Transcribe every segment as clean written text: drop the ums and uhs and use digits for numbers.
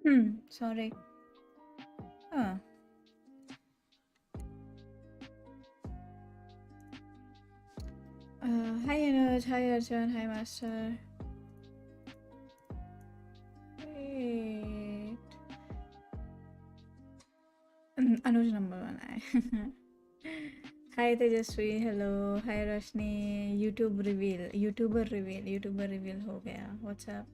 Sorry. हाँ। हाय अनुज, हाय अर्चन, हाय master. अनुज number 1 है। हाय तेजस्वी, हेलो। हाय रोशनी। यूट्यूबर रिवील हो गया। WhatsApp.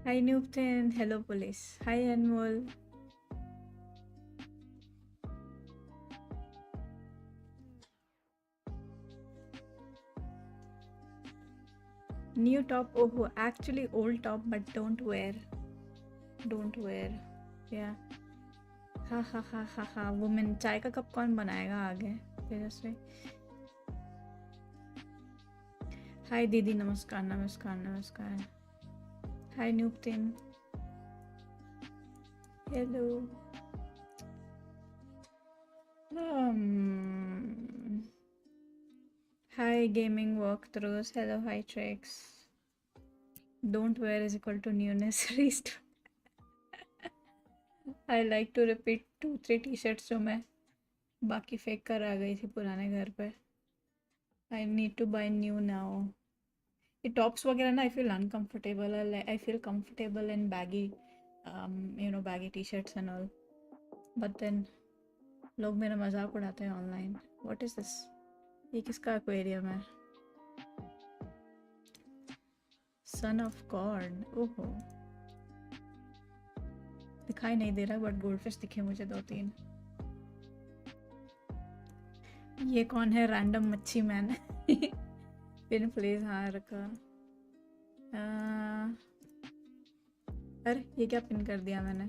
Hi न्यूपटेन, hello police. Hi Anmol. New top, oh, actually old top, but don't wear. Yeah. हा women. चाय का कप कौन बनाएगा आगे? तेजस्वी। हाय दीदी, नमस्कार नमस्कार नमस्कार। हाय न्यूपटेन, hello. Hi gaming walkthroughs, hello hi tricks. Don't wear is equal to newness. I like to repeat 2-3 t-shirts जो मैं बाकी फेंक कर आ गई थी पुराने घर पे. I need to buy new now. ये टॉप्स वगैरह ना I feel uncomfortable. I feel comfortable in baggy, baggy t-shirts and all. But then लोग मेरा मजाक उड़ाते हैं online. What is this? ये किसका aquarium है? Son of God. ओहो, दिखाई नहीं दे रहा बट गोल्डफिश दिखे मुझे 2-3. ये कौन है? रैंडम मच्छी मैन. Pin please. हाँ रखा. अरे ये क्या पिन कर दिया मैंने?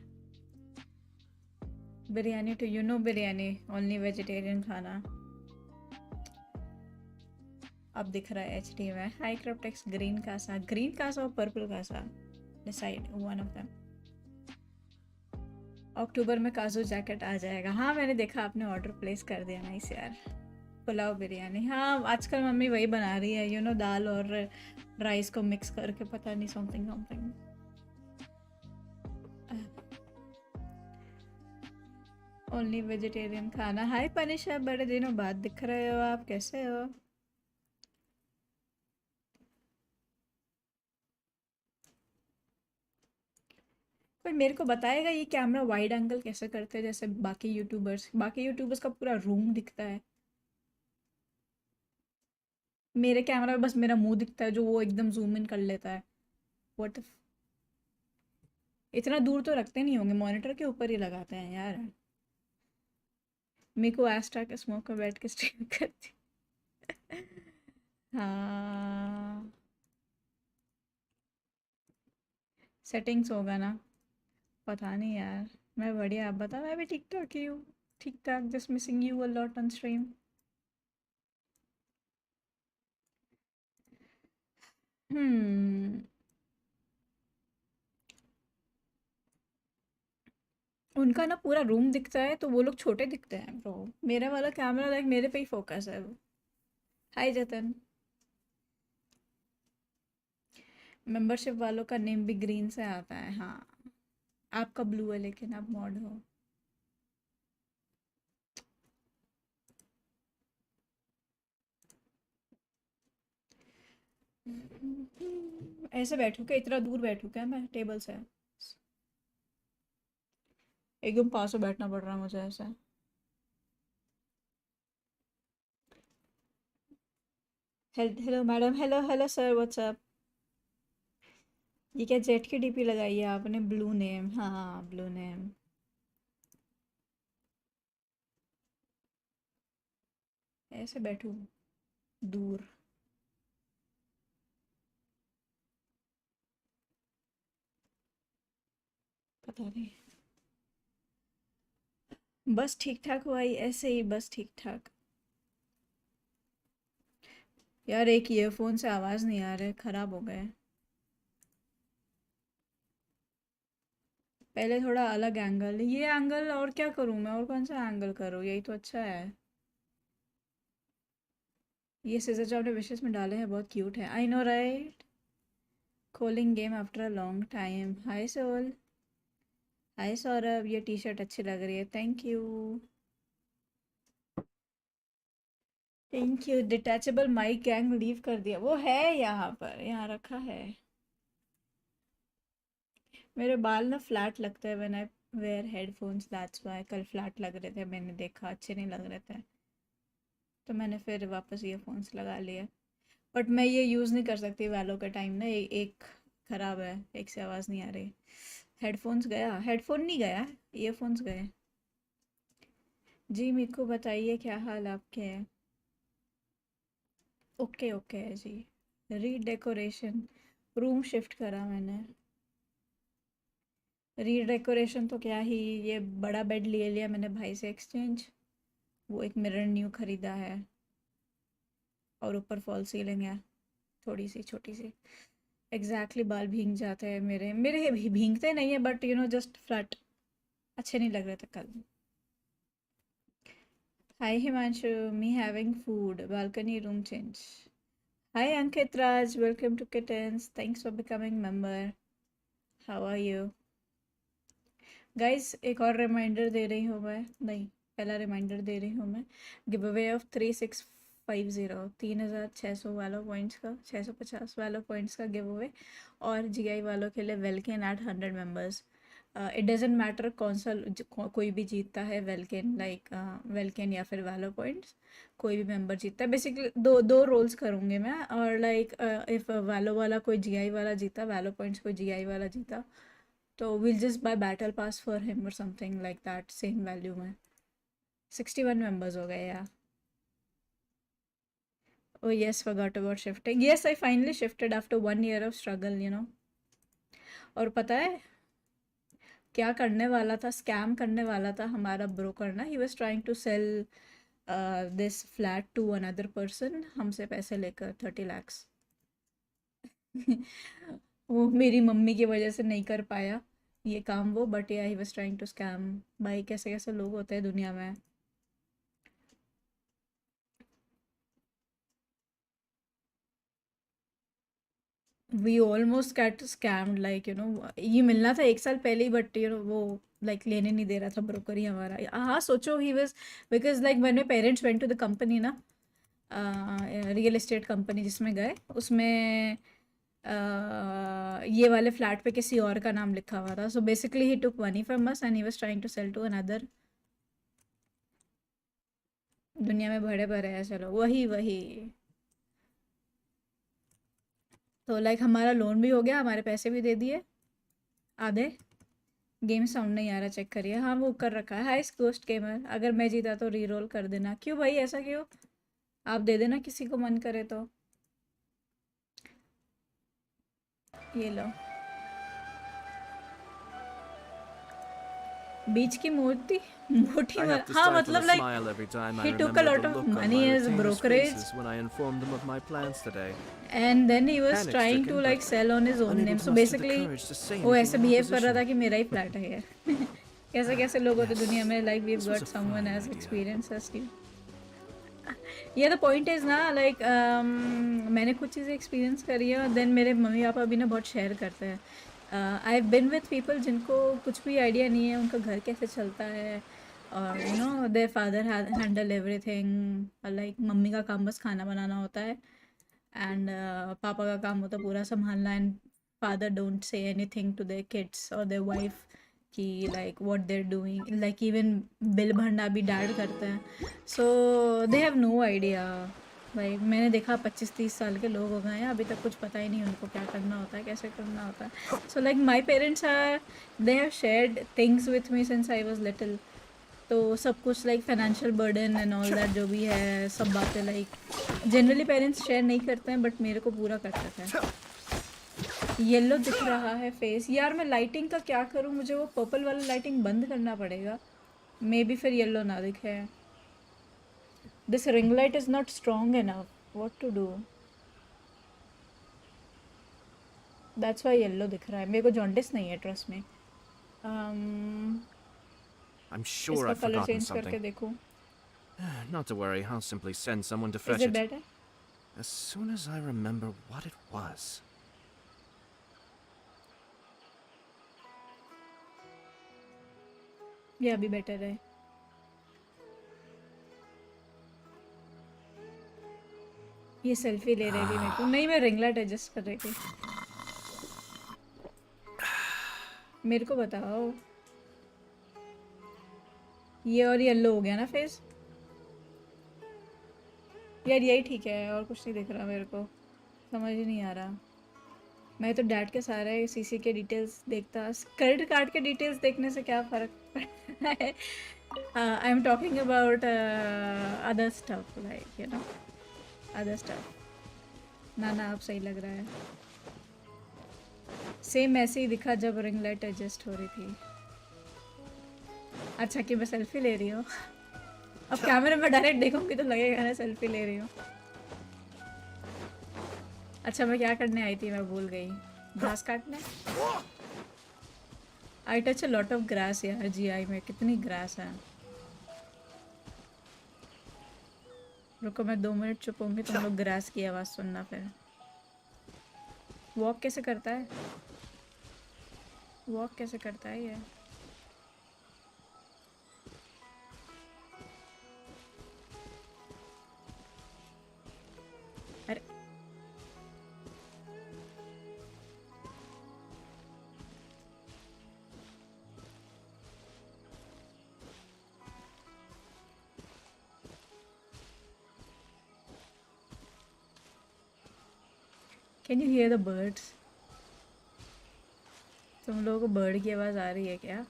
Biryani to biryani only vegetarian खाना. अब दिख रहा है एचडी में. हाई क्रिप्टेक्स. ग्रीन कासा और purple Casa. Decide one of them. October में काजू जैकेट आ जाएगा. हाँ मैंने देखा आपने ऑर्डर प्लेस कर दिया. नाइस यार. पुलाव बिरयानी. हाँ आजकल मम्मी वही बना रही है. दाल और राइस को मिक्स करके पता नहीं समथिंग. ओनली वेजिटेरियन खाना. हाय पनिशा, बड़े दिनों बाद दिख रहे हो आप. कैसे हो? कोई मेरे को बताएगा ये कैमरा वाइड एंगल कैसे करते हैं जैसे बाकी यूट्यूबर्स का पूरा रूम दिखता है. मेरे कैमरा में बस मेरा मुंह दिखता है जो वो एकदम जूम इन कर लेता है. व्हाट. इतना दूर तो रखते नहीं होंगे, मॉनिटर के ऊपर ही लगाते हैं यार. मेरे को एस्ट्रा के स्मोक में बैठ के स्ट्रीम करती. हाँ सेटिंग्स होगा ना. पता नहीं यार. मैं बढ़िया, आप बता. मैं भी ठीक ठाक ही हूँ. ठीक ठाक. Just missing you a lot on stream. Hmm. उनका ना पूरा रूम दिखता है तो वो लोग छोटे दिखते हैं ब्रो. मेरा वाला कैमरा लाइक मेरे पे ही फोकस है. हाय जतन. मेंबरशिप वालों का नेम भी ग्रीन से आता है. हाँ आपका ब्लू है लेकिन आप मॉड हो. ऐसे बैठू क्या? इतना दूर बैठू क्या मैं टेबल से? एकदम पास में बैठना पड़ रहा है मुझे ऐसे. Hello madam. Hello hello sir. What's up. ये क्या जेट की डीपी लगाई है आपने? Blue name. हाँ ब्लू नेम. ऐसे बैठू दूर. पता नहीं. बस ठीक ठाक हुआ ही ऐसे ही. बस ठीक ठाक. यार एक ईयरफोन से आवाज़ नहीं आ रहा है. ख़राब हो गए. पहले थोड़ा अलग एंगल. ये एंगल और क्या करूँ मैं? और कौन सा एंगल करूँ? यही तो अच्छा है. ये सीजर जो आपने विशेष में डाले हैं बहुत क्यूट है। I know right. Calling game after a long time. Hi Soul. Hi Saurabh, ये टी शर्ट अच्छी लग रही है, thank you. Thank you. Detachable mic gang leave कर दिया, वो है यहाँ पर, यहाँ रखा है। मेरे बाल ना फ्लैट लगते हैं when I wear headphones, that's why. कल फ्लैट लग रहे थे, मैंने देखा अच्छे नहीं लग रहे थे, तो मैंने फिर वापस ईयरफोन्स लगा लिए। बट मैं ये यूज़ नहीं कर सकती वैलो के टाइम ना, एक ख़राब है, एक से आवाज़ नहीं आ रही। हेडफोन्स गया, हेडफोन नहीं गया, ईयरफोन्स गए। जी मीको बताइए क्या हाल आपके हैं। ओके ओके है जी। रीडेकोरेशन, रूम शिफ्ट करा मैंने। रीडेकोरेशन तो क्या ही, ये बड़ा बेड ले लिया मैंने भाई से एक्सचेंज, वो एक मिरर न्यू खरीदा है, और ऊपर फॉल सीलिंग है थोड़ी सी छोटी सी। एग्जैक्टली बाल भीग जाते हैं मेरे, मेरे भीगते नहीं है but you know just flat, अच्छे नहीं लग रहे थे कल। Hi Himanshu, me having food, balcony room change. Hi Ankit Raj, welcome to kittens, thanks for becoming member. How are you guys. एक और रिमाइंडर दे रही हूँ मैं, नहीं पहला रिमाइंडर दे रही हूँ मैं। गिव अवे ऑफ 3650, 3600 वालों पॉइंट्स का, 650 वालों पॉइंट्स का गिव अवे। और जीआई वालों के लिए welcome at 100 members. It doesn't matter कौन सा कोई भी जीतता है वेलकेन, लाइक वेलकेन या फिर वालो पॉइंट्स, कोई भी मेंबर जीतता है। बेसिकली दो दो रोल्स करूँगी मैं, और लाइक इफ़ वालो वाला कोई जीआई वाला जीता, वालो पॉइंट्स कोई जीआई वाला जीता, तो we'll just buy battle pass for him or something like that, same value में। 61 members हो गए यार। Oh yes, forgot about shifting. Yes, I finally shifted after 1 year of struggle, you know। और पता है क्या करने वाला था, स्कैम करने वाला था हमारा ब्रोकर ना। He was trying to sell this flat to another person, हमसे पैसे लेकर 30 lakhs। वो मेरी मम्मी की वजह से नहीं कर पाया ये काम वो, but yeah he was trying to scam. भाई कैसे कैसे लोग होते हैं दुनिया में। We almost get scammed, like you know, ये मिलना था 1 साल पहले ही, बट यू नो वो लाइक लेने नहीं दे रहा था ब्रोकर ही हमारा। हाँ सोचो, he was, because like when my parents went to the company ना, रियल एस्टेट कंपनी जिसमें गए, उसमें ये वाले फ्लैट पे किसी और का नाम लिखा हुआ था। So basically he took money from us and he was trying to sell to another. दुनिया में बड़े बड़े हैं, चलो वही वही। तो लाइक हमारा लोन भी हो गया, हमारे पैसे भी दे दिए आधे। गेम साउंड नहीं आ रहा, चेक करिए। हाँ वो कर रखा है, हाई गोस्ट गेमर। अगर मैं जीता तो रीरोल कर देना। क्यों भाई ऐसा क्यों, आप दे देना किसी को मन करे तो। ये लो, बीच की मूर्ति मोटी I have to हाँ stifle a मतलब like smile every time I he took a remember the lot of look on money my as retainers' brokerage, faces when I informed them of my plans today. and then he was trying to Panic-stricken, like but sell on his own unable name. to So muster the basically courage to say वो anything ऐसे in behave कर रहा opposition. था कि मेरा ही flat है ये। कैसे कैसे लोग होते दुनिया में, like we This was got a someone fine as idea. Experience as you. ये द पॉइंट इज़ ना, लाइक मैंने कुछ चीज़ें एक्सपीरियंस करी है, और देन मेरे मम्मी पापा भी ना बहुत शेयर करते हैं। I have been with people जिनको कुछ भी आइडिया नहीं है उनका घर कैसे चलता है, और you know their father handle everything, like mummy का काम बस खाना बनाना होता है, एंड पापा का काम होता है पूरा संभालना, and father don't say anything to their kids और देयर वाइफ कि like what they're doing, like even bill भरना भी डैड करते हैं। So they have no idea. भाई मैंने देखा 25-30 साल के लोग हो गए हैं, अभी तक कुछ पता ही नहीं उनको क्या करना होता है, कैसे करना होता है। So like my parents are, they have shared things with me since I was little. तो सब कुछ like financial burden and all that जो भी है, सब बातें लाइक जनरली पेरेंट्स शेयर नहीं करते हैं, बट मेरे को पूरा करते थे। येलो दिख रहा है फेस यार, मैं लाइटिंग का क्या करूं, मुझे वो पर्पल वाला लाइटिंग बंद करना पड़ेगा, मे बी फिर येलो ना दिखे। This ring light is not strong enough, what to do, that's why yellow दिख रहा है। मेरे को जॉन्डिस नहीं है, ट्रस्ट में। I'm sure इसका I've कलर forgotten चेंज करके something. देखूं, Not to worry, I'll simply send someone to is fetch it it. Better? As soon as I remember what it was. ये अभी बेटर है। ये सेल्फी ले रही थी मेरे को। नहीं, मैं रिंग लाइट एडजस्ट कर रही थी। मेरे को बताओ, ये और येलो हो गया ना फेस? यार यही ठीक है, और कुछ नहीं दिख रहा मेरे को, समझ ही नहीं आ रहा। मैं तो डैड के सारे सीसी के डिटेल्स देखता। क्रेडिट कार्ड के डिटेल्स देखने से क्या फ़र्क पड़ता है? I am talking about other stuff, like you no, other stuff. ना ना, आप सही लग रहा है। सेम ऐसे ही दिखा जब रिंग लाइट एडजस्ट हो रही थी। अच्छा कि मैं सेल्फी ले रही हूँ। अब कैमरे में डायरेक्ट देखूंगी तो लगेगा ना सेल्फी ले रही हूँ। अच्छा, मैं क्या करने आई थी मैं भूल गई। घास काटने। I touch a lot of grass यार, जीआई में कितनी ग्रास है। रुको, मैं 2 मिनट चुप होंगी, तुम लोग ग्रास की आवाज़ सुनना। फिर वॉक कैसे करता है? वॉक कैसे करता है ये? अरे can you here the birds? तुम लोगों को बर्ड की आवाज़ आ रही है क्या?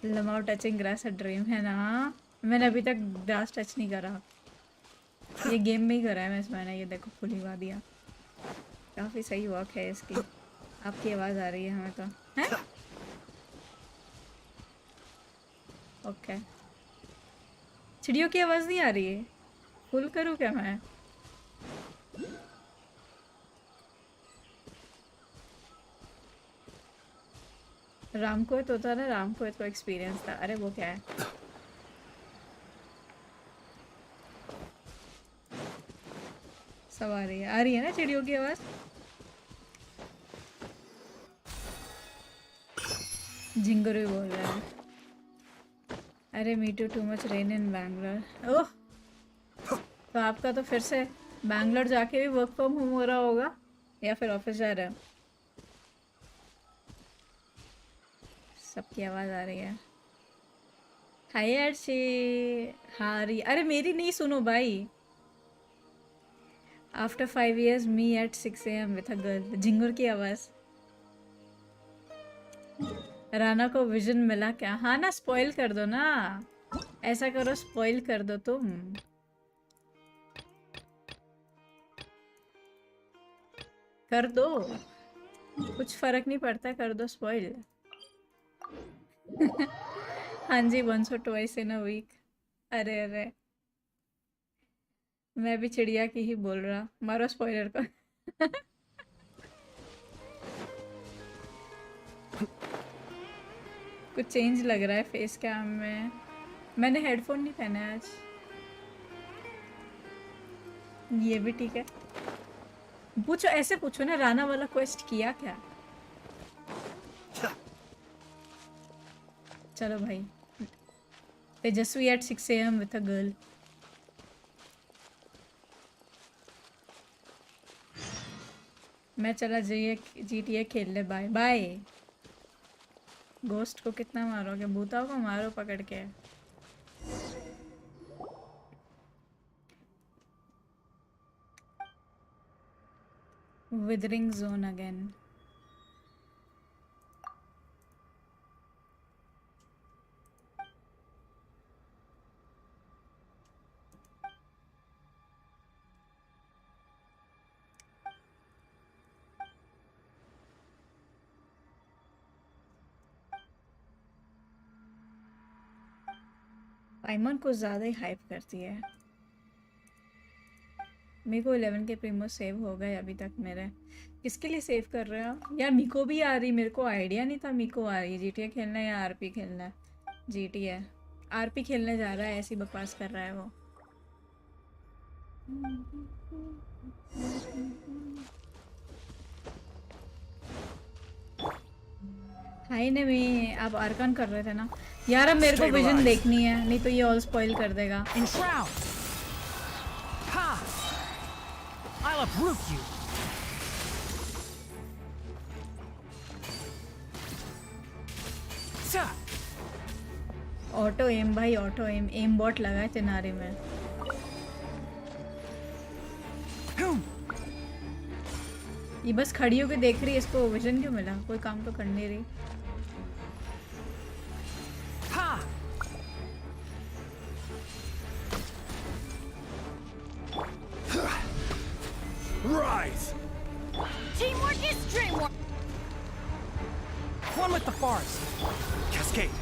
लमाओ टचिंग ग्रास अ ड्रीम है ना? मैंने अभी तक ग्रास टच नहीं करा। ये गेम में ही करा है मैंने। ये देखो फुलीवा दिया। काफ़ी सही वॉक है इसकी। आपकी आवाज़ आ रही है हमें तो। हैं? ओके। चिड़ियों की आवाज़ नहीं आ रही है? फुल करूँ क्या मैं? राम को तो था ना, राम को तो एक्सपीरियंस था। अरे वो क्या है? सब आ रही है ना चिड़ियों की आवाज़? झिंगुर बोल रहा है। अरे मीटू, टू मच रेन इन बैंगलोर। ओह, तो आपका तो फिर से बैंगलोर जाके भी वर्क फ्रॉम होम हो रहा होगा, या फिर ऑफिस जा रहे हो? सबकी आवाज़ आ रही है। हाय अर्शी। हाँ आ रही। अरे मेरी नहीं, सुनो भाई। After 5 years me at 6 AM with a girl. झिंगुर की आवाज़। राना को विजन मिला क्या? हाँ ना, स्पॉइल कर दो ना। ऐसा करो, स्पॉइल कर दो तुम। कर दो, कुछ फर्क नहीं पड़ता, कर दो स्पॉइल। हाँ जी, वंस और ट्वाइस इन अ वीक। अरे अरे, मैं भी चिड़िया की ही बोल रहा। मारो स्पॉइलर को। कुछ चेंज लग रहा है फेस कैम में। मैंने हेडफोन नहीं पहने आज। ये भी ठीक है। पूछो, ऐसे पूछो ना, राना वाला क्वेस्ट किया क्या? चलो भाई। Tejasvi at 6 AM with a girl. मैं चला GTA खेलने। Bye bye. गोस्ट को कितना मारोगे? भूताओं को मारो पकड़ के। Withering zone again. पाइमन को ज़्यादा ही हाइप करती है। मेरे को 11 के प्रीमो सेव हो गए अभी तक मेरे। किसके लिए सेव कर रहे हो यार? मीको भी आ रही, मेरे को आइडिया नहीं था मीको आ रही है। जीटीए खेलना है या आरपी खेलना है? जीटीए। आरपी खेलने जा रहा है, ऐसी बकवास कर रहा है वो। हाय नमी, आप आर्कन कर रहे थे ना यार? अब मेरे को विजन देखनी है, नहीं तो ये ऑल स्पॉइल कर देगा। I'll uproot you. Auto aim भाई, ऑटो एम, एम बॉट लगा है चिनारे में। ये बस खड़ी होकर देख रही है, इसको विजन क्यों मिला? कोई काम तो कर नहीं रही। Rise. Teamwork is dreamwork. One with the forest. Cascade.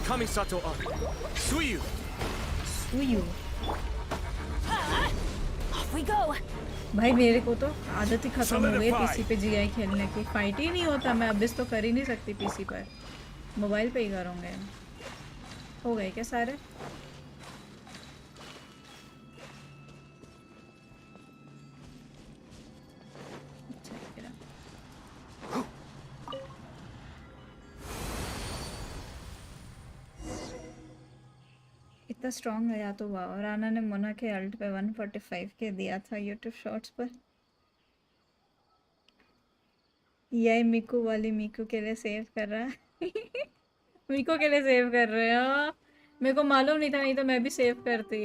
Kamisato up. Suiyu. सुयू। Off we go. भाई मेरे को तो आदत ही खत्म हो गई पीसी पे जीआई खेलने की। फाइट ही नहीं होता, मैं अबिस तो कर ही नहीं सकती पीसी पर, मोबाइल पे ही करूँगे। हो गए क्या सारे? अच्छा फिर इतना स्ट्रॉन्ग है या तो वाह। राना ने मोना के अल्ट पे 145 के दिया था यूट्यूब शॉर्ट्स पर। यही मीकू वाली मीकू के लिए सेव कर रहा है। मीकू के लिए सेव कर रहे हो? मेरे को मालूम नहीं था, नहीं तो मैं भी सेव करती।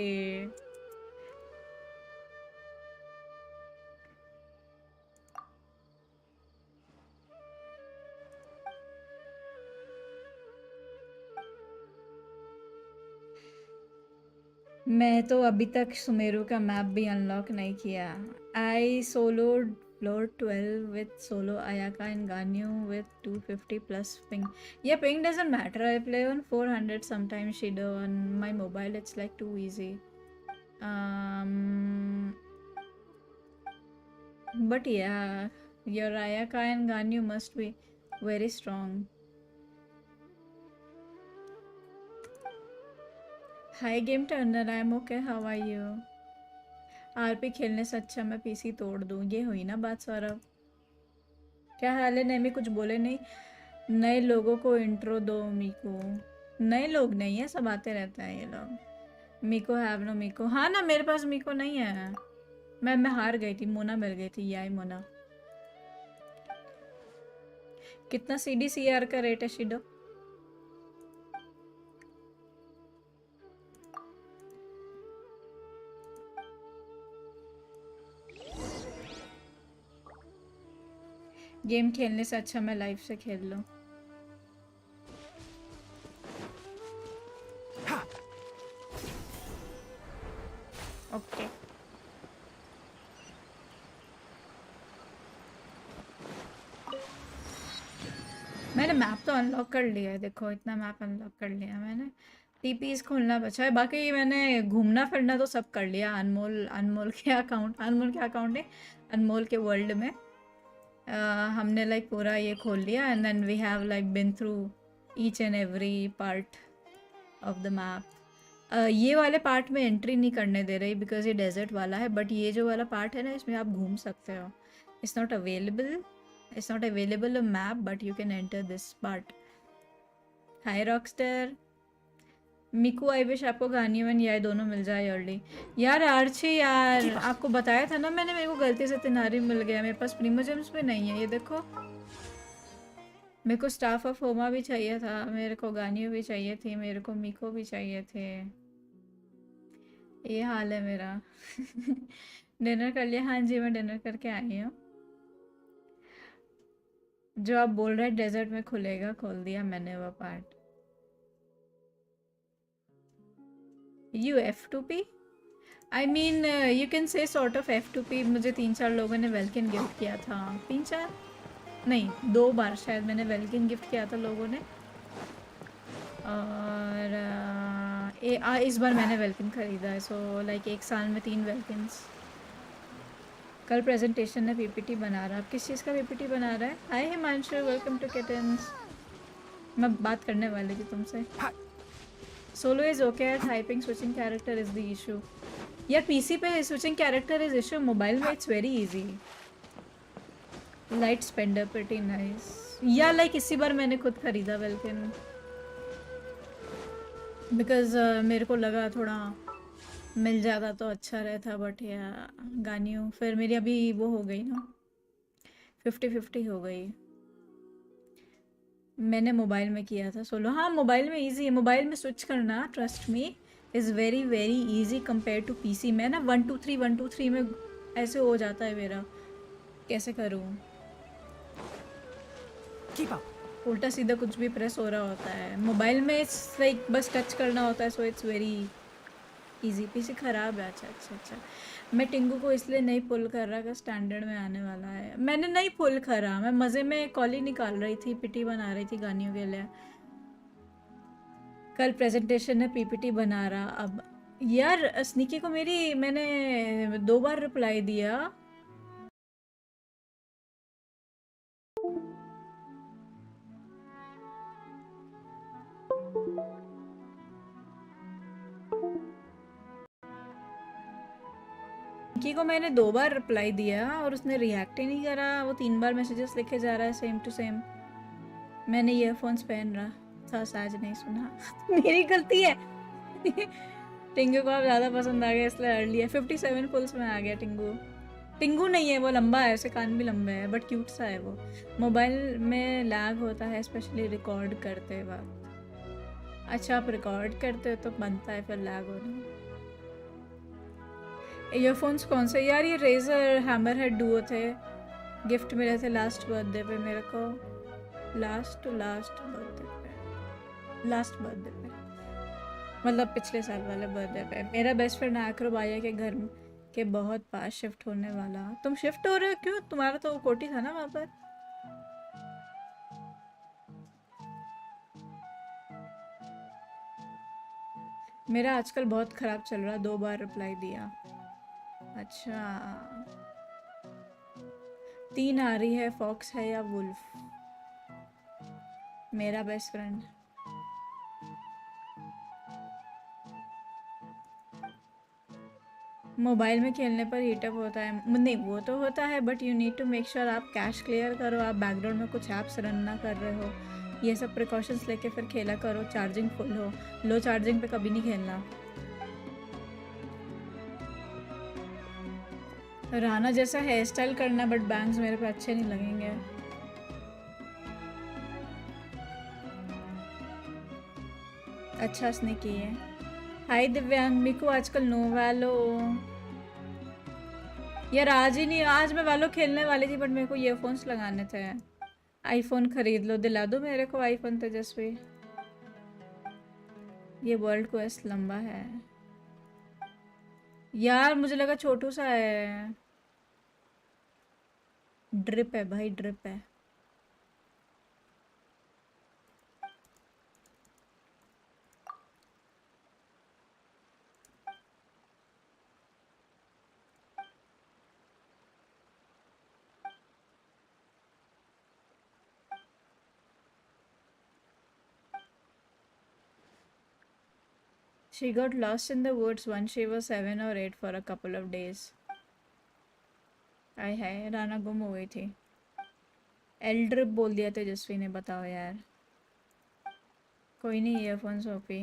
मैं तो अभी तक सुमेरु का मैप भी अनलॉक नहीं किया। आई सोलोड floor 12 with solo Ayaka and Ganyu with 250 plus ping. Yeah, ping doesn't matter. I play on 400 sometimes. Shido on my mobile. It's like too easy. But yeah, your Ayaka and Ganyu must be very strong. Hi Game Turner, I'm okay. How are you? RP खेलने से अच्छा मैं PC तोड़ दूँ, ये हुई ना बात सौरभ। क्या हाल है नेमी? कुछ बोले नहीं। नए लोगों को इंट्रो दो मीको। नए लोग नहीं है, सब आते रहते हैं ये लोग। मीको हैव नो मीको। हाँ ना, मेरे पास मीको नहीं है। मैं हार गई थी, मोना मिल गई थी। याई मोना। कितना CDCR का रेट है शिडो? गेम खेलने से अच्छा मैं लाइव से खेल लूं। ओके मैंने मैप तो अनलॉक कर लिया है। देखो इतना मैप अनलॉक कर लिया मैंने। टीपीज खोलना बचा है, बाकी मैंने घूमना फिरना तो सब कर लिया। अनमोल के अकाउंट है, अनमोल के वर्ल्ड में हमने लाइक पूरा ये खोल लिया। And then we have like been through each and every part of the map. ये वाले पार्ट में एंट्री नहीं करने दे रही बिकॉज ये डेजर्ट वाला है, बट ये जो वाला पार्ट है ना, इसमें आप घूम सकते हो। It's not available a map, but you can enter this part. Hi rockstar. मिकू I wish आपको गानी वन या दोनों मिल जाए अर्ली। यार आर्ची यार, आपको बताया था ना मैंने, मेरे को गलती से तिनारी मिल गया। मेरे पास प्रीमोजेम्स भी नहीं है। ये देखो, मेरे को स्टाफ ऑफ होमा भी चाहिए था, मेरे को गानियो भी चाहिए थी, मेरे को मिको भी चाहिए थे। ये हाल है मेरा। डिनर कर लिया? हाँ जी मैं डिनर करके आई हूँ। जो आप बोल रहे हैं डेजर्ट में खुलेगा, खोल दिया मैंने वो part. You F2P? I mean you can say sort of F2P। मुझे 3-4 लोगों ने वेलकिन गिफ्ट किया था। 3-4 नहीं, 2 बार शायद मैंने वेलकिन गिफ्ट किया था लोगों ने। और इस बार मैंने वेलकिन ख़रीदा है, सो लाइक 1 साल में 3 वेलकिन्स। कल प्रेजेंटेशन है, पीपीटी बना रहा। आप किस चीज़ का पीपीटी बना रहा है? Hi Himanshu, welcome to kittens. मैं बात करने वाली थी तुमसे। Solo is okay at typing, switching character is the issue. यार पीसी पे switching character is issue, mobile में it's very easy. Light spender pretty nice. या लाइक इसी बार मैंने खुद ख़रीदा वेलकिन, बिकॉज मेरे को लगा थोड़ा मिल जाता तो अच्छा रहता, बट या गानियों फिर मेरी अभी वो हो गई ना, 50-50 हो गई। मैंने मोबाइल में किया था सोलो। हाँ मोबाइल में इजी है, मोबाइल में स्विच करना trust me is very very easy compare to PC में ना। 1 2 3 में ऐसे हो जाता है मेरा, कैसे करूँ? Keep up. उल्टा सीधा कुछ भी प्रेस हो रहा होता है। मोबाइल में इट्स लाइक बस टच करना होता है, so it's very easy. PC ख़राब है। अच्छा। मैं टिंगू को इसलिए नहीं पुल कर रहा कि स्टैंडर्ड में आने वाला है। मैंने नहीं पुल करा, मैं मज़े में कॉली निकाल रही थी, पिटी बना रही थी गानियों के लिए। कल प्रेजेंटेशन है, पीपीटी बना रहा। अब यार स्निकी को मैंने 2 बार रिप्लाई दिया। की को मैंने 2 बार रिप्लाई दिया और उसने रिएक्ट ही नहीं करा। वो 3 बार मैसेजेस लिखे जा रहा है सेम टू सेम। मैंने ईयरफोन्स पहन रहा था, आज नहीं सुना। मेरी गलती है। टिंगू को आप ज़्यादा पसंद आ गया इसलिए हर लिया। 57 पुल्स में आ गया टिंगू। टिंगू नहीं है वो, लंबा है, उसके कान भी लंबे हैं, बट क्यूट सा है वो। मोबाइल में लैग होता है स्पेशली रिकॉर्ड करते वक्त। अच्छा आप रिकॉर्ड करते हो तो बनता है फिर लैग होना। ईयरफोन्स कौन से? यार ये रेजर हैमरहेड डुओ थे, गिफ्ट मिले थे लास्ट बर्थडे पे मेरे को। लास्ट बर्थडे पे मतलब पिछले साल वाले बर्थडे पे। मेरा बेस्ट फ्रेंड आक्रोबाया के घर के बहुत पास शिफ्ट होने वाला। तुम शिफ्ट हो रहे हो? क्यों? तुम्हारा तो कोठी था ना वहाँ पर। मेरा आजकल बहुत ख़राब चल रहा, 2 बार रिप्लाई दिया। अच्छा 3 आ रही है, फॉक्स है या वुल्फ? मेरा बेस्ट फ्रेंड। मोबाइल में खेलने पर हीटअप होता है? नहीं वो तो होता है, but you need to make sure आप कैश क्लियर करो, आप बैकग्राउंड में कुछ ऐप्स रन ना कर रहे हो। ये सब प्रिकॉशंस लेके फिर खेला करो, चार्जिंग फुल हो। लो चार्जिंग पे कभी नहीं खेलना। राना जैसा हेयर स्टाइल करना, बट बैंग्स मेरे पे अच्छे नहीं लगेंगे। अच्छा उसने की है। हाय दिव्यांग, मिकू आजकल नो वैलो। यार आज ही नहीं, आज मैं वैलो खेलने वाली थी बट मेरे को ईयरफोन्स लगाने थे। आईफोन खरीद लो, दिला दो मेरे को आईफोन तेजस्वी। ये वर्ल्ड क्वेस्ट लंबा है यार, मुझे लगा छोटू सा है। ड्रिप है भाई, ड्रिप है। She got lost in the woods when she was 7 or 8 for a couple of days. आय हाय, राना गुम हो गई थी। एल ड्रिप बोल दिया तेजस्वी ने, बताओ यार। कोई नहीं, ईयरफोन्स ओपी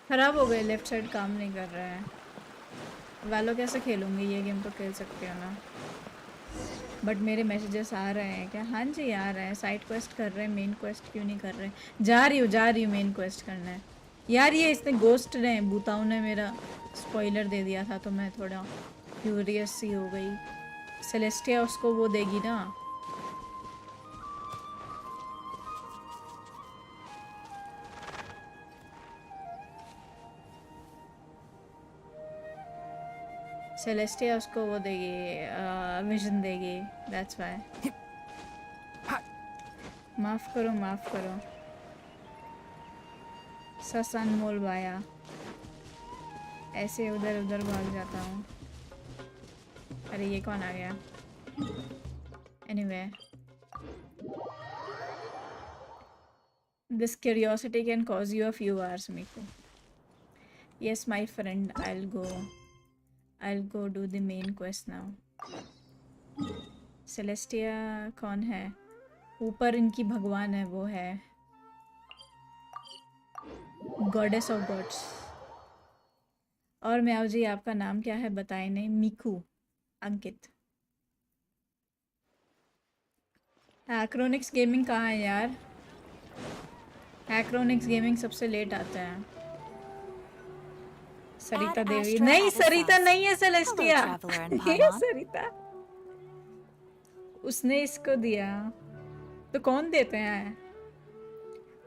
ख़राब हो गए, लेफ्ट साइड काम नहीं कर रहा है। वालो कैसे खेलूँगी? ये गेम तो खेल सकते हो ना। बट मेरे मैसेजेस आ रहे हैं क्या? हाँ जी आ रहे हैं। साइड क्वेस्ट कर रहे हैं, मेन क्वेस्ट क्यों नहीं कर रहे? जा रही हूँ मेन क्वेस्ट करना है। यार ये इसने गोस्ट ने, बूताऊ ने मेरा स्पॉइलर दे दिया था, तो मैं थोड़ा क्यूरियस सी हो गई। सेलेस्टिया उसको वो देगी ना। सेलेस्टिया उसको वो देगी, विजन देगी, दैट्स व्हाई। माफ़ करो। ससन मोल बाया ऐसे उधर उधर भाग जाता हूँ। अरे ये कौन आ गया? Anyway, this curiosity can cause you a few hours, Miku. Yes, my friend, I'll go do the main quest now. Celestia कौन है? ऊपर इनकी भगवान है, वो है Goddess of Gods. और म्याऊ जी आपका नाम क्या है बताए नहीं? मिकू अंकित। एक्रोनिक्स गेमिंग कहाँ है यार? एक्रोनिक्स गेमिंग सबसे लेट आता है। सरिता देवी नहीं, सरिता नहीं है, सेलेस्टिया ये सरिता। उसने इसको दिया तो कौन देते हैं?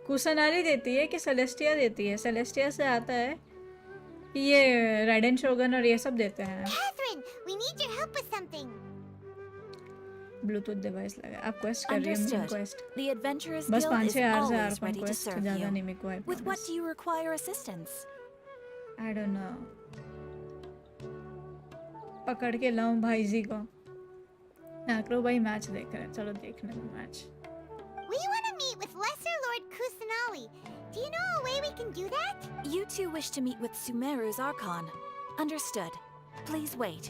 कुसनारी देती है कि सेलेस्टिया देती है? सेलेस्टिया से आता है कि ये राइडेन शोगन और ये सब देते हैं। ब्लूटूथ डिवाइस लगा। आप क्वेस्ट कर रही हो? क्वेस्ट बस 5-6 आवर्स है आर्कन क्वेस्ट, ज़्यादा नहीं मेरे को है। With what do you require assistance? I don't know। पकड़ के लाऊं भाई जी को। नाकरो भाई मैच देख रहे हैं, चलो देखने में match. We want to meet with Lesser Lord Kusanali. Do you know a way we can do that? You two wish to meet with Sumeru's Archon. Understood. Please wait.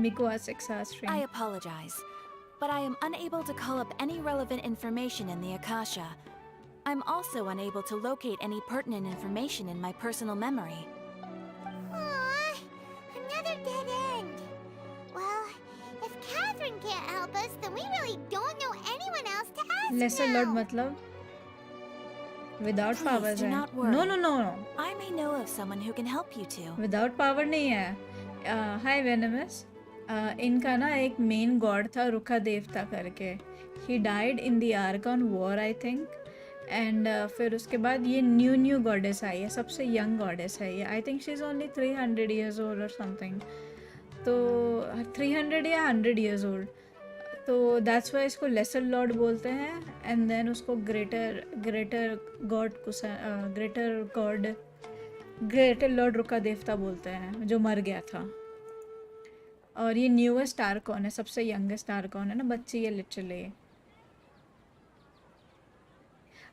Miku has 6 hours stream. I apologize, but I am unable to call up any relevant information in the Akasha. I'm also unable to locate any pertinent information in my personal memory. Aww, another dead end. Well, if Catherine can't help us, then we really don't know anyone else to ask Lesser now. Lord मतलब without Please powers do है? not worry. No. I may know of someone who can help you two. Without power नहीं है। Hi Venomous। इनका ना एक main God था रुखा देवता करके। He died in the Archon war I think। And फिर उसके बाद ये न्यू गॉडेस आई है, सबसे यंग गॉडेस है ये। I think she is only 300 years old और समथिंग। तो 300 या 100 years old। तो दैट्स वाई इसको लेसर लॉर्ड बोलते हैं। एंड देन उसको ग्रेटर लॉर्ड रुका देवता बोलते हैं, जो मर गया था। और ये न्यूएस्ट आर्कॉन है, सबसे यंगेस्ट आर्कॉन है ना, बच्ची है लिटरली।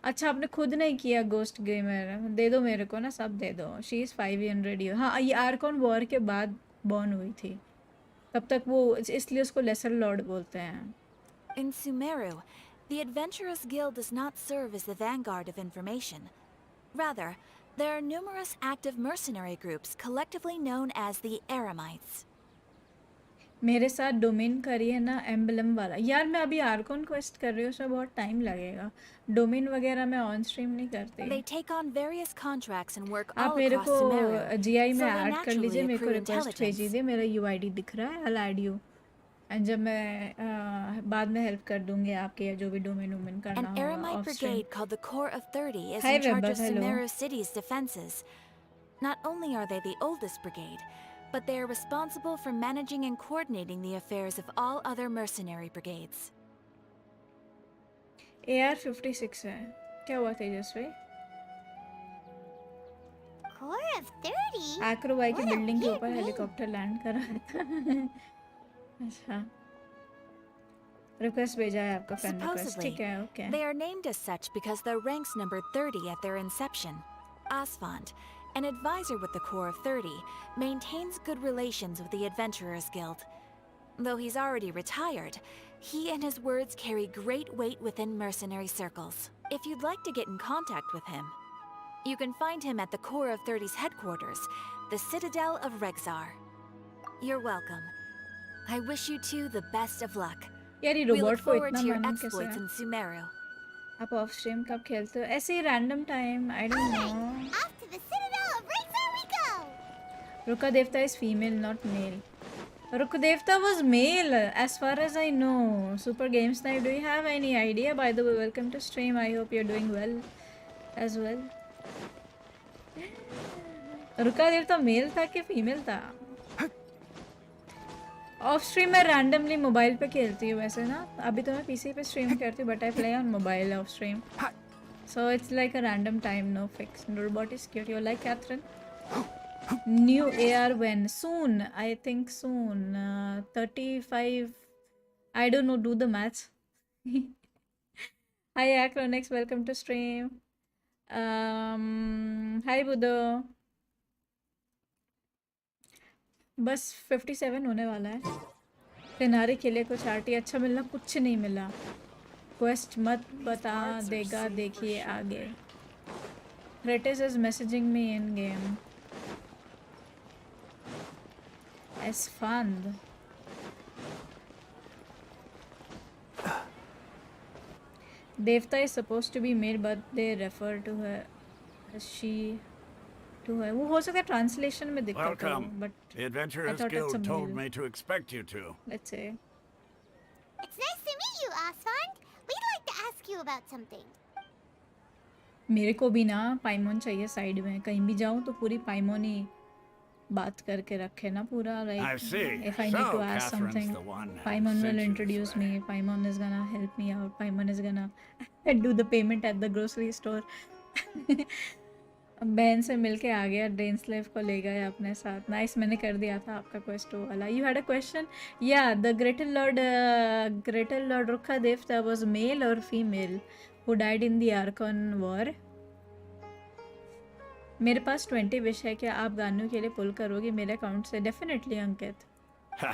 अच्छा आपने खुद नहीं किया गोस्ट गेमर? दे दो मेरे को ना, सब दे दो। She is 500 years। हाँ ये आर्कॉन वॉर के बाद बॉर्न हुई थी, तब तक वो, इसलिए उसको लेसर लॉर्ड बोलते हैं। In Sumeru, the Adventurers Guild does not serve as the vanguard of information. Rather, there are numerous active mercenary groups collectively known as the Eremites. मेरे साथ डोमेन करिए ना एम्बलम वाला। यार मैं अभी आर्कॉन क्वेस्ट कर रही हूँ, उसमें बहुत टाइम लगेगा। डोमेन वगैरह मैं ऑन स्ट्रीम नहीं करती। They take on various contracts and work आप all मेरे across को Sumeru. जीआई में So they ऐड कर लीजिए, naturally मेरे को accrue रिक्वेस्ट intelligence. भेजिए। मेरा यूआईडी दिख रहा है, I'll add you। एंड जब मैं बाद में हेल्प कर दूंगी आपके, या जो भी डोमेन वोमेन An करना होगा Eremite of stream. brigade called the Corps of 30 is Hi, in charge Rebecca, of hello. Sumeru City's defenses. Not only are they the oldest brigade, but they are responsible for managing and coordinating the affairs of all other mercenary brigades. AR-56 है। क्या हुआ तेजस्वी? Core of 30? Acro by की What a building के weird ऊपर name. Helicopter land कर रहा था। अच्छा रिक्वेस्ट भेजा है आपका, फ्रेंड रिक्वेस्ट। Supposedly, ठीक है, okay. they are named as such because their ranks numbered 30 at their inception. Asfand, an advisor with the Corps of 30, maintains good relations with the Adventurers Guild. Though he's already retired, he and his words carry great weight within mercenary circles. If you'd like to get in contact with him, you can find him at the Corps of 30's headquarters, the Citadel of Rexar. You're welcome. I wish you two the best of luck. यार ये We robot look को forward इतना to your मन कैसे exploits है? in Sumeru. आप off stream कब खेलते हो? ऐसे ही random time, I don't know. Off to the Citadel of Razer we go! रुका देवता इज फीमेल नॉट मेल। रुका देवता was male as far as I know. Super Games Night, do you have any idea? By the way, welcome to stream. I hope you're doing well as well. रुका देवता mail था कि female था? Of stream में randomly mobile पे खेलती हूँ वैसे ना. अभी तो मैं पीसी पे स्ट्रीम करती हूँ, but I play on mobile of stream. So it's like a random time, no fix. Robot is cute. You like Catherine? New AR when? Soon. I think soon. 35. I don't know. Do the maths. Hi Acronix. Welcome to stream. Hi Budo. बस 57 होने वाला है. फिनारे के लिए कुछ RT अच्छा मिलना, कुछ नहीं मिला. क्वेस्ट मत बता देगा, देखिए आगे. Kratos is messaging me in game. As fun. Devta is supposed to be made, but they refer to her as she to her. वो हो सकता है ट्रांसलेशन में दिक्कत हो, Welcome. but The I Adventurers thought it's a Guild told male. me to expect you to. Let's say. It's nice to meet you, Oswald. We'd like to ask you about something. मेरे को भी ना पाइमोन चाहिए side में. कहीं भी जाऊँ तो पूरी पाइमोन ही बात करके रखे ना पूरा. I Like see. if I need So, to ask Catherine's something, the one who Paimon sent will you introduce this way. me. Paimon is gonna help me out. Paimon is gonna do the payment at the grocery store. बहन से मिलके आ गया. Drain slave को ले गए अपने साथ. Nice. मैंने कर दिया था आपका क्वेस्ट वाला. You had a question. या the greater lord Rukkhadevata was male or female who died in the Archon war. मेरे पास 20 विश है. क्या आप गानों के लिए पुल करोगे मेरे अकाउंट से? Definitely Ankit. Ha!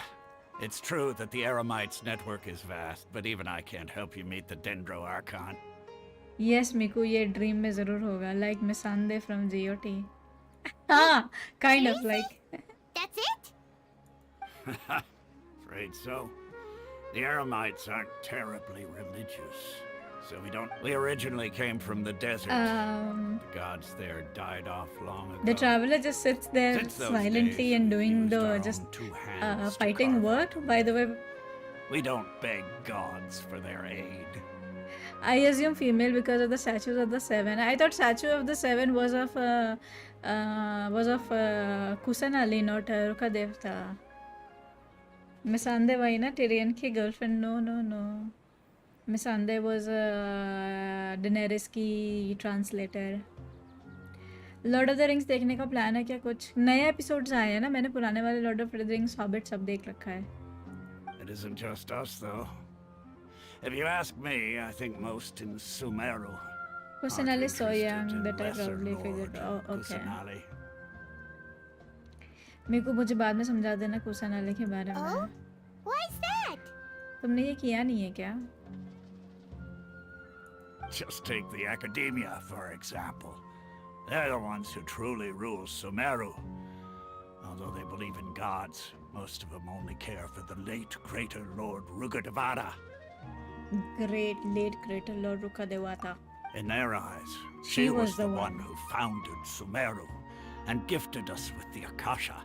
It's true that the Eremites network is vast, but even I can't help you meet the Dendro Archon. Yes Miku, ये ड्रीम में ज़रूर होगा. Like Missandei from GOT. हाँ, kind of like. That's it? Afraid so. The Eremites aren't terribly religious, so we originally came from the desert. The gods there died off long ago. The traveler just sits there Since those silently days, and we've doing used the our just own two hands to fighting carve work. out By the way, We don't beg gods for their aid. I assume female because of the statues of the seven. I thought statue of the seven was of Kusanali, not Ruka Devta. Missandei वही ना Tyrion की girlfriend. No. Missandei was Daenerys की translator. Lord of the rings देखने का plan है क्या? कुछ नए एपिसोड्स आए हैं ना. मैंने पुराने वाले Lord of the rings, hobbit सब देख रखा है. It isn't just us, though. If you ask me, I think most in Sumeru. Kusanali is so aren't young interested in that I Lesser probably Lord figured. Oh, okay. Kusanali. मेरे को मुझे बाद में समझा देना कुसानाली के बारे Oh? में. Why's that? तुमने ये किया नहीं है क्या? Just take the Academia, for example. They're the ones who truly rule Sumeru. Although they believe in gods, most of them only care for the late greater Lord Rugadavada. Late greater Lord Rukadevata. In their eyes, She she was was the the one. one who founded Sumeru and gifted us with the Akasha.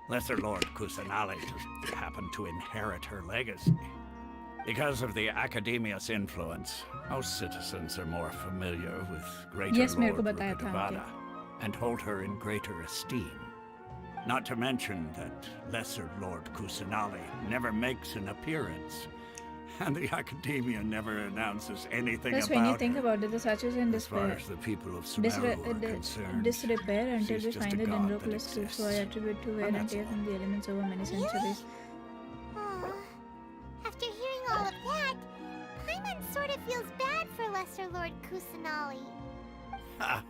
Lesser Lord Kusanali just happened to inherit her legacy. Because of the Academia's influence, most citizens are more familiar with greater Yes, मेरे को Lord बताया था Rugadavada and hold her in greater esteem. Not to mention that Lesser Lord Kusanali never makes an appearance, and the Academia never announces anything Plus, about when you think her. about it, the statues in As far disrepair. as the people of Sumeru are concerned, Disrepair until she's we just find a the god Dendropolis that too, so I exists. attribute to wear And and that's tear all. from the elements over many centuries. Aw. After hearing all of that, Paimon sort of feels bad for Lesser Lord Kusanali. Ha!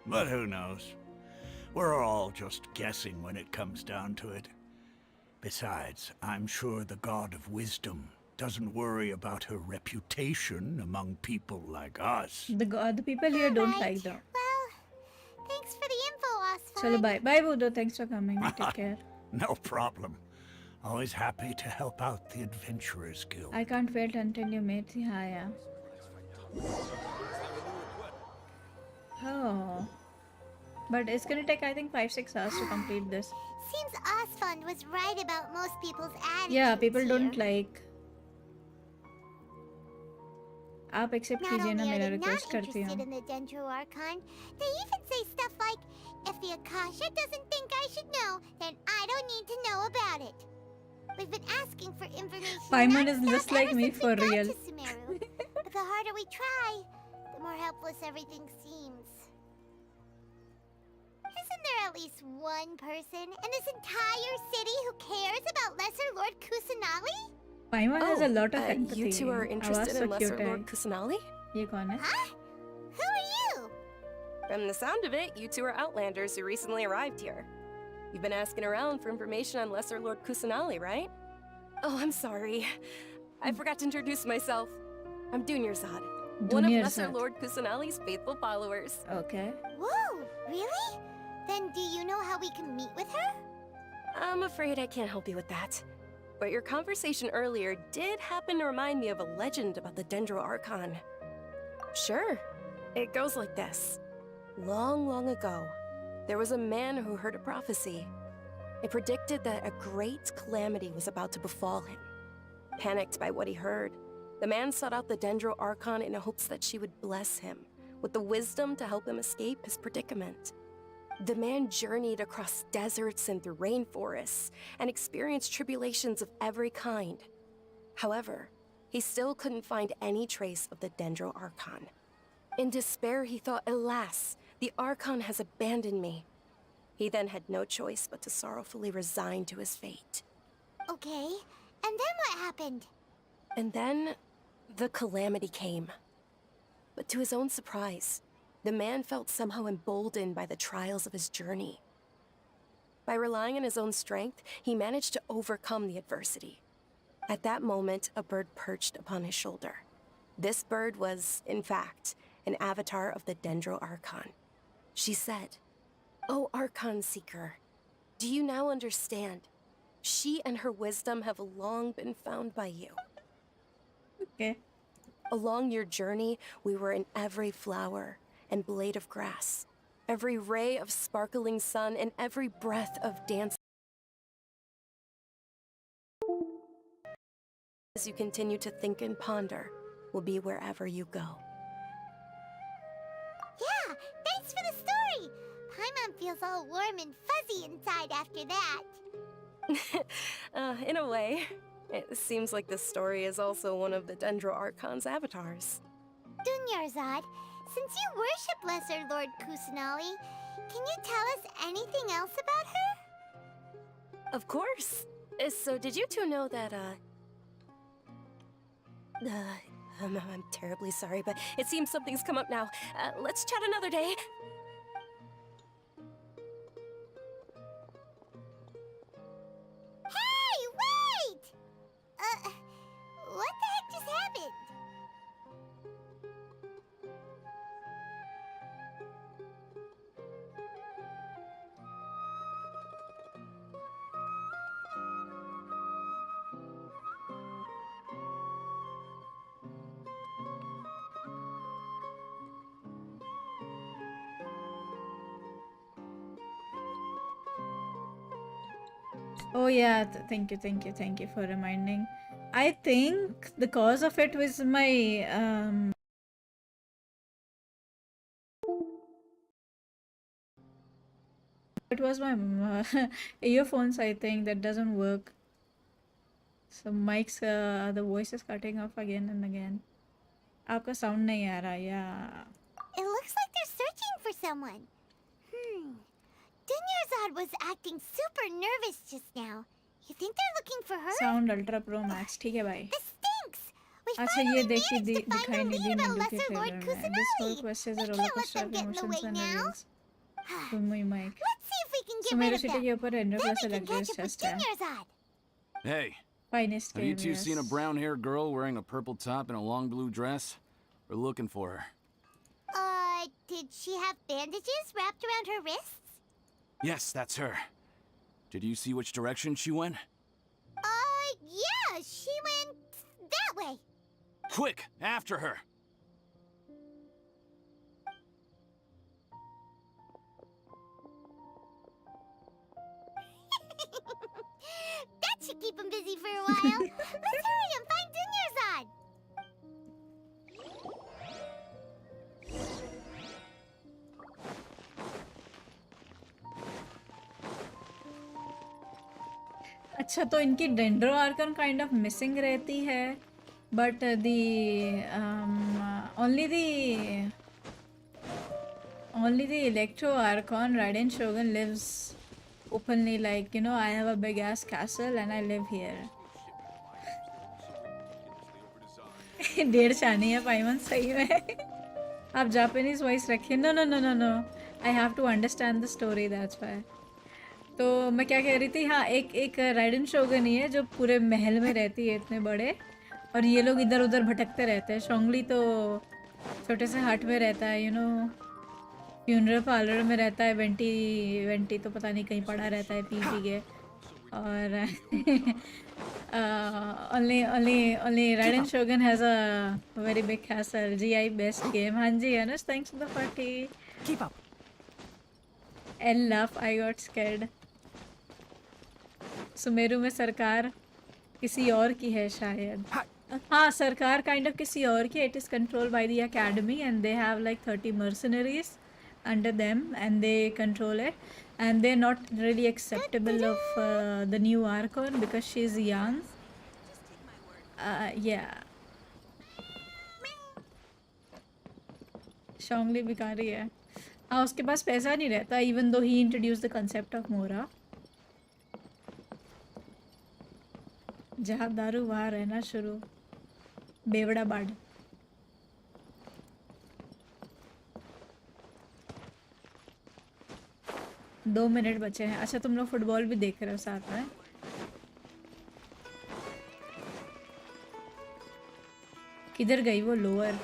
But who knows? We're all just guessing when it comes down to it. Besides, I'm sure the God of Wisdom doesn't worry about her reputation among people like us. The people here don't Alright. like them. Well, thanks for the info, Oswald. Chalo, bye. Bye, Budo. Thanks for coming. Take care. No problem. Always happy to help out the Adventurers Guild. I can't wait until you meet the Haya. Oh. But it's gonna take, I think, 5-6 hours to complete this. Seems Oswald was right about most people's attitudes Yeah, people don't here. like. आप accept Not कीजिए ना only are मेरा they not request करती interested हूँ. in the Dendro Archon, they even say stuff like, if the Akasha doesn't think I should know, then I don't need to know about it. We've been asking for information. Paimon is nonstop just like ever me since we for got real. to Sumeru. But the harder we try, the more helpless everything seems. Isn't there at least one person in this entire city who cares about Lesser Lord Kusanali? Paimon has a lot of empathy. You two are आवाज interested so in Lesser cute Lord है. Kusanali? ये कौन है? Huh? Who are you? From the sound of it, you two are Outlanders who recently arrived here. You've been asking around for information on Lesser Lord Kusanali, right? Oh, I'm sorry. I forgot to introduce myself. I'm Dunyarzad, one of Lesser Dunyarzad. Lord Kusanali's faithful followers. Okay. Whoa, really? Then do you know how we can meet with her? I'm afraid I can't help you with that. But your conversation earlier did happen to remind me of a legend about the Dendro Archon. Sure. It goes like this. Long, long ago, there was a man who heard a prophecy. It predicted that a great calamity was about to befall him. Panicked by what he heard, the man sought out the Dendro Archon in hopes that she would bless him with the wisdom to help him escape his predicament. The man journeyed across deserts and through rainforests and experienced tribulations of every kind. However, he still couldn't find any trace of the Dendro Archon. In despair, he thought, alas, the Archon has abandoned me. He then had no choice but to sorrowfully resign to his fate. Okay, and then what happened? And then, the calamity came. But to his own surprise, the man felt somehow emboldened by the trials of his journey. By relying on his own strength, he managed to overcome the adversity. At that moment, a bird perched upon his shoulder. This bird was, in fact, an avatar of the Dendro Archon. She said, "O Archon Seeker, do you now understand? She and her wisdom have long been found by you. Okay. Along your journey, we were in every flower and blade of grass, every ray of sparkling sun, and every breath of dance. As you continue to think and ponder, will be wherever you go." Yeah, thanks for the story. Paimon feels all warm and fuzzy inside after that. In a way, it seems like this story is also one of the Dendro Archon's avatars. Dunyarzad, since you worship Lesser Lord Kusanali, can you tell us anything else about her? Of course. So did you two know that, I'm terribly sorry, but it seems something's come up now. Let's chat another day. Hey, wait! What the heck just happened? Oh yeah, thank you for reminding. I think the cause of it was my it was my earphones, I think, that doesn't work. So mics, the voice is cutting off again and again. आपका sound नहीं आ रहा, yeah. It looks like they're searching for someone. Dunyarzad was acting super nervous just now. You think they're looking for her? Sound Ultra Pro Max, ठीक है भाई. This stinks! We अच्छा ये finally देखी managed to दिखाई find a नहीं दी lead about नीलू के Lesser Lord trailer में. This whole Kusanali. quest is We a can't roller let coaster them of get in the emotions way and now. reveals. Dummy mic. Let's see if we can So get मेरे rid of city them. के ऊपर render Then class we can लग गई catch up with chest है. Dunyarzad. Hey, Finest have you game, two seen a yes. brown-haired girl wearing a purple top and a long blue dress? We're looking for her. Did she have bandages wrapped around her wrists? Yes, that's her. Did you see which direction she went? Yeah, she went that way. Quick, after her! That should keep him busy for a while. Let's hurry and find Dunyarzad. अच्छा तो इनकी dendro Arkan kind of missing रहती है but only the electro archon Raiden Shogun lives openly, like, you know, I have a big ass castle and I live here. डेढ़ शानी है पाइमन सही में आप जापानीज वॉइस रखिए. No no no no no, I have to understand the story, that's why. तो मैं क्या कह रही थी, हाँ एक राइडन शोगन ही है जो पूरे महल में रहती है इतने बड़े, और ये लोग इधर उधर भटकते रहते हैं. शोंगली तो छोटे से हट में रहता है, यू नो, फ्यूनरल पार्लर में रहता है. वेंटी तो पता नहीं कहीं पड़ा रहता है पी पी के. और only Raiden Shogun has a very big castle. GI best game. हाँ जी Anush, thanks for the party. Keep up. L laugh, I got scared. Sumeru में सरकार किसी और की है शायद. हाँ सरकार kind of किसी और की. It is controlled by the academy and they have like 30 mercenaries under them and they control it, and they're not really acceptable of the new Archon because she's young. Yeah. शोंगली भिखारी है. हाँ उसके पास पैसा नहीं रहता, even though he introduced the concept of मोरा. जहाँ दारू वहाँ रहना शुरू. बेवड़ा बाड़. दो मिनट बचे हैं. अच्छा तुम लोग फुटबॉल भी देख रहे हो साथ में. किधर गई वो लोअर?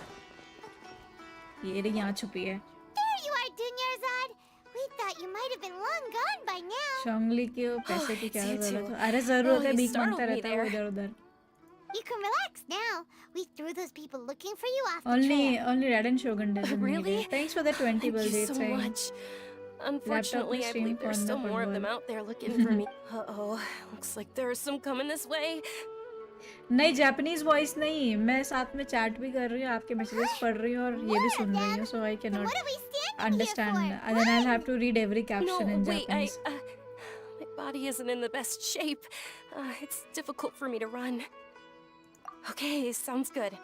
ये रही यहाँ छुपी है. There you are, DxRacer. We thought you might have been long gone by now. शोंगली के पैसे की क्या you जरूरत too. है? अरे जरूरत है, Oh, you भीख मांगता startled me रहता है वो there. इधर उधर. You can relax now. We threw those people looking for you off the Only trail. Raiden Shogun doesn't need Really? it. Thanks for the 20 Thank Baldeep you so saying. much. Unfortunately, I stream believe there's on the still more of them football. out there looking for me. Uh-oh. Looks like there are some coming this way. नहीं Japanese voice नहीं, मैं साथ में chat भी कर रही हूँ, आपके मैसेजेस पढ़ रही हूँ और ये भी सुन रही हूँ, so I Then cannot what are we standing understand. here for? And then I'll have to read every No, caption in wait, Japanese. my body isn't in the best shape. It's difficult for me to run. Okay, sounds good.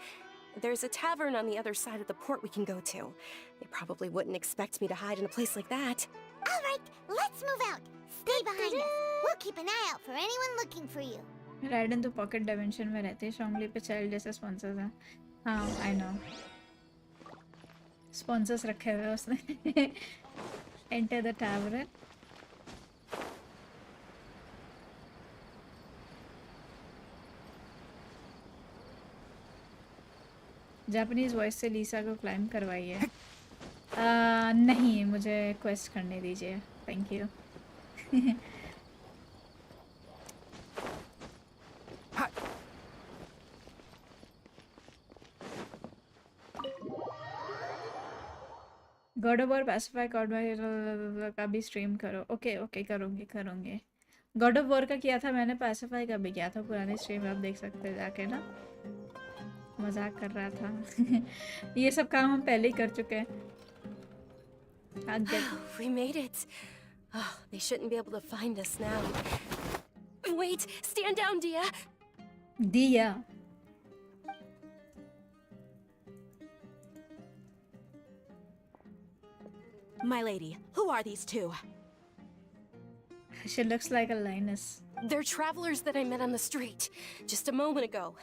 There's a tavern on the other side of the port we can go to. They probably wouldn't expect me to hide in a place like that. All right, let's move out. Stay behind us. We'll keep an eye out for anyone looking for you. Ridden तो pocket dimension में रहते हैं. शोंगली पे child जैसे sponsors हैं. हाँ I know, sponsors रखे हुए हैं उसने. Enter the tavern. Japanese voice से लीसा को क्लाइम करवाइए. नहीं, मुझे क्वेस्ट करने दीजिए, thank you. God of war pacify का भी स्ट्रीम करो. ओके ओके करूँगी. गॉड ऑफ वॉर का किया था मैंने, पैसिफाई का भी किया था पुराने स्ट्रीम, आप देख सकते हैं जाके ना. मजाक कर रहा था. ये सब काम हम पहले ही कर चुके हैं. We made it. Oh, they shouldn't be able to find us now. Wait, stand down, Dia. दिया. My lady, who are these two? She looks like a lioness. They're travelers that I met on the street just a moment ago.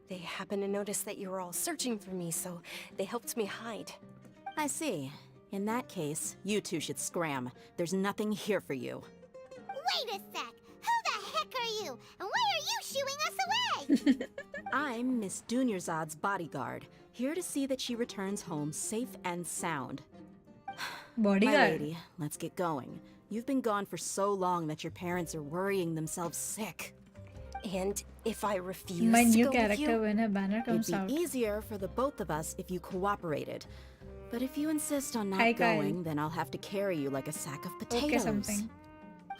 They happened to notice that you were all searching for me, so they helped me hide. I see. In that case, you two should scram. There's nothing here for you. Wait a sec. Who the heck are you? And why are you shooing us away? I'm Miss Dunyarzad's bodyguard, here to see that she returns home safe and sound. My Bodyguard. lady, let's get going. You've been gone for so long that your parents are worrying themselves sick. And if I refuse My to new go with character you, when a banner It'd comes be out. easier for the both of us if you cooperated. But if you insist on not Hi, Kyle. going, then I'll have to carry you like a sack of potatoes. Okay, something.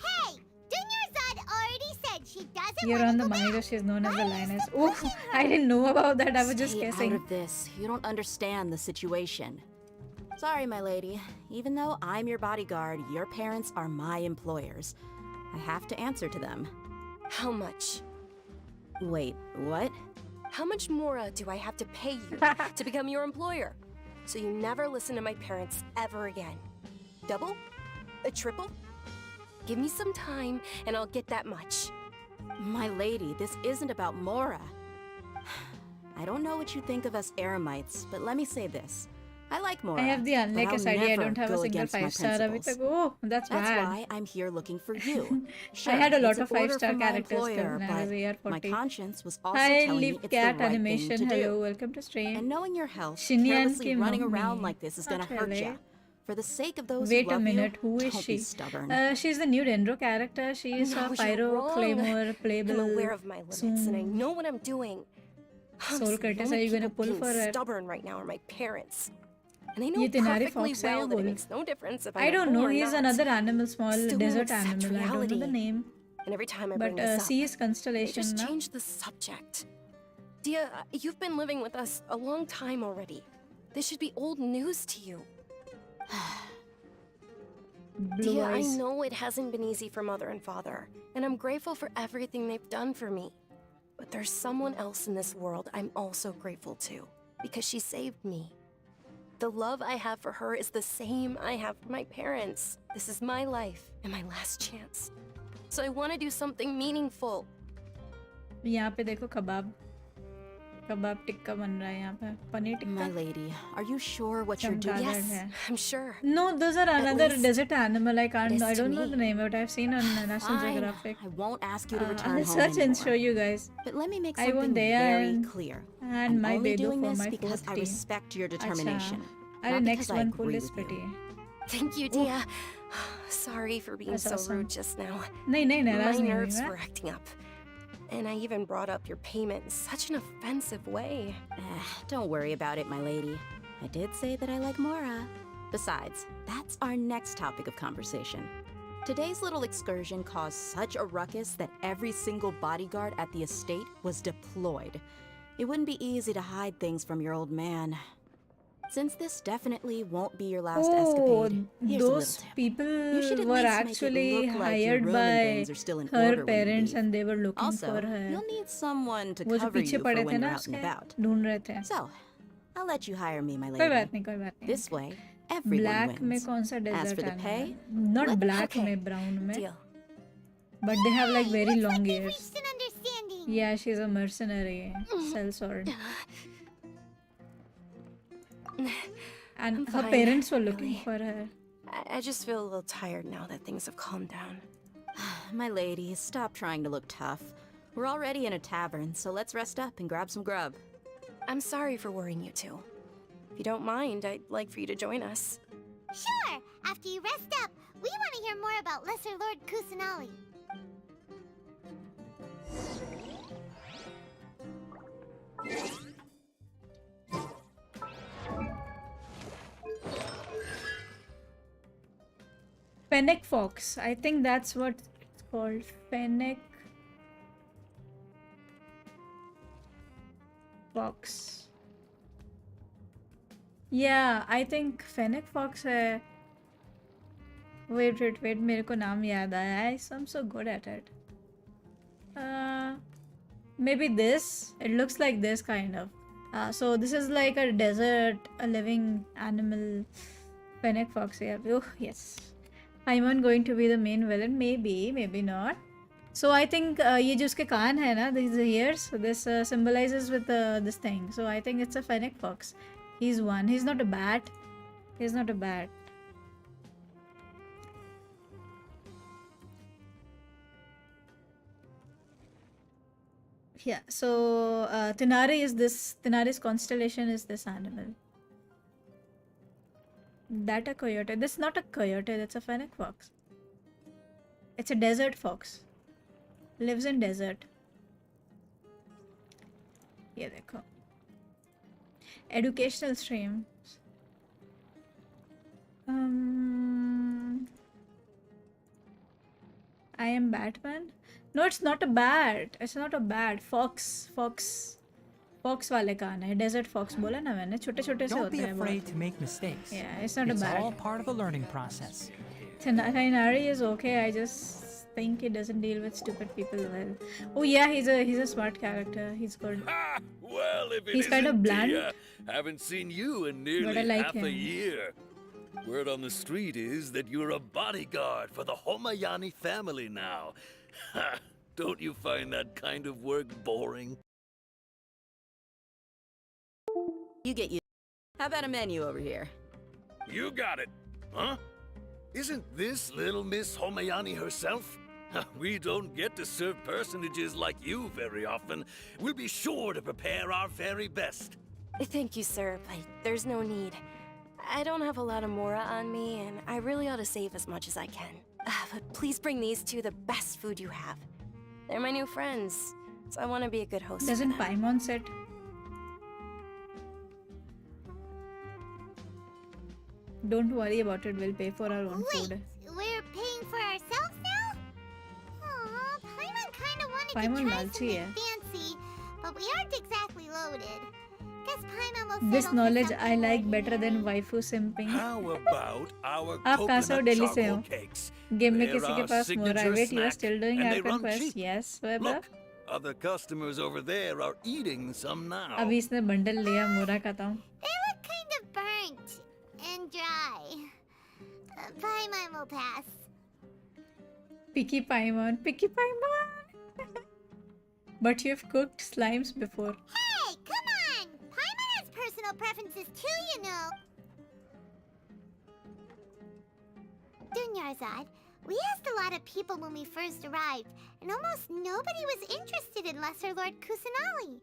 Hey, Dunyarzad already said she doesn't You're want on to the go money back. though, she's known as the Why are you lioness. supporting Oh, her? I didn't know about that, I was just Stay guessing. out of this. You don't understand the situation. Sorry, my lady. Even though I'm your bodyguard, your parents are my employers. I have to answer to them. How much? Wait, what? How much more do I have to pay you to become your employer? So you never listen to my parents ever again. Double? A triple? Give me some time and I'll get that much. My lady, this isn't about Mora. I don't know what you think of us Eremites, but let me say this. I like Mora. I have the but unlucky I'll side. I never don't have a go single against my 5-star abhi principles. tak. Oh, that's That's bad. why I'm here looking for you. Sure, I had a lot it's of an order 5-star from my characters employer, when I was but AR40. my conscience was also Hi, telling me Leaf it's Cat the right Animation. thing to Hello, do. welcome to stream. And knowing your health, Shinyan carelessly ki running mummy. around like this is gonna Not hurt really. you. For the sake of those Wait who a love minute, you, who is don't she? be stubborn. She's the new Dendro character. She is No, a you're Pyro wrong. Claymore playable. I'm aware of my limits and I know what I'm doing. Soul Honestly, the Curtis, only are you gonna people pull being for her? stubborn right now are my parents. And they know Ye Tinari perfectly Fox hai well ya that it bol. makes no difference if I I'm don't know. or He's not. another animal, small Still won't desert accept animal. I don't know the reality. name. And every time I bring But this up, C is they constellation. just Na? change the subject. Dia, you've been living with us a long time already. This should be old news to you. Blue Dia, I eyes. know it hasn't been easy for Mother and Father, and I'm grateful for everything they've done for me. But there's someone else in this world I'm also grateful to, because she saved me. The love I have for her is the same I have for my parents. This is my life and my last chance. So I want to do something meaningful. यहाँ पे देखो कबाब टिक्का बन रहा है यहाँ पे paneer My tikka lady, are you sure what you're doing? चमगादड़ Yes, है. I'm sure. No, those are another least desert animal. I it is to don't know me. the name, but I've seen on National Fine, Geographic. I won't ask you to return I'll home search and anymore. show you guys. But let me make I something won't there very and- clear. And I'm my only Bedu doing for this my because fourth I team. respect your determination. Acha. Not Next because I one pull agree is with you. pretty. Thank you, Dia. Sorry for being That's so awesome. rude just now. नहीं नहीं नाराज My नहीं हुई nerves मैं. were acting up. And I even brought up your payment in such an offensive way. Don't worry about it, my lady. I did say that I like Mora. Besides, that's our next topic of conversation. Today's little excursion caused such a ruckus that every single bodyguard at the estate was deployed. It wouldn't be easy to hide things from your old man. Since this definitely won't be your last Oh, escapade, here's a little those tip. people You should at were least make it actually look like your hired room and by things are still in her order when you parents, leave. and they were looking Also, for her. you'll need someone to वो जो cover पीछे you for पड़े थे when ना you're out and उसके about. ढूंढ रहे थे. So, I'll let you hire me, my कोई lady. बात नहीं कोई बात नहीं. This way, everyone Black में wins. कौन सा As desert for the animal pay, है? Not black okay. में brown में. Deal. But they have like very long They've ears. reached an understanding. Yeah, she's a mercenary. Sellsword. And I'm her fine, parents were looking really. for her. I just feel a little tired now that things have calmed down. My lady, stop trying to look tough. We're already in a tavern, so let's rest up and grab some grub. I'm sorry for worrying you two. If you don't mind, I'd like for you to join us. Sure, after you rest up, we want to hear more about Lesser Lord Kusanali. Fennec Fox. I think that's what it's called. Fennec Fox. Yeah, I think Fennec Fox है. Wait, मेरे को नाम याद आया. I'm so good at it. Maybe this. It looks like this kind of. So this is like a desert, a living animal. Fennec Fox. Yeah. Oh yes. Paimon going to be the main villain? Maybe, maybe not. So I think ये जो उसके कान है ना, these ears, so this symbolizes with this thing. So I think it's a Fennec Fox. He's one. He's not a bat. He's not a bat. Yeah. So Tinari is this. Tinari's constellation is this animal. That a coyote? That's not a coyote, that's a fennec fox. It's a desert fox. Lives in desert. ये देखो. Educational stream. I am Batman? No, it's not a bat. It's not a bat. Fox वाले कान है. Desert fox बोला ना मैंने. छोटे-छोटे से Don't होते be हैं afraid बहुत. to make mistakes. Yeah, it's not a It's bat. all part of a learning process. Tinari is okay. I just think he doesn't deal with stupid people well. Oh yeah, he's a smart character. He's good. Ha! Well, if it He's kind of isn't bland. Dia, haven't seen you in But I nearly like half a him. year. Word on the street is that you're a bodyguard for the Homayani family now. Ha! Don't you find that kind of work boring? You get you. How about a menu over here? You got it, huh? Isn't this little Miss Homayani herself? We don't get to serve personages like you very often. We'll be sure to prepare our very best. Thank you, sir, but there's no need. I don't have a lot of Mora on me, and I really ought to save as much as I can. But please bring these two the best food you have. They're my new friends, so I want to be a good host for Doesn't them. Paimon sit? Don't worry about it. We'll pay for our own Wait, food. we're paying for ourselves now? Aw, Paimon kinda wanted Paimon to try lalchi something hai. fancy, but we aren't exactly loaded. Guess Paimon will This settle for knowledge I something like better than ordinary. waifu simping. How about our आप कहाँ से हो? coconut Delhi से हो? charcoal cakes? Game में They're किसी के our पास मोरा है. signature Wait, you are snack, still doing and they Archon run quest? cheap. Yes, Weba. Look, other customers over there are eating some now. अभी इसने बंडल लिया. मोरा खाता हूँ. They look kind of burnt and dry. Paimon will pass. Picky Paimon. Picky Paimon. But you have cooked slimes before. Hey, come on! Paimon has personal preferences too, you know. Dunyarzad, we asked a lot of people when we first arrived, and almost nobody was interested in Lesser Lord Kusanali.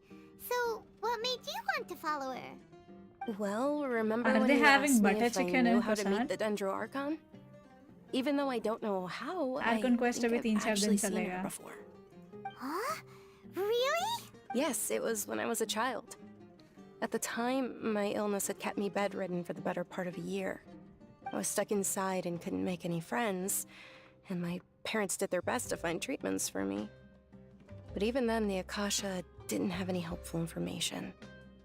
So, what made you want to follow her? Well, remember Are when they you having asked me butter if I chicken knew and how to meet croissant? the Dendro Archon? Even though I don't know how, Archon I quest think अभी I've 3-4 दिन actually seen her चलेगा. before. Huh? Really? Yes, it was when I was a child. At the time, my illness had kept me bedridden for the better part of a year. I was stuck inside and couldn't make any friends, and my parents did their best to find treatments for me. But even then, the Akasha didn't have any helpful information.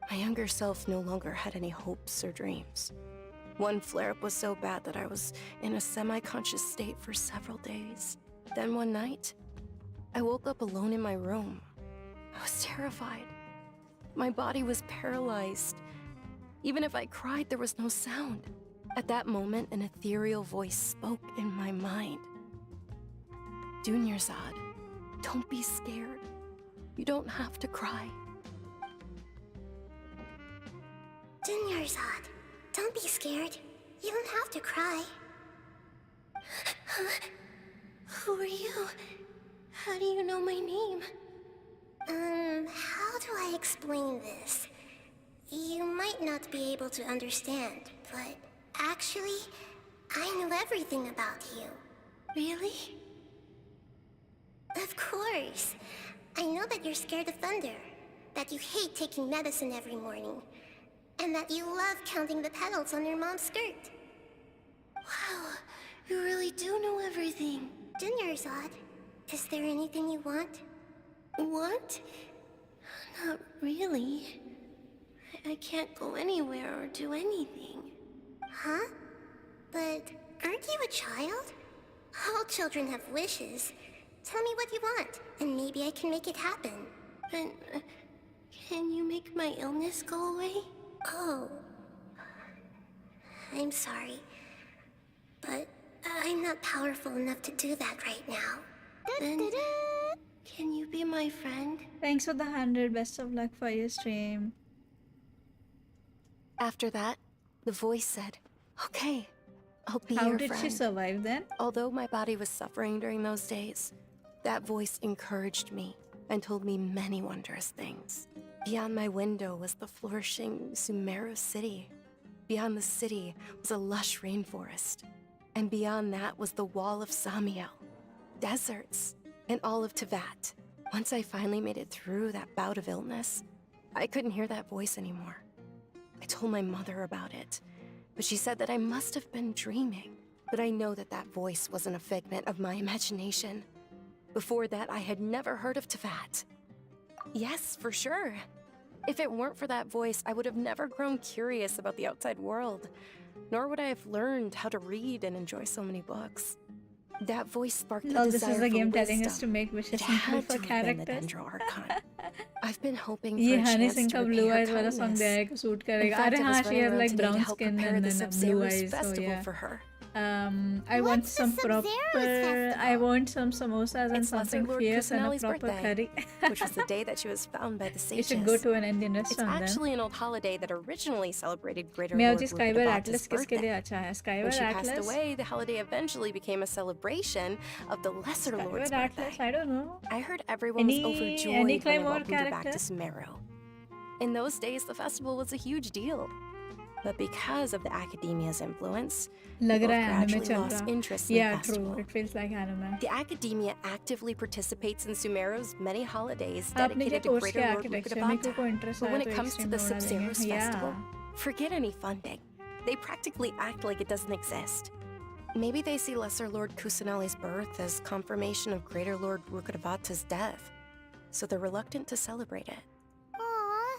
My younger self no longer had any hopes or dreams. One flare-up was so bad that I was in a semi-conscious state for several days. Then one night, I woke up alone in my room. I was terrified. My body was paralyzed. Even if I cried, there was no sound. At that moment, an ethereal voice spoke in my mind. Dunyarzad, don't be scared. You don't have to cry. Dunyarzad, don't be scared. You don't have to cry. Who are you? How do you know my name? How do I explain this? You might not be able to understand, but actually, I know everything about you. Really? Of course. I know that you're scared of thunder, that you hate taking medicine every morning, and that you love counting the petals on your mom's skirt. Wow, you really do know everything. Dunyarzad, is there anything you want? Want? Not really. I can't go anywhere or do anything. Huh? But aren't you a child? All children have wishes. Tell me what you want, and maybe I can make it happen. But can you make my illness go away? Oh. I'm sorry. But I'm not powerful enough to do that right now. Then, can you be my friend? Thanks for the 100. Best of luck for your stream. After that, the voice said, "Okay, I'll be How your did friend." she survive then? Although my body was suffering during those days, that voice encouraged me and told me many wondrous things. Beyond my window was the flourishing Sumeru city. Beyond the city was a lush rainforest. And beyond that was the wall of Samiel, deserts, and all of Tevat. Once I finally made it through that bout of illness, I couldn't hear that voice anymore. I told my mother about it, but she said that I must have been dreaming. But I know that that voice wasn't a figment of my imagination. Before that, I had never heard of Tevat. Yes, for sure. If it weren't for that voice, I would have never grown curious about the outside world, nor would I have learned how to read and enjoy so many books. That voice sparked the Lol, this desire is the for game telling us wisdom. to make wishes It simple had for to have been the characters. Dendro Archon. I've been hoping for ये a Honey chance Singh to का blue repay eyes her वाला song kindness. दिया है suit In करेगा. fact, अरे I हाँ, was she running has around like today to brown help skin prepare and the then blue Sub-Zero's eyes. So festival yeah. for her. I want What's the some Sub-Zero's proper. I festival? want some samosas and It's Lesser something Lord fierce and a Kusanali's proper birthday, curry. which was the day that she was found by the You sages. should go to an Indian It's restaurant then. actually an old holiday that originally celebrated Greater मैं Lord जी Skyward Rukadabata's Atlas किसके लिए birthday. अच्छा है? When Skyward she passed Atlas. away, the holiday eventually became a celebration of the Lesser Lord's Skyward Atlas. birthday. I don't know. I heard everyone was Any overjoyed when claim they or welcomed her back to character? Sumeru. In those days, the festival was a huge deal. But because of the academia's influence, लग people रहा है anime gradually चल lost रहा. interest in Yeah, the festival. true. It feels like anime. The academia actively participates in Sumeru's many holidays आपने क्या dedicated to course Greater किया Lord architecture मेरे को Rukadabata. कोई इंटरेस्ट But आया when तो it comes to extreme the में उड़ा Sub-Zero's देंगे. festival, Yeah. forget any funding. They practically act like it doesn't exist. Maybe they see Lesser Lord Kusanali's birth as confirmation of Greater Lord Rukadabata's death, so they're reluctant to celebrate it. Aw,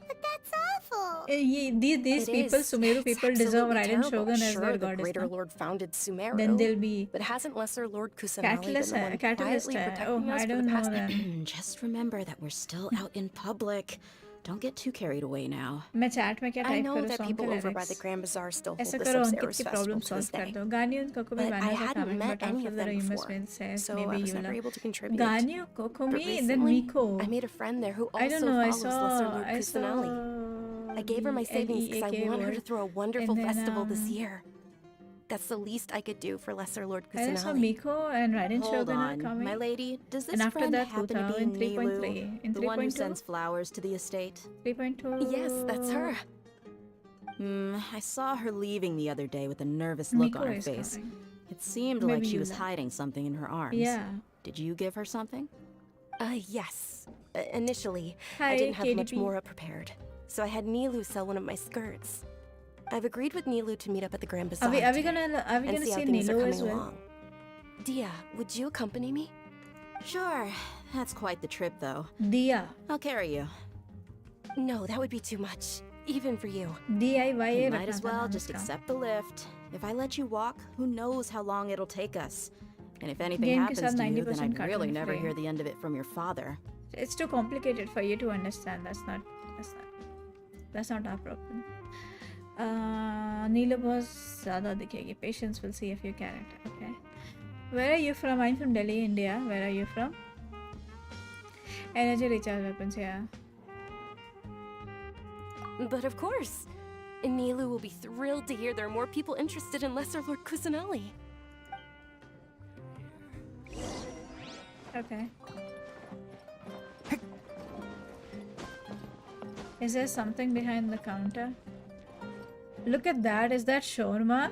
but that's awful. These It people, is. Sumeru It's people deserve absolutely Raiden terrible. Shogun as Sure, their the goddess. Greater No? Lord founded Sumeru, Then they'll be but hasn't Lesser Lord Kusanali Catalyst. been the one Catalyst. quietly protecting Oh, us I for the don't know past then. Just remember that we're still out in public. Don't get too carried away now. मैं chat में क्या I type know करूँ that song people के over by lyrics? the Grand Bazaar still hold ऐसा the करो अंकित Sub-Zero's की festival problem to solve this कर day. दो. गानियों को भी But I banner hadn't coming, met but any after of the them Remus before, Win says so maybe I was you'll never have. able to contribute. Ganyo, But Kokomi, then recently, Miko. I made a friend there who I also don't know. I follows Lesser saw. Lord I Kusanali. saw. I gave her my savings because I LEAK want her to word. throw a wonderful And then, festival this year. That's the least I could do for Lesser Lord I saw Kusanali. Miko and Raiden Hold Shogun are on, coming. my lady. Does this And after friend that, happen to Tuta be in Nilu, 3.3. In the one who 3.2? sends flowers to the estate? 3.2. Yes, that's her. I saw her leaving the other day with a nervous look Miko on her is face. coming. It seemed Maybe like she was Yula. hiding something in her arms. Yeah. Did you give her something? Yes. Initially, Hi, I didn't have much KDP. more prepared, so I had Nilu sell one of my skirts. I've agreed with Nilu to meet up at the Grand Bazaar Are we today gonna and see how see things are Nilo coming as well? along. Dia, would you accompany me? Sure. That's quite the trip, though. Dia. I'll carry you. No, that would be too much, even for you. DIY You might as well just accept the lift. If I let you walk, who knows how long it'll take us. And if anything Game के happens साथ to you, then 90% I'd really cartoon never free. hear the end of it from your father. It's too complicated for you to understand. That's not our problem. Neela बहुत ज़्यादा दिखेगी. Patience will see a few character. Okay. Where are you from? I'm from Delhi, India. Where are you from? Energy recharge weapons, yeah. But of course, Nilu will be thrilled to hear there are more people interested in Lesser Lord Kusanali. Okay. Is there something behind the counter? Look at that. Is that shawarma?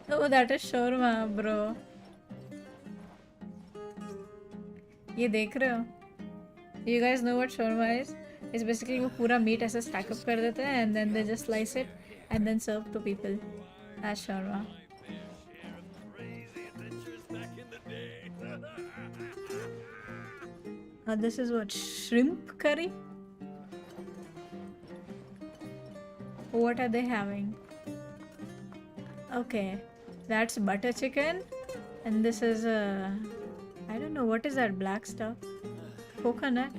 Oh, that is shawarma, bro. ये देख रहे हो? You guys know what shawarma is? It's basically वो पूरा meat ऐसे stack up कर देते हैं and then they just slice it and then serve to people as shawarma. This is what, shrimp curry? What are they having? Okay, that's butter chicken, and this is I don't know what is that black stuff. Coconut,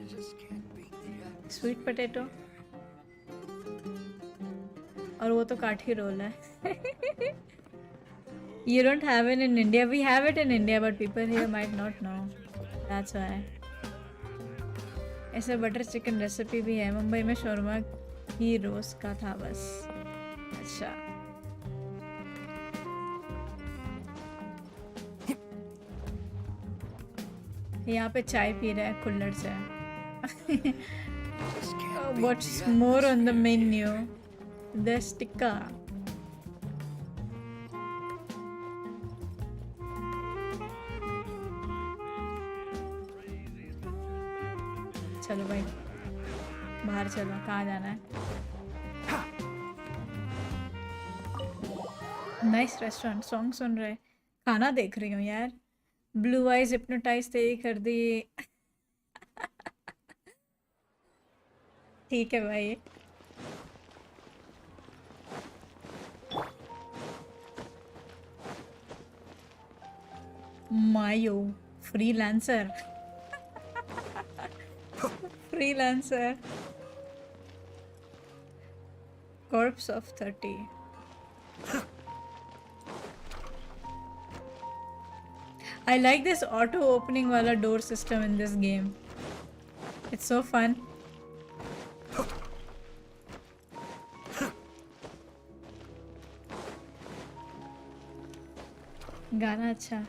sweet potato, और वो तो काठी role है. You don't have it in India. We have it in India, but people here might not know. That's why. ऐसे butter chicken recipe भी है. मुंबई में shawarma ही roast का था बस. अच्छा. यहाँ पे चाय पी रहे हैं कुल्हड़ से. What's more on the menu? The sticker. चलो भाई बाहर चलो. कहाँ जाना है? Nice restaurant. सॉन्ग सुन रहे, खाना देख रही हूँ यार. ब्लू आइज हिप्नोटाइज तेरी कर दी. ठीक है भाई. Mayo. Freelancer. Freelancer. Corpse of 30. I like this auto opening wala door system in this game. It's so fun. गाना अच्छा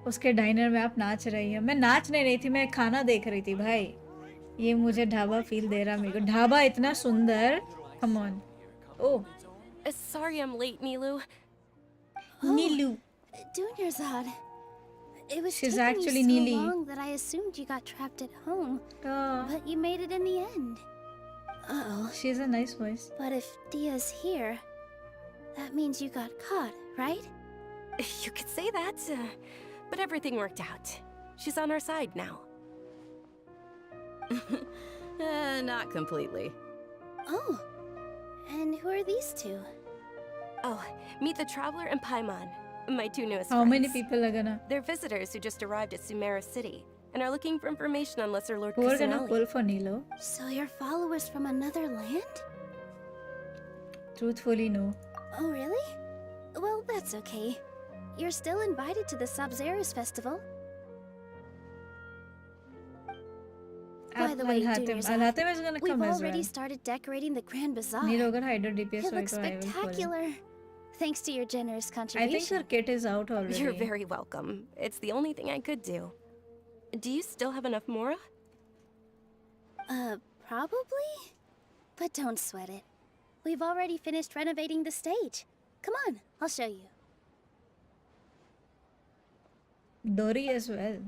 उसके डाइनर में आप नाच रही है मैं नाच नहीं रही थी मैं खाना देख रही थी भाई ये मुझे ढाबा फील दे रहा मेरे को ढाबा इतना सुंदर come on oh Sorry I'm late, Nilu. Neelu Dunyarzad. It was She's taking actually you so Neely. long that I assumed you got trapped at home, oh, but you made it in the end. Uh-oh. she's a nice voice But if Dia's here, that means you got caught, right? You could say that, but everything worked out. She's on our side now. Not completely. Oh. And who are these two? Oh, meet the Traveler and Paimon, my two newest how friends. many people are gonna They're visitors who just arrived at Sumeru City and are looking for information on Lesser Lord who are gonna Kusanali. pull for Nilo So you're followers from another land? truthfully no Oh, really? Well, that's okay. You're still invited to the Sabzerus festival. By the way, Alhatem is gonna we've come as already well started decorating the Grand Bazaar. Nilo agar hydro DPS It looks hoega, I will pull him. spectacular. Thanks to your generous I contribution. think her kit is out already You're very welcome. It's the only thing I could do. Do you still have enough Mora? Probably? But don't sweat it. We've already finished renovating the stage. Come on, I'll show you. Dory as well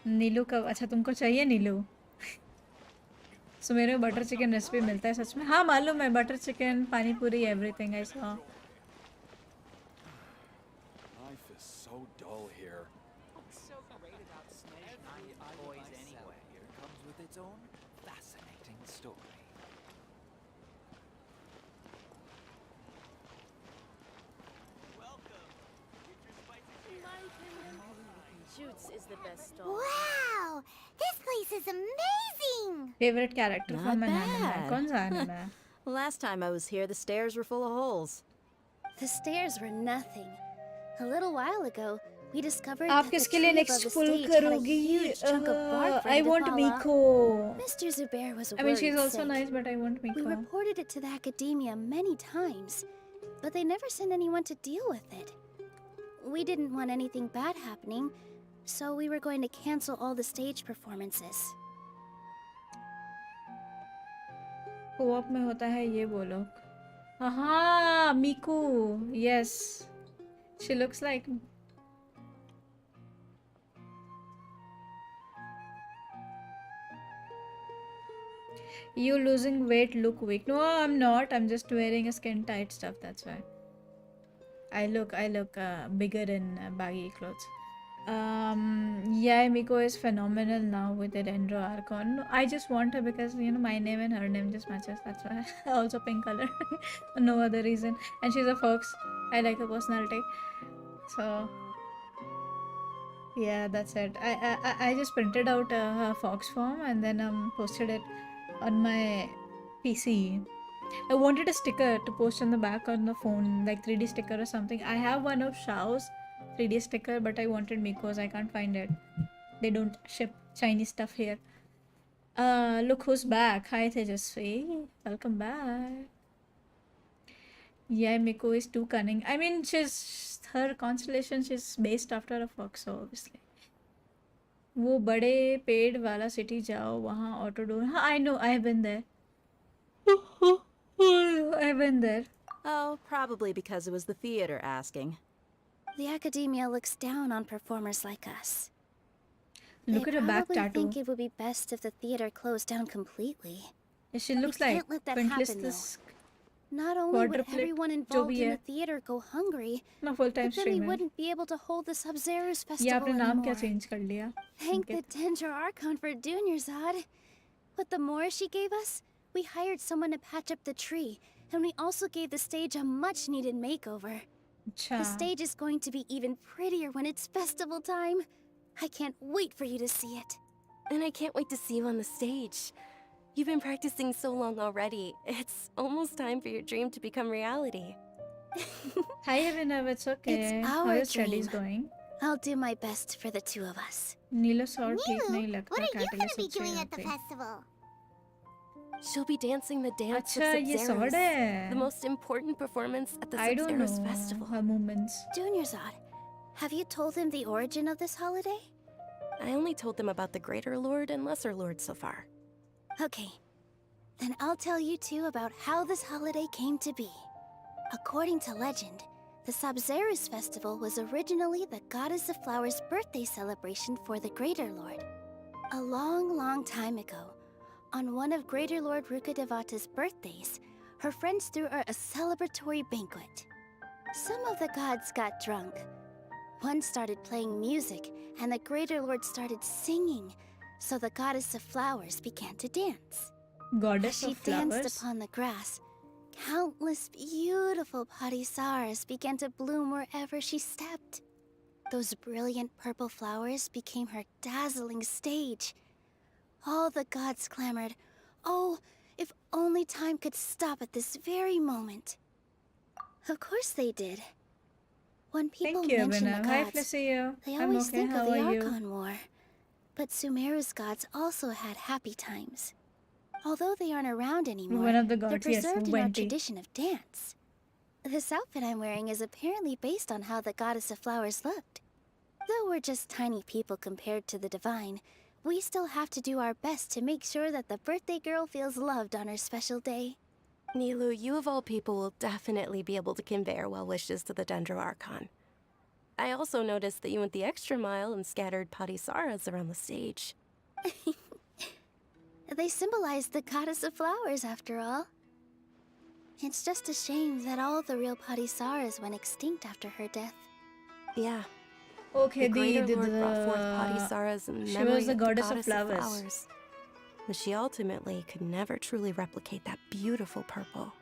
नीलू का अच्छा तुमको चाहिए नीलू सो मेरे को butter chicken recipe मिलता है सच में हाँ मालूम है बटर चिकन पानी पूरी everything I saw Life is so dull here. What's so great about Snake Boys anyway? Here comes with its own fascinating story. Shoots is the best stall. Wow! This place is amazing! Favourite character Not from an anime bad. कौन सा anime है Last time I was here, the stairs were full of holes. The stairs were nothing. A little while ago, we discovered आप that the किसके लिए tree next above the pool stage had a करोगी huge chunk of bark I ready to want fall off. मीको Mr. Zubair was I mean worried she's also sick. nice but I want We Miko reported it to the academia many times, but they never sent anyone to deal with it. We didn't want anything bad happening, so we were going to cancel all the stage performances. Co-op में होता है ये बोलो हाँ Miku yes she looks like you losing weight look weak no I'm not I'm just wearing a skin tight stuff that's why I look bigger in baggy clothes yeah Miko is phenomenal now with the Dendro Archon no, I just want her because you know my name and her name just matches that's why also pink color no other reason and she's a fox I like her personality so yeah that's it I just printed out her fox form and then posted it on my PC. I wanted a sticker to post on the back on the phone, like 3D sticker or something. I have one of Shao's 3D sticker, but I wanted Miko's. I can't find it. They don't ship Chinese stuff here. Look who's back. Hi Tejasvi. Welcome back. Yeah, Miko is too cunning. I mean, her constellation, she's based after a fox, so obviously. वो बड़े पेड़ वाला city जाओ वहाँ auto door हाँ I know I've been there I've been there Oh, probably because it was the theater asking. The academia looks down on performers like us. look at her back They tattoo think it would be best if the theater closed down completely. Yeah, she looks We like can't let that Quintless happen, this Not only would quadruplet everyone जो involved भी in है the theater go hungry, मैं full time but then we streamer wouldn't be able to hold the Sabzerus ये festival आपने नाम क्या anymore. Change कर लिया Thank Okay. the Dendra Archon for Dunyarzad. With the more she gave us, we hired someone to patch up the tree, and we also gave the stage a much-needed makeover. अच्छा The stage is going to be even prettier when it's festival time. I can't wait for you to see it. And I can't wait to see you on the stage. You've been practicing so long already. It's almost time for your dream to become reality. Hi Abhinav, it's okay. It's How our are studies dream. going? I'll do my best for the two of us. नीलो sort ठीक Nilu, नहीं लगता what are you catalyst gonna be अच्छे doing at होते the festival? She'll be dancing the dance अच्छा of ये Sub-Zeros, sort है the most important performance at the I don't Sub-Zeros know festival. her movements. Dunyarzad, have you told him the origin of this holiday? I only told them about the Greater Lord and Lesser Lord so far. Okay. Then I'll tell you two about how this holiday came to be. According to legend, the Sub-Zeros festival was originally the Goddess of Flowers' birthday celebration for the Greater Lord. A long, long time ago, on one of Greater Lord Rukkhadevata's birthdays, her friends threw her a celebratory banquet. Some of the gods got drunk. One started playing music, and the Greater Lord started singing, so the Goddess of Flowers began to dance. Goddess As she of flowers. danced upon the grass, countless beautiful parisaras began to bloom wherever she stepped. Those brilliant purple flowers became her dazzling stage. All the gods clamored, "Oh, if only time could stop at this very moment." Of course they did. When people Thank you mention the Abhinav. Hi gods, Felicia. they I'm always okay. think How of the are you? Archon War. But Sumeru's gods also had happy times. Although they aren't around anymore, One of the they're gods, yes, preserved in our Wendy. tradition of dance. This outfit I'm wearing is apparently based on how the Goddess of Flowers looked. Though we're just tiny people compared to the divine, we still have to do our best to make sure that the birthday girl feels loved on her special day. Nilu, you of all people will definitely be able to convey our well wishes to the Dendro Archon. I also noticed that you went the extra mile and scattered Padisaras around the stage. They symbolize the Goddess of Flowers, after all. It's just a shame that all the real Padisaras went extinct after her death. Yeah. Okay, The Greater the Lord brought forth Padisaras in she memory was the of goddess the of Goddess of flowers. Flowers. But she ultimately could never truly replicate that beautiful purple.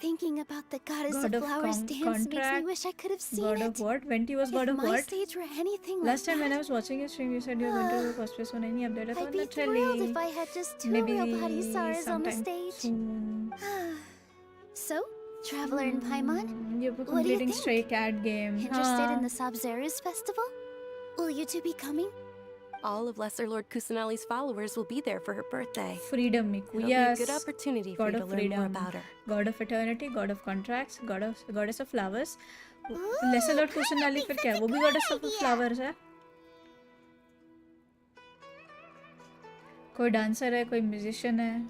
Thinking about the Goddess God of of Flowers dance makes me contract. wish I could have seen God it. of what? Venti was God If of my what? stage were anything Last like time when I that, was watching your stream, you said you were going to cosplay soon. Any update? I I'd thought be not thrilled really. if I had just two Maybe real Padisaras on the sometime stage. soon. So, Traveler and Paimon, You're what do you completing think? Stray Cat game. Interested in the Sub-Zeros festival? Will you two be coming? All of Lesser Lord Kusanali's followers will be there for her birthday. Freedom, Miku. It'll Yes. be a good opportunity for God you to of learn more freedom. about her. God of eternity, God of contracts, goddess of flowers. Ooh, Lesser Lord I Kusanali think फिर that's क्या है? a वो भी great goddess of idea. flowers है. कोई dancer है, कोई musician है.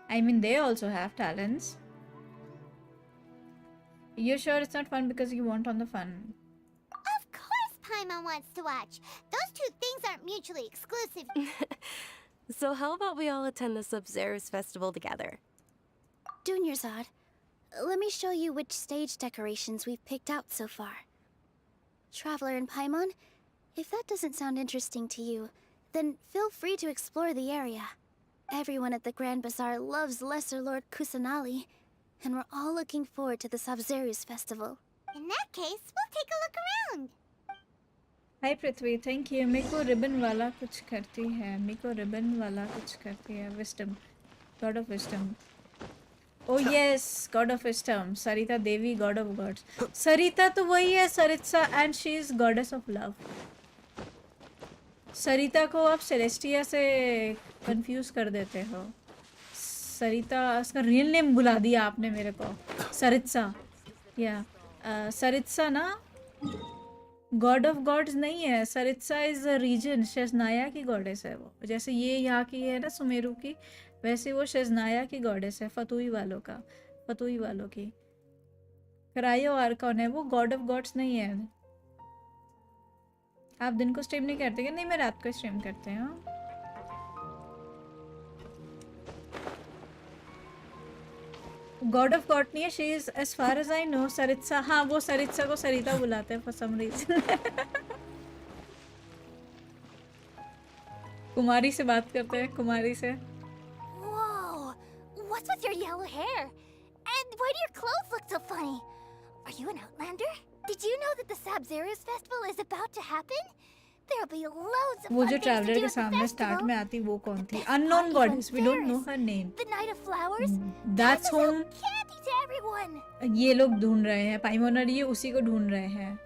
I mean, they also have talents. You're sure it's not fun because you want on the fun? Of course Paimon wants to watch. Those two things aren't mutually exclusive. So how about we all attend the Sub-Zeros festival together? Dunyarzad, let me show you which stage decorations we've picked out so far. Traveler and Paimon, if that doesn't sound interesting to you, then feel free to explore the area. Everyone at the Grand Bazaar loves Lesser Lord Kusanali, and we're all looking forward to the Sub-Zeros festival. In that case, we'll take a look around. Hi Prithvi, thank you. मेरे को ribbon वाला कुछ करती है. मेरे को ribbon वाला कुछ करती है. Wisdom, God of wisdom. Oh yes, God of wisdom. Sarita Devi, God of gods. Sarita तो वही है Saritsa, and she is goddess of love. सरिता को आप सेलेस्टिया से कंफ्यूज कर देते हो. सरिता, उसका रियल नेम बुला दिया आपने मेरे को. सरित्सा, या सरित्सा ना गॉड ऑफ गॉड्स नहीं है. सरित्सा इज अ रीजन. शेजनाया की गॉडेस है वो. जैसे ये यहाँ की है ना सुमेरु की, वैसे वो शेजनाया की गॉडेस है. फतुई वालों की. क्रायो आर्कॉन है वो. गॉड ऑफ गॉड्स नहीं है. आप दिन को स्ट्रीम नहीं करते क्या? नहीं, मैं रात को स्ट्रीम करते हैं. गॉड ऑफ गॉड नहीं है. She is as far as I know Tsaritsa. हाँ, वो सरित्सा को सरिता बुलाते हैं फॉर सम रीजन. कुमारी से बात करते हैं. कुमारी से. Whoa! What's with your yellow hair? And why do your clothes look so funny? Are you an outlander? Did you know that the Sabzeruz festival is about to happen? There'll be loads of वो fun जो things to traveller do के at the सामने start festival. में आती वो कौन थी? Best Unknown party goddess. from We don't know Paris. her name. The night of flowers. That's Passes out whom candy to everyone. ये लोग ढूंढ रहे हैं. पाइमोनर ये उसी को ढूंढ रहे हैं.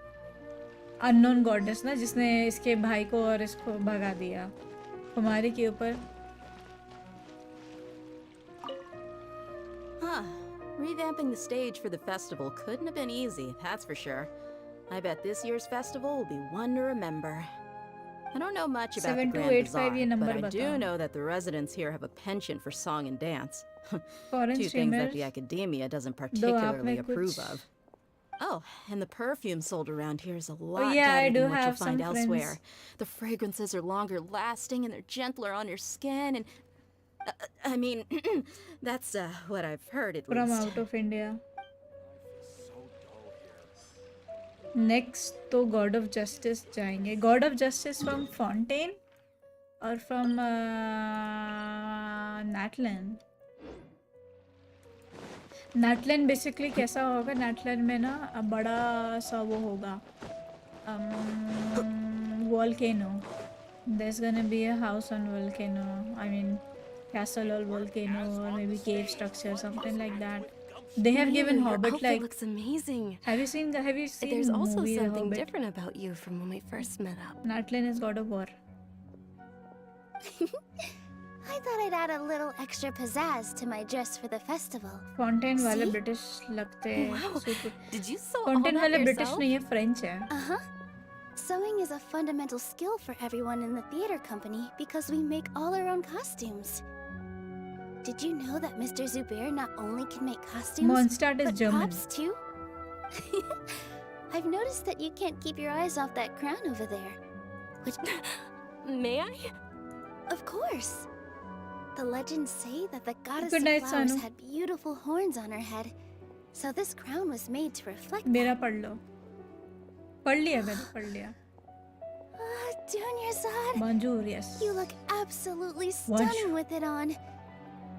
Unknown goddess ना जिसने इसके भाई को और इसको भगा दिया. कुमारी के ऊपर. Huh. Revamping the stage for the festival couldn't have been easy, that's for sure. I bet this year's festival will be one to remember. I don't know much about the Grand 7285 ये Bazaar, number but I do बताओ. know that the residents here have a penchant for song and dance. Foreign Two things that streamers. the academia doesn't दो आप particularly में approve कुछ. of. Oh, and the perfume sold around here is a lot yeah, I better do than what you'll have find some elsewhere. friends. The fragrances are longer lasting and they're gentler on your skin and I mean, that's what I've heard at From least. out of India. Next तो God of Justice जाएंगे. God of Justice from Fontaine or from Natlan. Natlan basically कैसा होगा? Natlan में ना बड़ा सा वो होगा. Volcano. There's gonna be a house on volcano. I mean, castle or volcano or maybe cave structure, something like that. They have given Your Hobbit outfit like. looks amazing. Have you seen There's also movie The something Hobbit? different about you from when we first met up. Natlan is God of War. I thought I'd add a little extra pizzazz to my dress for the festival. Fontaine वाले See? British लगते हैं. Wow, super- did you sew all Fontaine that वाले British yourself? नहीं है, French है. Uh-huh. Sewing is a fundamental skill for everyone in the theater company because we make all our own costumes. Did you know that Mr. Zubair not only can make costumes, Mondstadt is but German. props too? I've noticed that you can't keep your eyes off that crown over there. Which, May I? of course. The legends say that the goddess Good night, of flowers Sanu. had beautiful horns on her head, so this crown was made to reflect मेरा that. पढ़ लो. पढ़ लिया मैंने, पढ़ लिया. Dunyazad, Bonjour, yes. you look absolutely stunning with it on.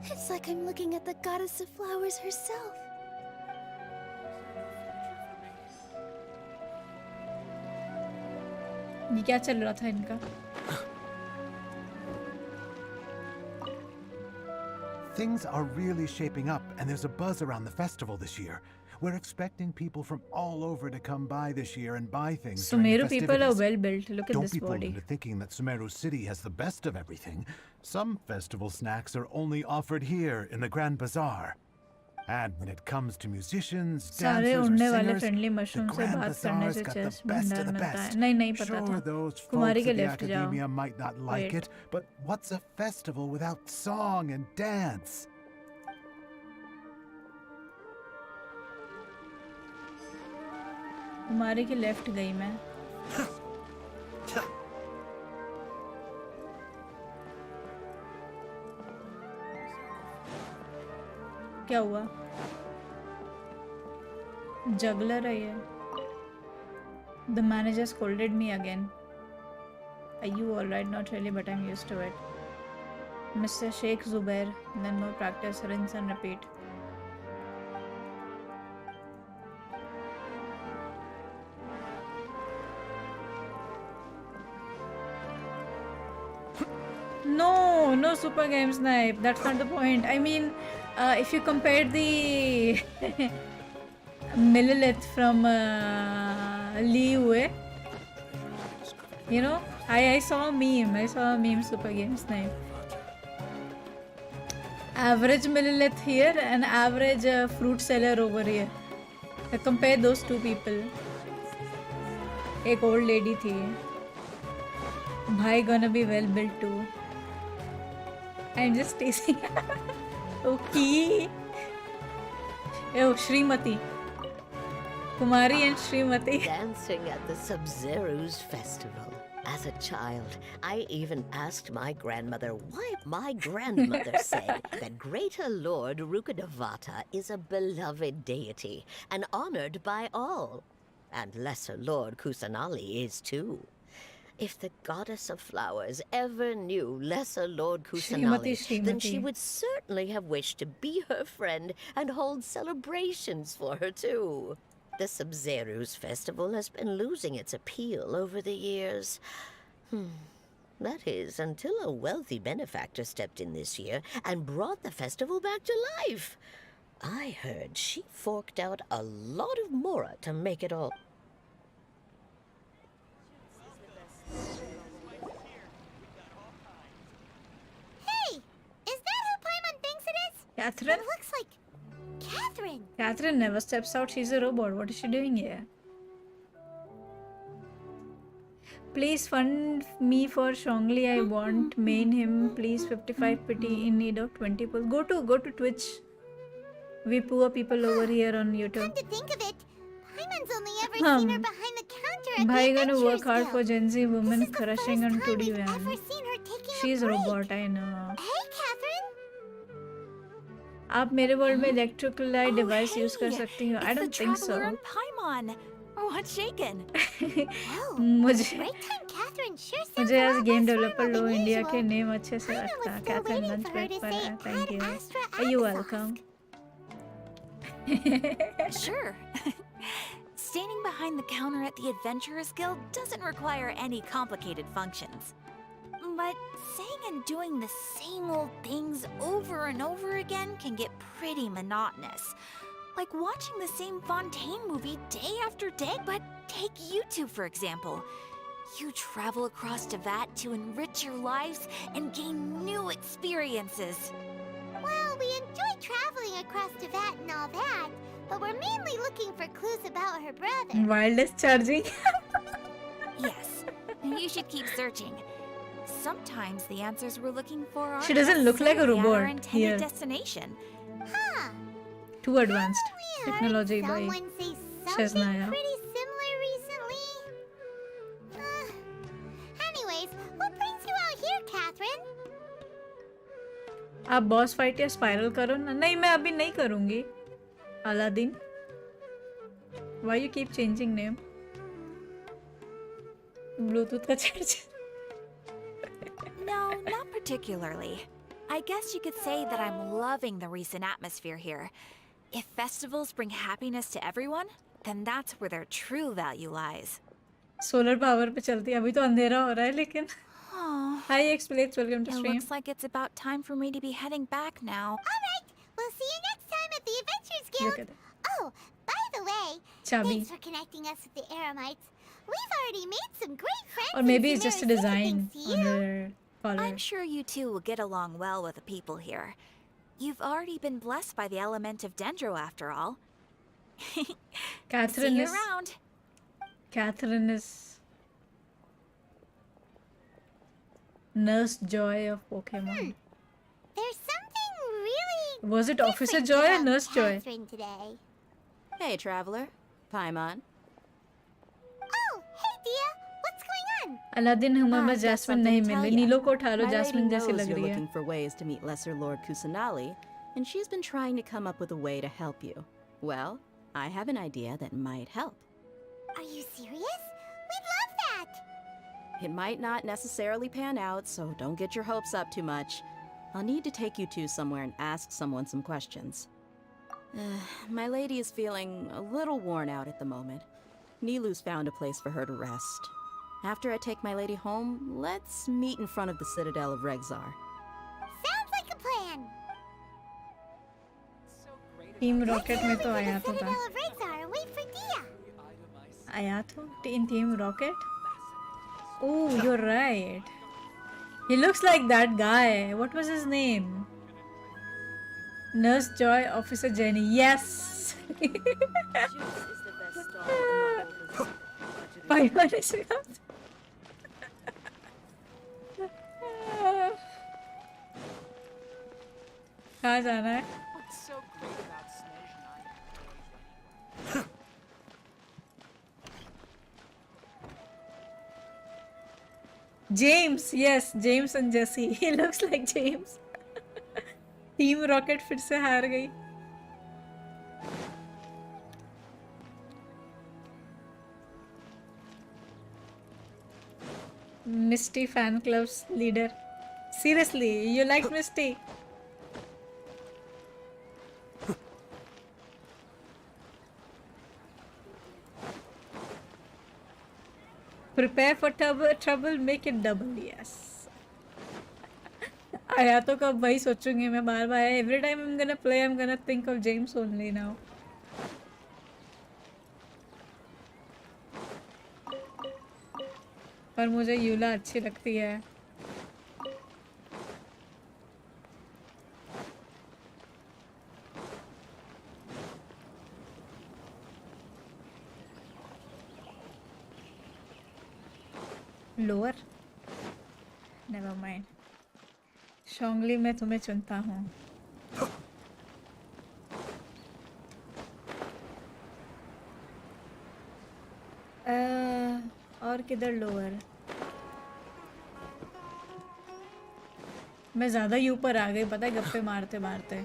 It's like I'm looking at the goddess of flowers herself. ये क्या चल रहा था इनका? Things are really shaping up, and there's a buzz around the festival this year. We're expecting people from all over to come by this year and buy things during the Sumeru people are festivities. well built. Look at Don't this be fooled body. into thinking that Sumeru City has the best of everything. Some festival snacks are only offered here in the Grand Bazaar. And when it comes to musicians, सारे dancers, or उड़ने वाले singers, friendly the mushroom से Grand बात करने Bazaar's से got chest the best भंडार of the मिलता है. best. नहीं पता Sure, था. those कुमारी folks के at the left जाओ. academia might not like Wait. it, but what's a festival without song and dance? कुमारी के लेफ्ट गई मैं. क्या हुआ? Juggler है ये. The manager scolded me again. Are you alright? Not really, but I'm used to it. Mr. Sheikh Zubair. Then more practice, rinse and repeat. No super game snipe. That's not the point. I mean, if you compare the Millilith from Liu, you know, I saw a meme. I saw a meme super game snipe. Average Millilith here and average fruit seller over here. I compare those two people. एक old lady थी. भाई gonna be well built too. I'm just teasing. Okay. Oh, Srimati. Kumari and Srimati. Dancing at the Sub-Zero's festival. As a child, I even asked my grandmother why my grandmother said that Greater Lord Rukkhadevata is a beloved deity and honored by all. And Lesser Lord Kusanali is too. If the goddess of flowers ever knew Lesser Lord Kusanali, then she would certainly have wished to be her friend and hold celebrations for her too. The Sub-Zero's festival has been losing its appeal over the years. That is, until a wealthy benefactor stepped in this year and brought the festival back to life. I heard she forked out a lot of mora to make it all. Hey! Is that who Paimon thinks it is? Catherine? It looks like Catherine. Catherine never steps out. She's a robot. What is she doing here? Please fund me for Shongli. I want main him. Please 55 pity in need of 20 pulls. Go to Twitch. We poor people over here on YouTube. Come to think of it, Paimon's only ever seen her behind the counter at Bhai the gonna work Adventurers hard Guild. for Gen Z women This is the crushing first on time 2D we've van. ever seen her taking She's a a break. robot, I know. Hey, Catherine. आप मेरे world में electrical light device use कर hey, सकती हो? I It's don't the think so. Traveler and Paimon. What's shaken? मुझे Break time, Catherine sure sounds मुझे a age lot game less developer formal लो than India usual. के name अच्छे से Paimon रखता. was still Katherine waiting lunch for her break to पर say है. Thank Ad you. Astra You Applesauce. welcome. Sure. Standing behind the counter at the Adventurers Guild doesn't require any complicated functions. But saying and doing the same old things over and over again can get pretty monotonous. Like watching the same Fontaine movie day after day. But take YouTube, for example. You travel across Teyvat to enrich your lives and gain new experiences. Well, we enjoy traveling across Teyvat and all that, but we're mainly looking for clues about her brother. Wireless charging. Yes, you should keep searching. Sometimes the answers we're looking for are She doesn't look like a necessarily at our robot intended here. destination. Huh. Too advanced We heard technology by someone say something Shaznaya. pretty similar recently. Anyways, what brings you out here, Catherine? आप boss fight या spiral करो ना. नहीं, मैं अभी नहीं करूंगी. Aladdin. Why you keep changing name? Bluetooth का charger. No, not particularly. I guess you could say that I'm loving the recent atmosphere here. If festivals bring happiness to everyone, then that's where their true value lies. Solar power पे चलती है. अभी तो अंधेरा हो रहा है लेकिन. Oh, Hi X-Blades, welcome to it stream. looks like it's about time for me to be heading back now. Alright, we'll see you next time at the Adventurers Look Guild. at it. Oh, by the way, Chubby. thanks for connecting us with the Eremites. We've already made some great friends. Or maybe and it's just a similar design things to on you. her collar. I'm sure you two will get along well with the people here. You've already been blessed by the element of Dendro after all. See Catherine you is around. Catherine is Nurse Joy of Pokemon. There's something really Was it Officer different Joy or about Nurse Joy? Catherine today. Hey, Traveler. Paimon. Oh, hey Dia, what's going on? Aladdin हमें I've got jasmine something नहीं to tell मिले. ya. नीलो को उठा लो. My lady jasmine जैसी knows लग you're रही है. looking for ways to meet Lesser Lord Kusanali, and she's been trying to come up with a way to help you. Well, I have an idea that might help. Are you serious? We'd love that. It might not necessarily pan out, so don't get your hopes up too much. I'll need to take you two somewhere and ask someone some questions. My lady is feeling a little worn out at the moment. Nilu's found a place for her to rest. After I take my lady home, let's meet in front of the Citadel of Regzar. Sounds like a plan. Team rocket में तो आया तो था. Citadel of Razer and wait for Dia. आया तो in Team Rocket. Oh, you're right. He looks like that guy. What was his name? Nurse Joy, Officer Jenny. Yes. Paimon is out. कहाँ जाना है? What's so great about Snezhnaya? James, yes, James and Jesse. He looks like James. Team Rocket फिर से हार गई. Misty fan club's leader. Seriously, you liked Misty? Prepare for trouble, make it double. Yes. आया तो कब वही सोचूंगी मैं बार-बार. Every time I'm gonna play, I'm gonna think of James only now. पर मुझे यूला अच्छी लगती है. Lower never mind. शोंगली मैं तुम्हें चुनता हूँ. और किधर लोअर. मैं ज़्यादा यू पर आ गई पता है गप्पे मारते मारते.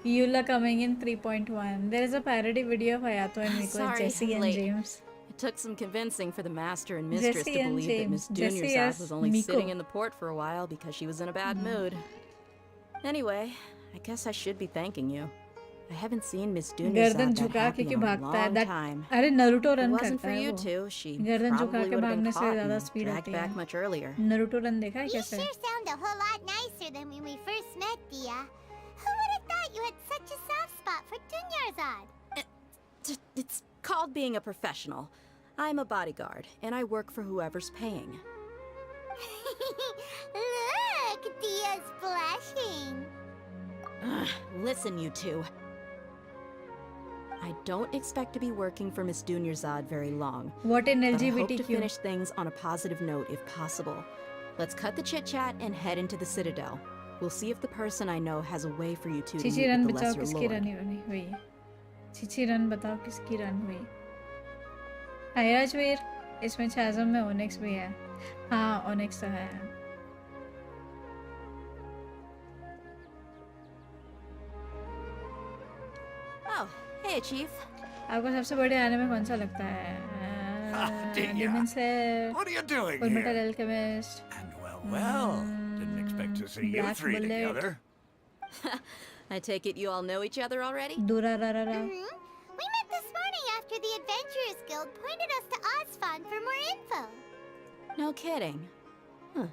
Yula coming in 3.1. There is a parody video of Hayato and Miko, Sorry, Jesse and late. James. It took some convincing for the master and mistress Jesse to and believe that Miss James. Jesse Dunyarzad as was only Miko. sitting in the port for a while because she was in a bad mood. Anyway, I guess I should be thanking you. I haven't seen Miss Dunyarzad गर्दन that झुका happy के in a भागता है. long That time. अरे Naruto If it run wasn't करता for है you वो. two, she गर्दन झुका probably के would have भागने been से caught ज़्यादा and स्पीड dragged आती back है. much earlier. नारुतो रन देखा है You कैसे? sure sound a whole lot nicer than when we first met, Dia. Who would have thought you had such a soft spot for Dunyarzad? It's called being a professional. I'm a bodyguard, and I work for whoever's paying. Look, Dia's blushing. Listen, you two. I don't expect to be working for Miss Dunyarzad very long. What in But I hope to LGBTQ? finish things on a positive note if possible. Let's cut the chit-chat and head into the Citadel. We'll see if the person I know has a way for you two to Chichi meet run with the बताओ Lesser किसकी Lord. Run हुई. Chichi run बताओ किसकी run हुई. हायराजवीर इसमें छाजम में onyx भी है. हाँ ओनिक्स तो है. Oh, hey, Chief. आपको सबसे बड़े आने में कौन सा लगता है? Dia. Demon Slayer, What are you doing Full Metal here? Alchemist. And well, didn't expect to see you Black three Bullet. together. I take it you all know each other already? Durararara. We met this morning after the Adventurers Guild pointed us to Osfond for more info. No kidding. Huh.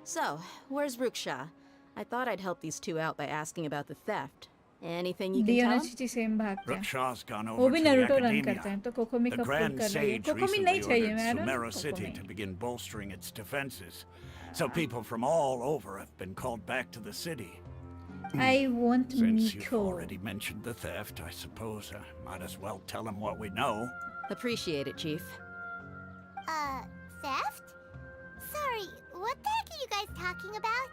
So, where's Ruksha? I thought I'd help these two out by asking about the theft. Anything you can दियो tell ना 'em? Chichi same भागते हैं. Ruksha's gone वो over भी to the Naruto run करते Academia. हैं तो कोकोमी The का फुल Grand कर रही है. Sage कोकोमी recently नहीं चाहिए ordered मैं. I don't Sumeru know City कोकोमी. to begin bolstering its defenses. So people from all over have been called back to the city. I want Since you've Miko. already mentioned the theft, I suppose I might as well tell them what we know. Appreciate it, Chief. Theft? Sorry, what the heck are you guys talking about?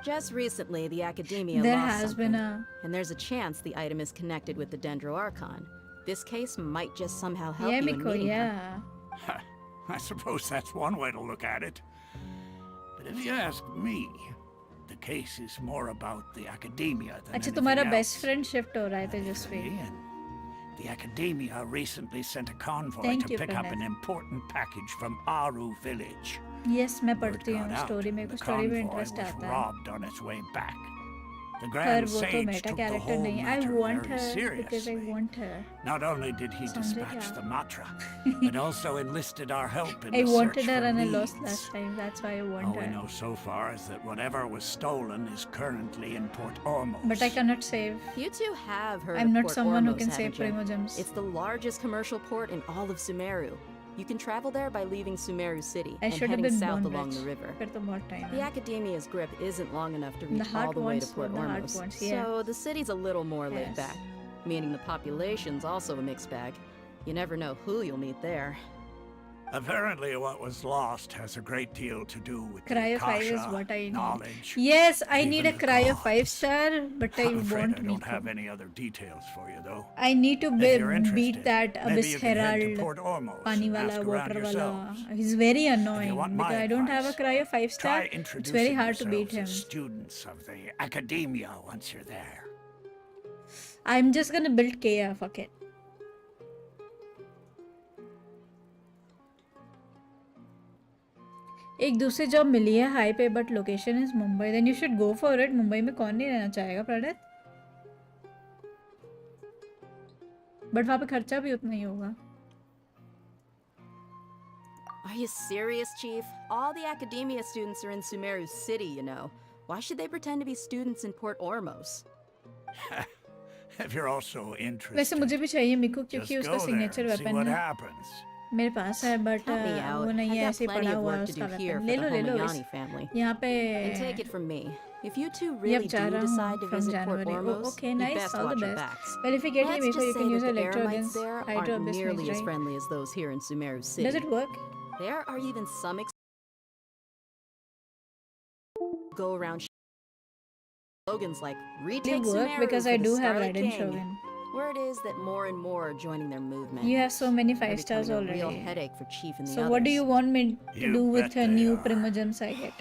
Just recently, the Academia There lost has something, been a- and there's a chance the item is connected with the Dendro Archon. This case might just somehow help Yeah, you in Miko, meeting her. yeah. I suppose that's one way to look at it. But if you ask me, the case is more about the Academia than अच्छा anything तुम्हारा else. Best friend shift हो रहा है तेजस्वी. And the Academia recently sent a convoy Thank to you, pick up Pranay. an important package from Aru village. Yes मैं Word पढ़ती got हूँ out, story में and को the स्टोरी में convoy interest was आता है. robbed on its way back. The पर Grand वो तो Sage Meta took the character whole नहीं. I matter want very her because I seriously. want her. Not only did he समझे dispatch क्या? the Matra, but also enlisted our help in I the wanted search her for and I lost leads. last time. That's why I want All we her. know so far is that whatever was stolen is currently in Port Ormos. But I cannot save. You two have heard I'm of not Port someone who Ormos, can save haven't you? Primogems. It's the largest commercial port in all of Sumeru. You can travel there by leaving Sumeru City I and should have heading been south born along rich. the river. फिर तो बहुत time The है. Academia's grip isn't long enough to The reach heart all the way to wants Port what the heart Ormos, wants, yeah. so the city's a little more laid Yes. back, meaning the population's also a mixed bag. You never know who you'll meet there. Apparently, what was lost has a great deal to do with the Cryo 5 is Akasha, what I need. knowledge. Yes, I need a even the cryo gods. 5-star, but I I'm afraid want I don't have Miko. any other details for you, though. I need to If you're beat interested, that maybe Abyss you can head to Herald. Port Ormos Pani and wala, ask around water wala. yourselves. He's very annoying want my because I don't have a advice, cryo 5-star. Try It's introducing very hard to beat him. yourselves as students of the Academia once you're there. I'm just gonna build Kea, fuck it. एक दूसरी job मिली है high पे but location is Mumbai. Then you should go for it. Mumbai में कौन नहीं रहना चाहेगा Pranit. But वहाँ पे खर्चा भी उतना ही होगा. Are you serious, Chief? All the academia students are in Sumeru City, you know. Why should they pretend to be students in Port Ormos? If you're also interested, वैसे मुझे भी चाहिए मिको क्योंकि just उसका go there signature and see weapon what है. happens. मेरे पास है but Help me out. वो नहीं I है, got ऐसे plenty पड़ा of हुआ है work to उसका do here वेपन. for ले the लो ले लो. Homayani family. यहाँ पे And take it from me. If you two ये really अब जा do रहा decide हूँ to from visit Port January. Ormos, Okay, you'd nice, best all the watch your best. backs. Well, if you get Let's me, so just you say can use that a the lecture Eremites against there Hydro aren't Abyss nearly Mage, as right? friendly as those here in Sumeru City. Does it work? There are even some go around slogans like "Retake They work Sumeru because for I the do have Scarlet Raiden King." Shogun. Word is that more and more are joining their movement. You have so many They're 5 stars becoming a real already. headache for Chief and the So others. what do you want me to You do with bet the they new are. Primogems I get?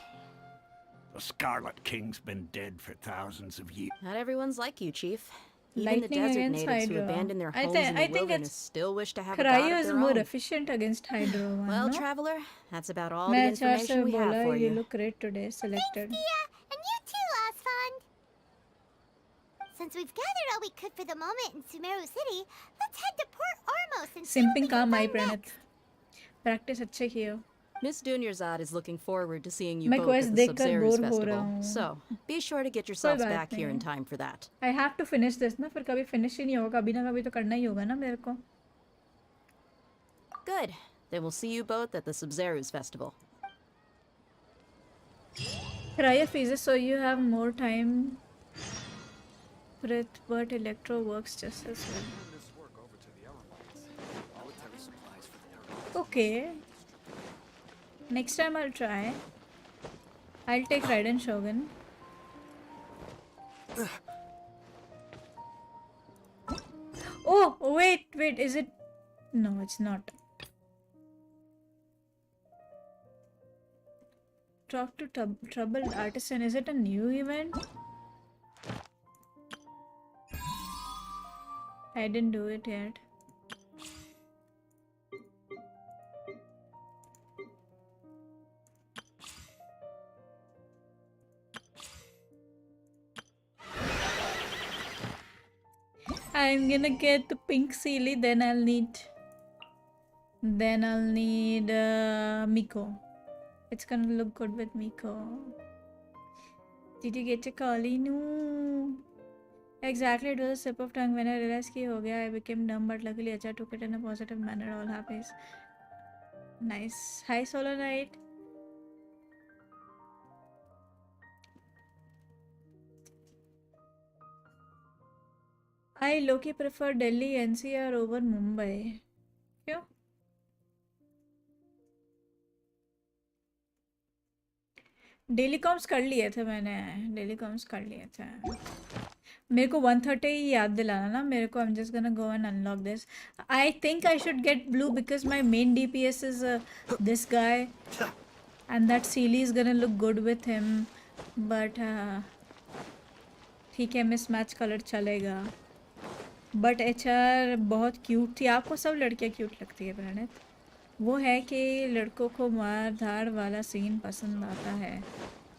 The Scarlet King's been dead for thousands of years. Not everyone's like you, Chief. Even the Lightning desert against natives who Hydro. abandoned their I homes in the think wilderness it's still wish to have a god Cryo of is their more own. efficient against Hydro one, Well, no? traveler, that's about all the मैं चार से information we have बोला for you. you. you look great today. Selected. And you too, Osfond. Since we've gathered all we could for the moment in Sumeru City, let's head to Port Ormos and see what Simping we काम can I find प्रणत. next. Practice अच्छे किए हो. Miss Dunyarzad is looking forward to seeing you मैं both quest at the देखकर Sub-Zero's bore हो रहा festival. हूँ. So, be sure to get yourselves बात back here in नहीं. time for that. I have to finish this ना, फिर कभी finish ही नहीं होगा. कभी ना कभी तो करना ही होगा ना मेरे को. Good. Then we'll see you both at the Sub-Zero's festival. Prior phases, so you have more time. But Electro works just as well. Okay. Next time I'll try. I'll take Raiden Shogun. Oh, wait, is it? No, it's not. Talk to Troubled Artisan. Is it a new event? I didn't do it yet. I'm gonna get the pink Sealy, then I'll need Miko. It's gonna look good with Miko. Did you get a Kali? No. Exactly, it was a slip of tongue when I realized कि हो गया. I became dumb, but luckily Acha took it in a positive manner. All happy. Nice. Hi, Solar Knight. I low-key prefer Delhi NCR over Mumbai. क्यों? Daily corms कर लिए थे मैंने. Daily corms कर लिए थे. मेरे को 130 ही याद दिलाना ना मेरे को. I'm just gonna go and unlock this. I think I should get blue because my main DPS is this guy, and that Sealy is gonna look good with him. But ठीक है, मिसमैच कलर चलेगा. But HR बहुत cute थी. आपको सब लड़कियाँ cute लगती है प्रणित. वो है कि लड़कों को मार धाड़ वाला सीन पसंद आता है.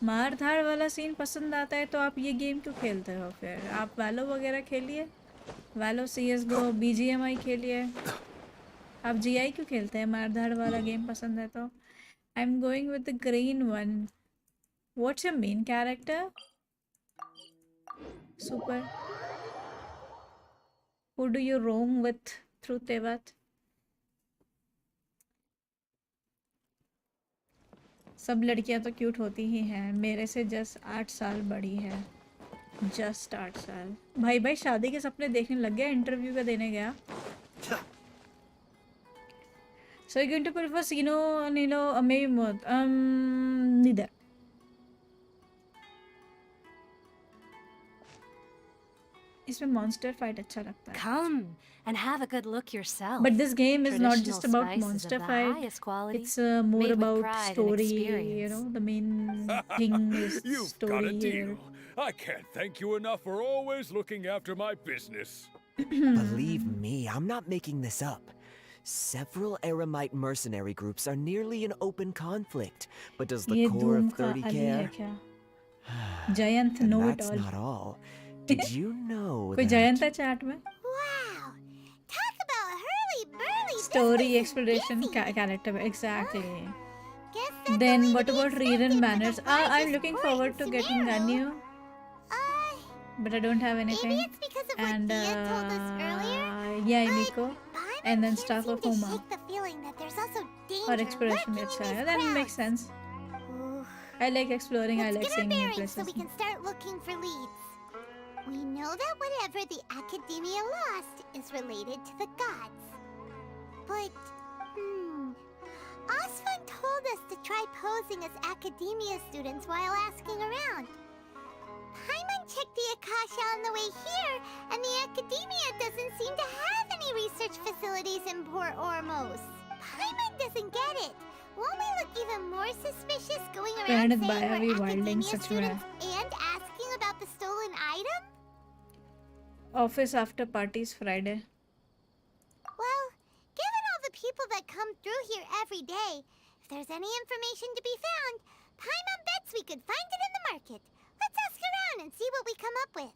मार धाड़ वाला सीन पसंद आता है तो आप ये गेम क्यों खेलते हो फिर? आप वैलो वगैरह खेलिए. वैलो CSGO BGMI खेलिए. आप GI क्यों खेलते हैं? मार धाड़ वाला गेम पसंद है तो. I'm going with the green one. What's your main character? Super. Who do you roam with through Tevat? सब लड़कियां तो क्यूट होती ही हैं. मेरे से जस्ट 8 साल बड़ी है. जस्ट 8 साल. भाई शादी के सपने देखने लग गया. इंटरव्यू का देने गया. So you're going to prefer Sino, Nilo, or maybe Moth? Neither. इसमें monster fight अच्छा लगता है. Come and have a good look yourself. But this game is not Traditional just about spices monster of the fight. highest quality, It's more made with about pride and story. experience. You know, the main thing is You've story got a here. deal. I can't thank you enough for always looking after my business. Believe me, I'm not making this up. Several Eremite mercenary groups are nearly in open conflict, but does the ये core धूम of का 30 अली है care? क्या? Jayant And know it that's all. not all. Did you know कोई that... Jayant है chat में? Wow! story exploration character. Exactly. Then what about RYZEN banners? I'm looking forward to getting Ganyu. But I don't have anything. Maybe it's because of what Dia told us earlier. Yeah, Emiko. And then stuff of To Homa. shake the feeling that there's also Or danger exploration, lurking let's in say. these That crowds. makes sense. I like exploring, I like Let's get seeing our new bearings so places. we can start looking for leads. We know that whatever the Academia lost is related to the gods. But, Osfun told us to try posing as Academia students while asking around. Paimon checked the Akasha on the way here, and the Academia doesn't seem to have any research facilities in Port Ormos. Paimon doesn't get it. Won't we look even more suspicious going around Planet saying Baya we're wilding Academia such में students and asking about the stolen item? Office after parties Friday. Well, given all the people that come through here every day, if there's any information to be found, Paimon bets we could find it in the market. Let's ask around and see what we come up with.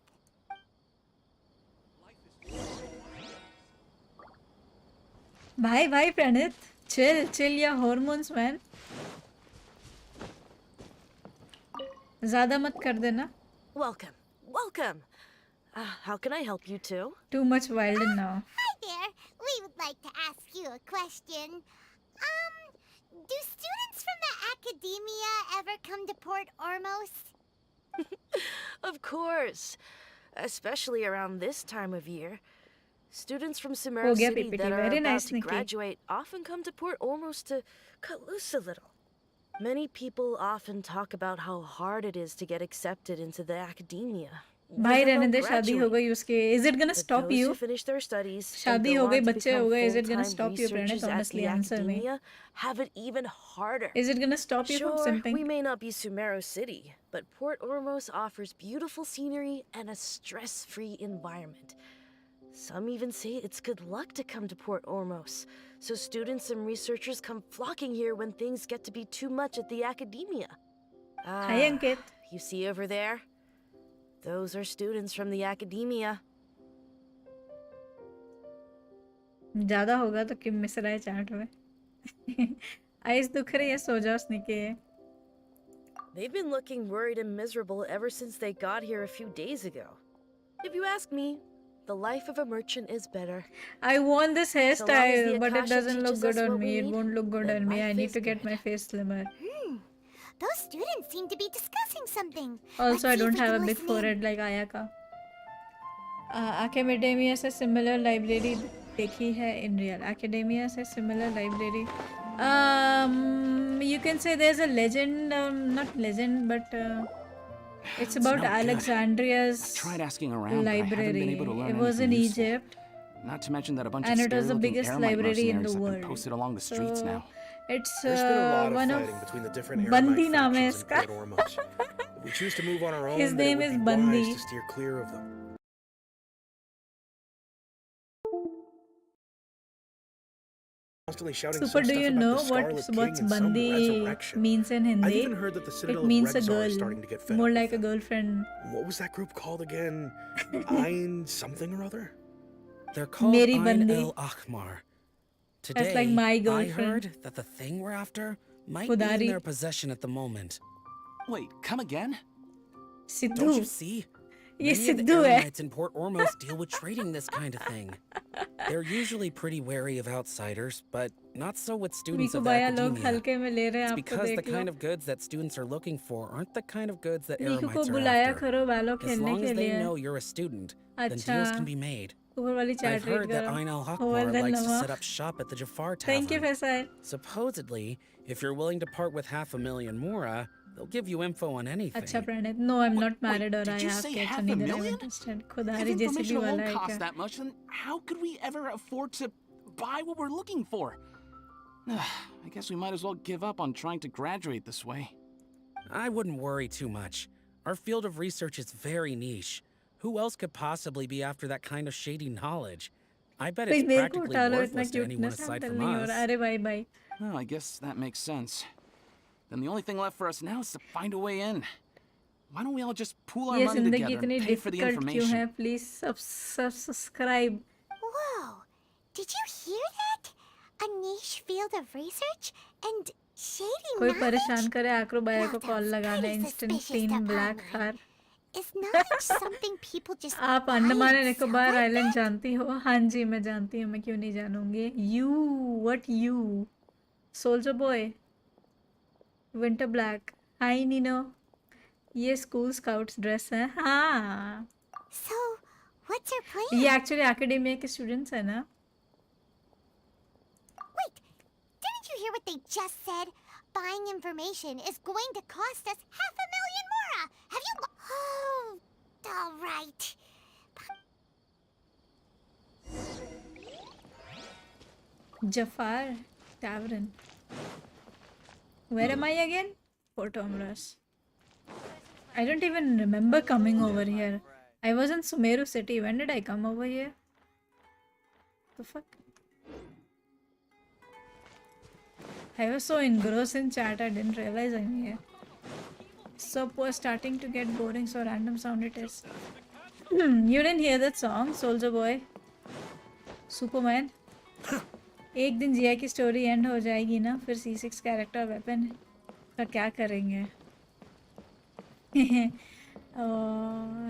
Bye Pranit. Chill your hormones man. ज़्यादा मत कर देना. Welcome. How can I help you too? Too much wild now. Hi there. We would like to ask you a question. Do students from the Academia ever come to Port Ormos? Of course. Especially around this time of year. Students from Sumeru हो गया City PPT. that are Very about nice, to Nikki. graduate often come to Port Ormos to cut loose a little. Many people often talk about how hard it is to get accepted into the academia. भाई let रहने alone दे शादी हो graduate. गई उसके. Is it gonna But stop those you? who finish their studies and शादी go हो गई on to बच्चे हो become गए. Is it gonna full-time stop you Pranit? researchers at Honestly the answer me. academia have it even harder. Is it gonna stop you from Sure, simping? we may not be Sumeru City, but Port Ormos offers beautiful scenery and a stress-free environment. Some even say it's good luck to come to Port Ormos, so students and researchers come flocking here when things get to be too much at the academia. Hi Ankit. You see over there? Those are students from the academia. ज़्यादा होगा तो किम miss रहा है चाट में. Ice दुख रही है सो जाओ स्निके. They've been looking worried and miserable ever since they got here a few days ago. If you ask me, the life of a merchant is better. I want this So long as the hairstyle, but it Akasha doesn't look teaches good us on what me. we It need, won't look good then on me. I life need is to get good. my face slimmer. Those students seem to be discussing something. Also, Let's I see if don't we have a can big listen in. forehead like Ayaka. Academia से similar library देखी है in real. Academia से similar library. You can say there's a legend, not legend, but it's about no good. Alexandria's Tried asking around, but I haven't been library. able to learn It was in anything useful. Egypt, Not to mention that a bunch and of it was the scary-looking biggest Eremite library in the mercenaries have been world. posted along the streets So, now. it's There's been a lot of one fighting of between the different Bandi Eremite naam hai factions in iska. Port Ormos. If we choose to move on our own, His then it name would is be Bandi. wise to steer clear of them. Constantly shouting Super, some do stuff you about know the Scarlet what's King and some Bandi resurrection. means in I've Hindi? even heard that the Citadel It means of a Rexar girl, is starting to get fed more up like with a girlfriend. What was that group called again? Ein something or other? They're called Meri Ein Bandi. El Akhmar. Today, That's like my I girlfriend. heard that the thing we're after might be in Khudari. their possession at the moment. Wait, come again? Don't Sidhu. you see? Ye Many of the Sidhu hai. Eremites in Port Ormos deal with trading this kind of thing. They're usually pretty wary of outsiders, but not so with students मीको of the बाया लोग academia. हल्के में ले रहे हैं It's आपको because the देख लो. kind of goods that students are looking for aren't the kind of goods that मीको को Eremites are बुलाया after. करो वालों As खेलने long के as they लिए. know you're a student, then अच्छा. deals can be made. ऊपर वाली I've chat read heard that करो. Ein El Well Hakmar then, likes to Lama. set up shop at the Jafar Thank you, Tavern. Faisal. Supposedly, if you're willing to part with 500,000 mora, they'll give you info on anything. अच्छा Pranit. No, I'm not married or I you have say kids. half a Neither I'm million? interested. If खुदारी जैसे information भी वाला alone है costs क्या? that much, then how could we ever afford to buy what we're looking for? I guess we might as well give up on trying to graduate this way. I wouldn't worry too much. Our field of research is very niche. Who else could possibly be after that kind of shady knowledge? I bet भाई it's मेरे को practically उठा लो इतना worthless to anyone cuteness aside handle from नहीं हो us. रहा. अरे भाई भाई. Well, I guess that makes sense. Then the only thing left for us now is to find a way in. Why don't we all just pool our ये money जिंदगी together इतनी and pay for the difficult क्यों information? है? Please subscribe. Whoa! Did you hear that? A niche field of research and shady कोई knowledge? परेशान करे आक्रोबाया को Well, call that's लगाना pretty instant suspicious 3 to black Palmer. Car Is knowledge something people just आप buy Andaman and and sell Nicobar like island that? जानती हो? हाँ जी मैं जानती हूँ, मैं क्यों नहीं जानूंगी? What you soldier boy winter black hi Nino, ये स्कूल स्काउट्स ड्रेस है। हाँ So, what's your plan? ये एक्चुअली एकेडमिया के स्टूडेंट्स है ना। Wait, didn't you hear what they just said? Buying information is going to cost us 500,000 mora. Have you? Oh, all right. Jafar Tavern. Where am I again? Port Omras. I don't even remember coming over here. I was in Sumeru City. When did I come over here? The fuck? I was so engrossed in chat I didn't realize I'm here. Sub was starting to get boring, so random sound it is. You didn't hear that song, Soldier Boy? Superman? एक दिन जिया की story and हो जाएगी ना, फिर C6 character weapon का क्या करेंगे?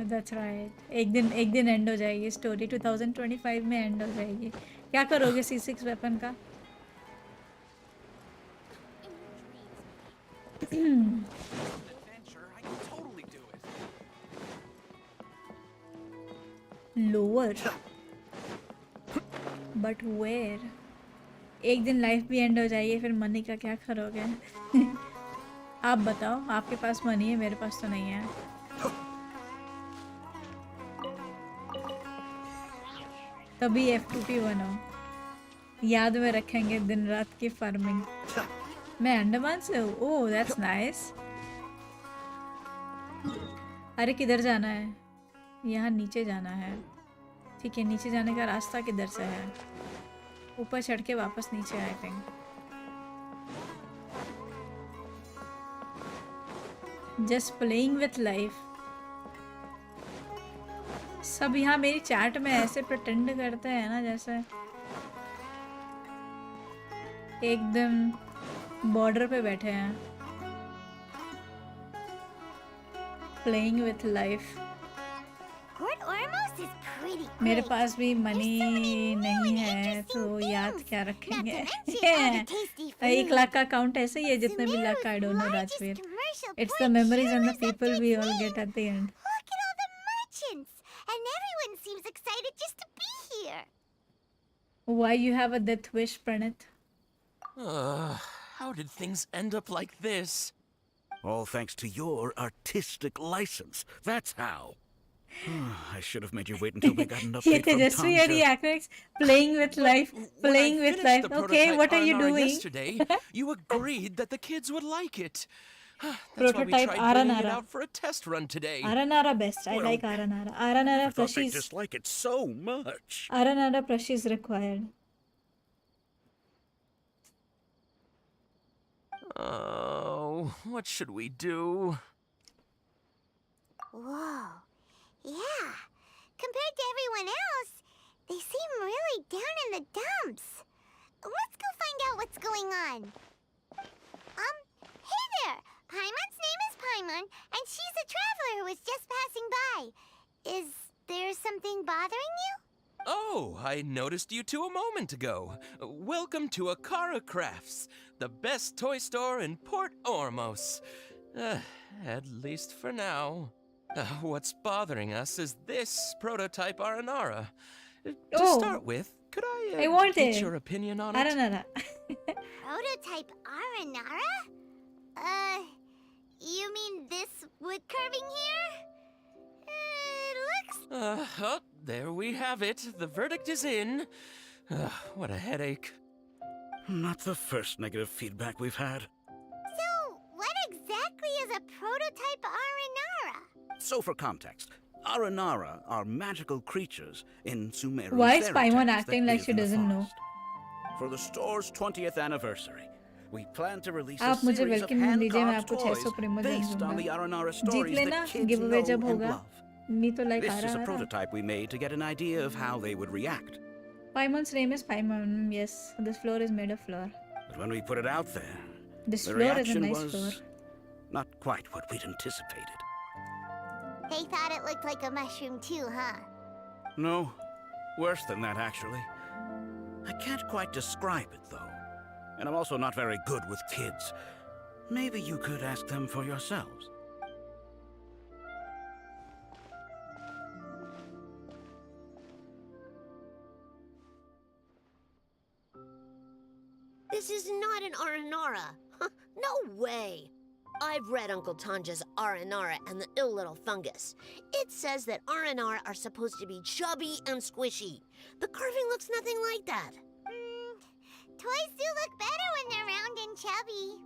That's right. एक दिन एंड हो जाएगी स्टोरी, 2025 में एंड हो जाएगी। क्या करोगे C6 वेपन का? Lower. But where? एक दिन लाइफ भी एंड हो जाएगी, फिर मनी का क्या करोगे? आप बताओ, आपके पास मनी है, मेरे पास तो नहीं है। तभी F2P बनो, याद में रखेंगे दिन रात की फार्मिंग। मैं अंडमान से हूँ। Oh that's nice. अरे किधर जाना है? यहाँ नीचे जाना है। ठीक है, नीचे जाने का रास्ता किधर से है? ऊपर चढ़ के वापस नीचे I think. Just playing with life. सब यहाँ मेरी चैट में ऐसे प्रटेंड करते हैं ना जैसे एकदम बॉर्डर पे बैठे हैं। Playing with life. मेरे पास भी मनी नहीं है तो याद क्या रखेंगे? 1 लाख का अकाउंट ऐसे ही है जितने भी लाख का। I don't know Rajveer. It's the memories and the people we all get at the end. Look at all the merchants, and everyone seems excited just to be here. Why you have a death wish, Pranit? How did things end up like this? All thanks to your artistic license. That's how. I should have made you wait until we got an ये update from तेजस्वी और ये acrobatics, playing with life, playing with life. Okay, what are you doing? Yesterday, you agreed that the kids would like it. That's why we Prototype tried bringing it Aranara. out for a test run today. Aranara best. I Well, like Aranara. Aranara I thought they plushies. dislike it so much. Aranara plushies required. Oh, what should we do? Whoa. Yeah. Compared to everyone else, they seem really down in the dumps. Let's go find out what's going on. Hey there. Paimon's name is Paimon, and she's a traveler who was just passing by. Is there something bothering you? Oh, I noticed you two a moment ago. Welcome to Akara Crafts, the best toy store in Port Ormos. At least for now. What's bothering us is this prototype Aranara. To start with, could I want get it. your opinion on it? Aranara. Prototype Aranara? You mean this wood carving here? It looks... Oh, there we have it. The verdict is in. What a headache. Not the first negative feedback we've had. So, what exactly is a prototype Aranara? So for context, Aranara are magical creatures in Sumerian Why is fairy Paimon tales acting that like live she in the doesn't know? forest. For the store's 20th anniversary, we plan to release a आप मुझे series of welcome दीजिए, मैं hand-carved आपको 600 toys प्रेमो based on the Aranara Jeet stories लेना that kids give away know जब and होगा। love. नहीं तो like This is a Aranara। prototype we made to get an idea of how they would react. Paimon's name is Paimon. Yes, this floor is made of floor. But when we put it out there, This the floor is a reaction nice was floor. not quite what we'd anticipated. They thought it looked like a mushroom too, huh? No, worse than that, actually. I can't quite describe it, though. And I'm also not very good with kids. Maybe you could ask them for yourselves. This is not an Aranara. No way. I've read Uncle Tanja's Aranara and the Ill Little Fungus. It says that Aranara are supposed to be chubby and squishy. The carving looks nothing like that. Toys do look better when they're round and chubby.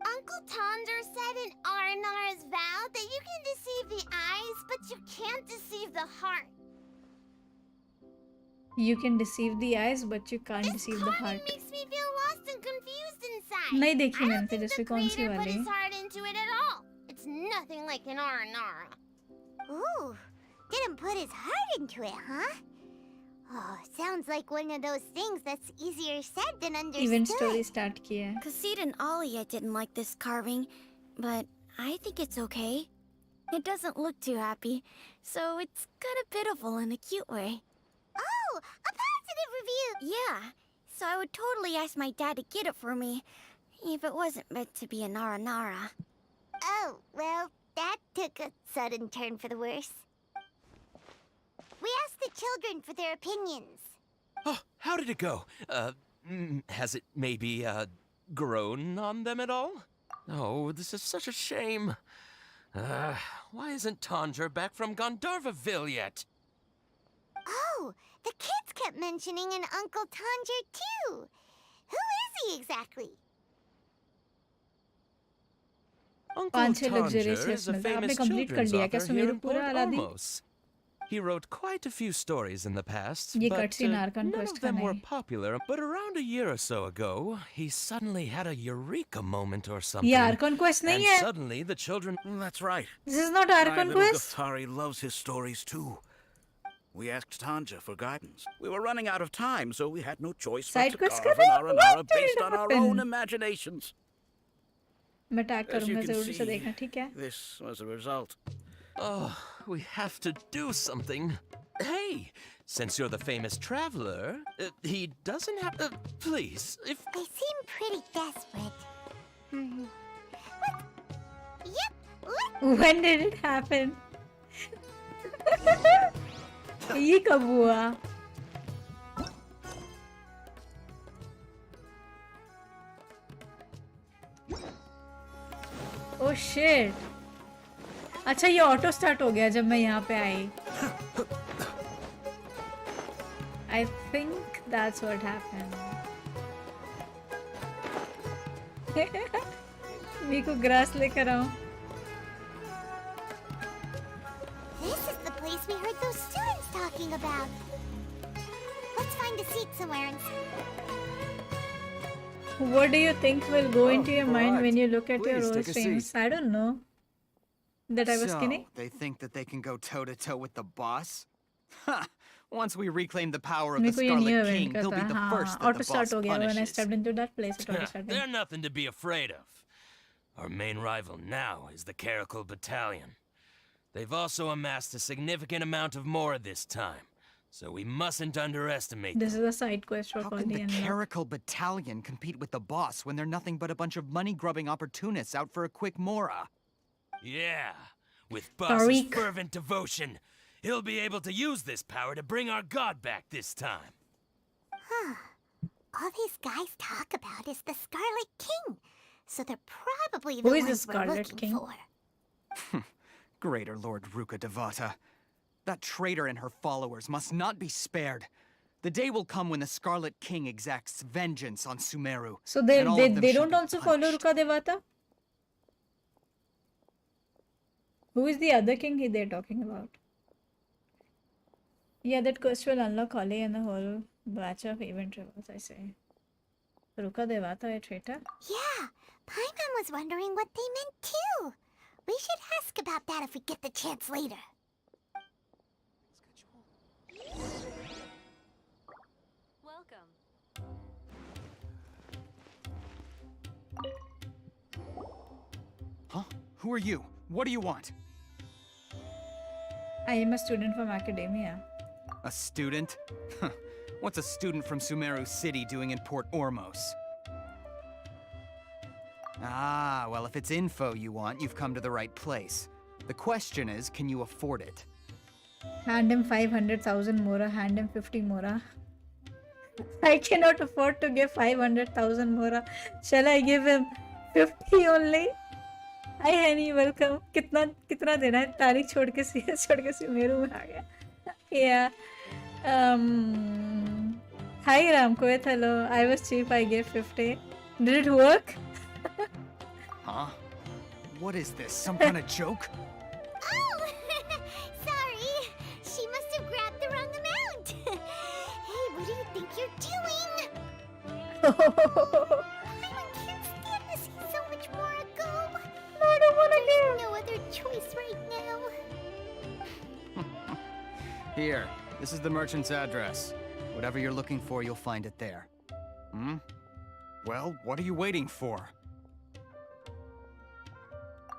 Uncle Tonder said in Aranara's vow that you can deceive the eyes, but you can't deceive the heart. You can deceive the eyes, but you can't deceive the heart. It makes me feel lost and confused inside. नहीं देखी I मैंने don't think Tejashwi the कौन सी creator put वाली? his heart into it at all. It's nothing like an Aranara. Ooh, didn't put his heart into it, huh? Oh, sounds like one of those things that's easier said than understood. Event story start की है. Kassid and Alia didn't like this carving, but I think it's okay. It doesn't look too happy, so it's kind of pitiful in a cute way. Oh, a positive review! Yeah, so I would totally ask my dad to get it for me, if it wasn't meant to be a Nara. Oh, well, that took a sudden turn for the worse. We asked the children for their opinions. Oh, how did it go? Has it maybe, grown on them at all? Oh, this is such a shame. Why isn't Tondra back from Gandharvaville yet? Oh, the kids kept mentioning an Uncle Tanger too. Who is he exactly? Uncle 5-6 Tanger luxurious is a मिलता है. आपने famous complete कर children's लिया क्या author Sumeru here in पूरा Port Aladdin? Ormos. He wrote quite a few stories in the past, ये but cutscene Archon none quest of का them were नहीं. popular. But around a year or so ago, he suddenly had a eureka moment or something. ये Archon quest and नहीं है. suddenly the children... That's right. This is not My Archon little quest. Gathari loves his stories too. We asked Tanja for guidance. We were running out of time, so we had no choice but Side to quest carve करें? an Aranara What based did on our happen? own imaginations. मैं tag As you करूँगा can जरूर से see, देखना ठीक है? this was the result. Oh, we have to do something. Hey, since you're the famous traveler, he doesn't have... please, if... They seem pretty desperate. When did it happen? ये कब हुआ? Oh shit! अच्छा ये auto start हो गया जब मैं यहाँ पे आई. I think that's what happened. मीको grass लेकर आऊँ. This is the place we heard those students talking about. Let's find a seat somewhere and... What do you think will go into your mind alright. when you look at your Please, old take a streams? seat. I don't know. That I was so, skinny? they think that they can go toe-to-toe with the boss? Ha! Once we reclaim the power of the मेरे को ये new Scarlet event King, का he'll be था. the हाँ, first that auto the start boss हो गया when I punishes. stepped into that place. It auto started. They're nothing to be afraid of. Our main rival now is the Caracal Battalion. They've also amassed a significant amount of more this time, so we mustn't underestimate This is a side quest for How can the Colleen. Caracal Battalion compete with the boss when they're nothing but a bunch of money-grubbing opportunists out for a quick mora? Yeah, with Boss's Tariq. fervent devotion, he'll be able to use this power to bring our god back this time. Huh. All these guys talk about is the Scarlet King. So they're probably the Who is the ones we're Scarlet looking King? for. Greater Lord Ruka Devata. That traitor and her followers must not be spared. The day will come when the Scarlet King exacts vengeance on Sumeru. So they and all of them they shall don't be also follow punished. Ruka Devata? Who is the other king they're talking about? Yeah, that quest will unlock Holly and the whole batch of event rivals, I say. Ruka Devata, a traitor? Yeah, Paimon was wondering what they meant too. We should ask about that if we get the chance later. Who are you? What do you want? I am a student from academia. A student? Huh. What's a student from Sumeru City doing in Port Ormos? Ah, well, if it's info you want, you've come to the right place. The question is, can you afford it? Hand him 500,000 mora, hand him 50 mora. I cannot afford to give 500,000 mora. Shall I give him 50 only? Hi Henny, welcome. कितना देना है? तारीख छोड़ के मेरू में आ गया. Yeah. Hi Ramkoet, hello. I was cheap, I gave 50. Did it work? Huh? What is this? Some kind of joke? Oh! Sorry. She must have grabbed the wrong amount. Hey, what do you think you're doing? Everyone can't stand to see so much more go. No, I don't want to hear. No other choice right now. Here, this is the merchant's address. Whatever you're looking for, you'll find it there. Hmm? Well, what are you waiting for?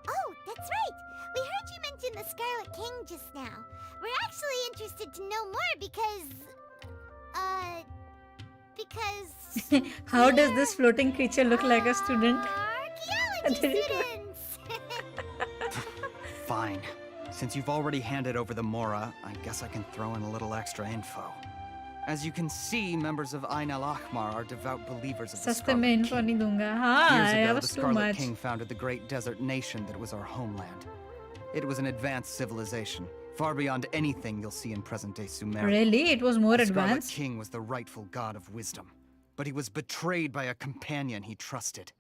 Oh, that's right. We heard you mention the Scarlet King just now. We're actually interested to know more because... How does this floating creature look like a student? Archaeology students! Fine. Since you've already handed over the Mora, I guess I can throw in a little extra info. As you can see, members of Ain al-Ahmar are devout believers of the Saste Scarlet mein King. info nahi dunga. Haan, Years that ago, was the too Scarlet much. King founded the great desert nation that was our homeland. It was an advanced civilization, far beyond anything you'll see in present-day Sumeria. Really? It was more The Scarlet advanced? King was the rightful god of wisdom, but he was betrayed by a companion he trusted.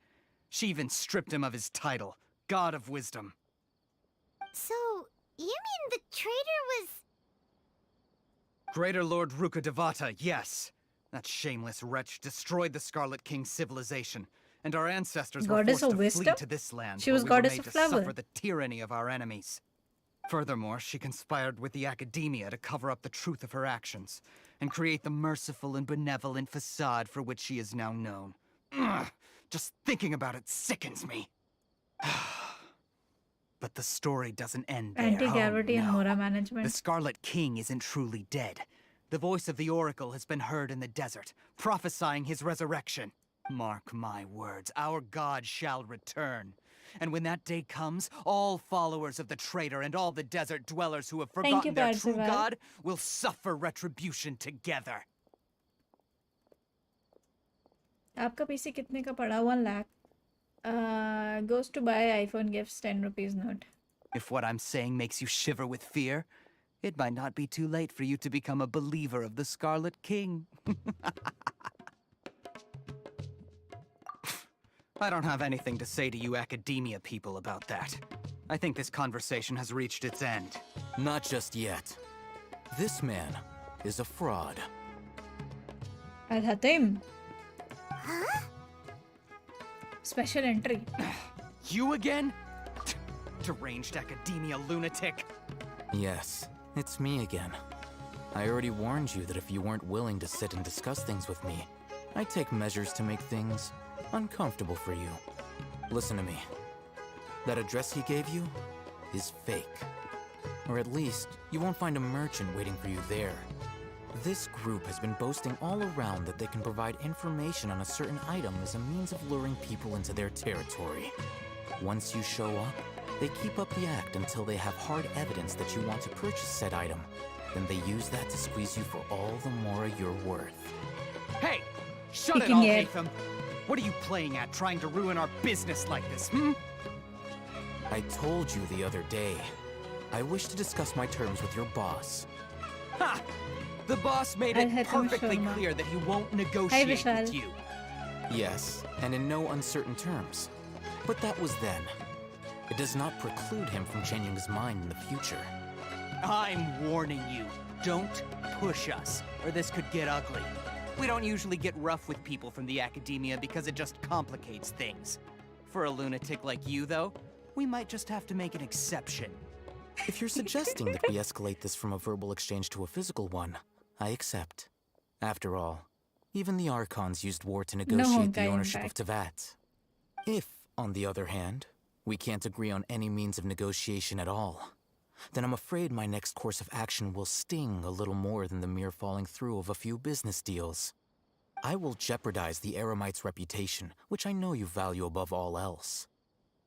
She even stripped him of his title, God of Wisdom. So, you mean the traitor was... Greater Lord Rukkhadevata, yes. That shameless wretch destroyed the Scarlet King's civilization, and our ancestors were Goddess forced of to flee wisdom? to this land. She where was we were goddess made of to flower. suffer the tyranny of our enemies. Furthermore, she conspired with the academia to cover up the truth of her actions, and create the merciful and benevolent facade for which she is now known. Ugh, just thinking about it sickens me. But the story doesn't end there. Anti-gravity and Mora The management. Scarlet King isn't truly dead. The voice of the Oracle has been heard in the desert, prophesying his resurrection. Mark my words, our god shall return. And when that day comes, all followers of the traitor and all the desert dwellers who have Thank you, forgotten their true Parzival. god will suffer retribution together. आपका PC कितने का पड़ा? 1 lakh. Goes to buy iPhone gifts 10 rupees note. If what I'm saying makes you shiver with fear, it might not be too late for you to become a believer of the Scarlet King. I don't have anything to say to you academia people about that. I think this conversation has reached its end. Not just yet. This man is a fraud. Al-Hatim. Special entry. You again? Deranged academia lunatic. Yes, it's me again. I already warned you that if you weren't willing to sit and discuss things with me, I'd take measures to make things uncomfortable for you. Listen to me. That address he gave you is fake. Or at least, you won't find a merchant waiting for you there. This group has been boasting all around that they can provide information on a certain item as a means of luring people into their territory. Once you show up, they keep up the act until they have hard evidence that you want to purchase said item. Then they use that to squeeze you for all the more you're worth. Hey! Shut it Kicking all, it. Hatham! What are you playing at, trying to ruin our business like this, hmm? I told you the other day. I wish to discuss my terms with your boss. Ha! The boss made it Al-Hatim perfectly Sharma. clear that he won't negotiate Vishal. with you. Yes, and in no uncertain terms. But that was then. It does not preclude him from changing his mind in the future. I'm warning you. Don't push us, or this could get ugly. We don't usually get rough with people from the academia because it just complicates things. For a lunatic like you, though, we might just have to make an exception. If you're suggesting that we escalate this from a verbal exchange to a physical one, I accept. After all, even the Archons used war to negotiate the Honkai ownership of impact. Tevat. If, on the other hand, We can't agree on any means of negotiation at all. Then I'm afraid my next course of action will sting a little more than the mere falling through of a few business deals. I will jeopardize the Eremite's reputation, which I know you value above all else.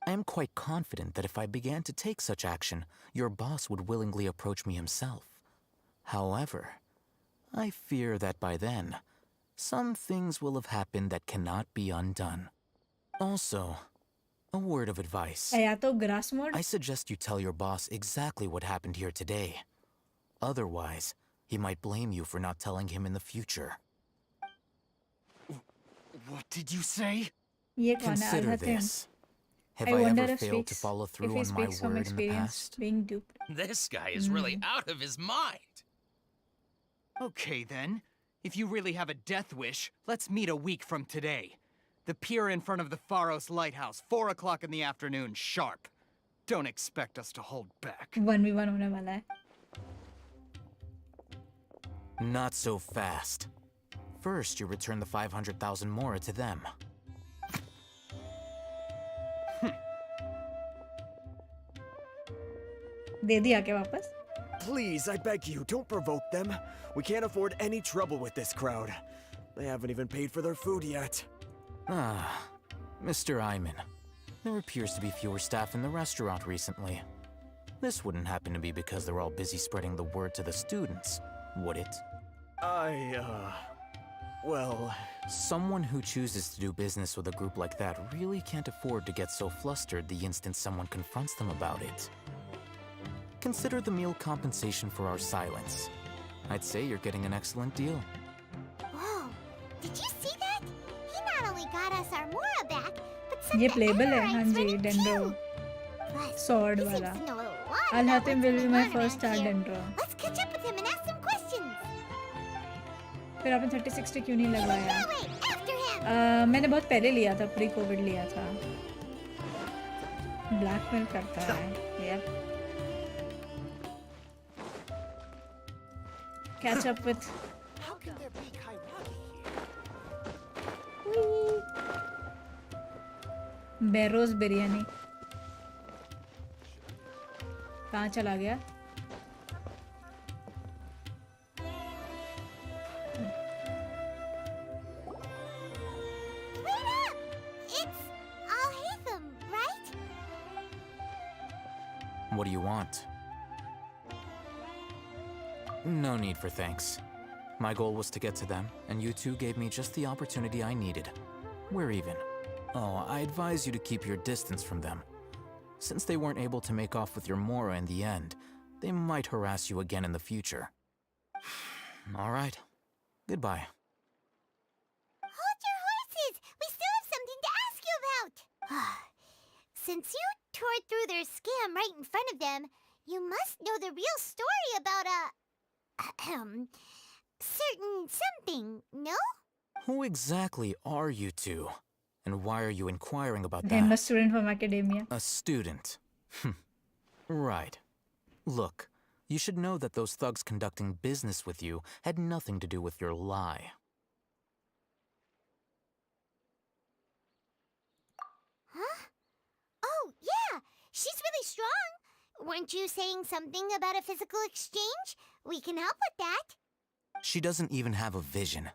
I am quite confident that if I began to take such action, your boss would willingly approach me himself. However, I fear that by then, some things will have happened that cannot be undone. Also, a word of advice. या तो grass mode. I suggest you tell your boss exactly what happened here today. Otherwise, he might blame you for not telling him in the future. What did you say? ये कौन है? Consider Alhatim. this. Have I I wonder ever if failed to speaks- follow if through he on my speaks from word in the experience past? being duped. This guy is really out of his mind. Okay then. If you really have a death wish, let's meet a week from today. The pier in front of the Pharos Lighthouse, 4 o'clock in the afternoon, sharp. Don't expect us to hold back. 1v1 होने वाला है. Not so fast. First, you return the 500,000 mora to them. दे दिया क्या वापस? Please, I beg you, don't provoke them. We can't afford any trouble with this crowd. They haven't even paid for their food yet. Ah, Mr. Iman. There appears to be fewer staff in the restaurant recently. This wouldn't happen to be because they're all busy spreading the word to the students, would it? Well... Someone who chooses to do business with a group like that really can't afford to get so flustered the instant someone confronts them about it. Consider the meal compensation for our silence. I'd say you're getting an excellent deal. Whoa, did you see that? He not only got us our Mora back, but sent ये the playable है. Emirites हाँ जी, with it Dendro. too. Plus, Sword he seems वाला. to know a lot about Alhatim will what's be going my on first around star here. Dendro. Let's catch up with him and ask some questions. फिर आपने 3060 क्यों नहीं लगवाया? That way, after him. मैंने बहुत पहले लिया था, प्री कोविड लिया था. ब्लैकमेल करता है यार. Catch up with. How can there be Kairagi bureaus biryani. कहाँ चला गया? Wait up! It's Alhaitham, right? What do you want? No need for thanks. My goal was to get to them, and you two gave me just the opportunity I needed. We're even. Oh, I advise you to keep your distance from them. Since they weren't able to make off with your Mora in the end, they might harass you again in the future. All right. Goodbye. Hold your horses! We still have something to ask you about! Since you tore through their scam right in front of them, you must know the real story about certain something, no? Who exactly are you two? And why are you inquiring about I'm a that? student from academia. A student. Right. Look, you should know that those thugs conducting business with you had nothing to do with your lie. Huh? Oh, yeah! She's really strong! Weren't you saying something about a physical exchange? We can help with that. She doesn't even have a vision.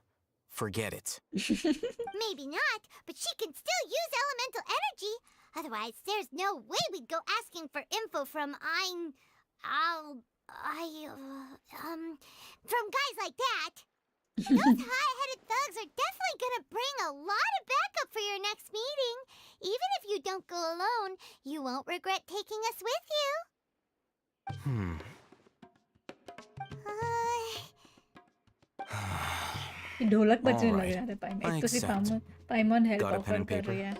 Forget it. Maybe not, but she can still use elemental energy. Otherwise, there's no way we'd go asking for info from from guys like that. Those high-headed thugs are definitely gonna bring a lot of backup for your next meeting. Even if you don't go alone, you won't regret taking us with you. ये ढोलक बजने लग Alright, रहा था पाइमन. I एक तो सिर्फ accept. Paimon help Got a pen offer and कर paper? रही है.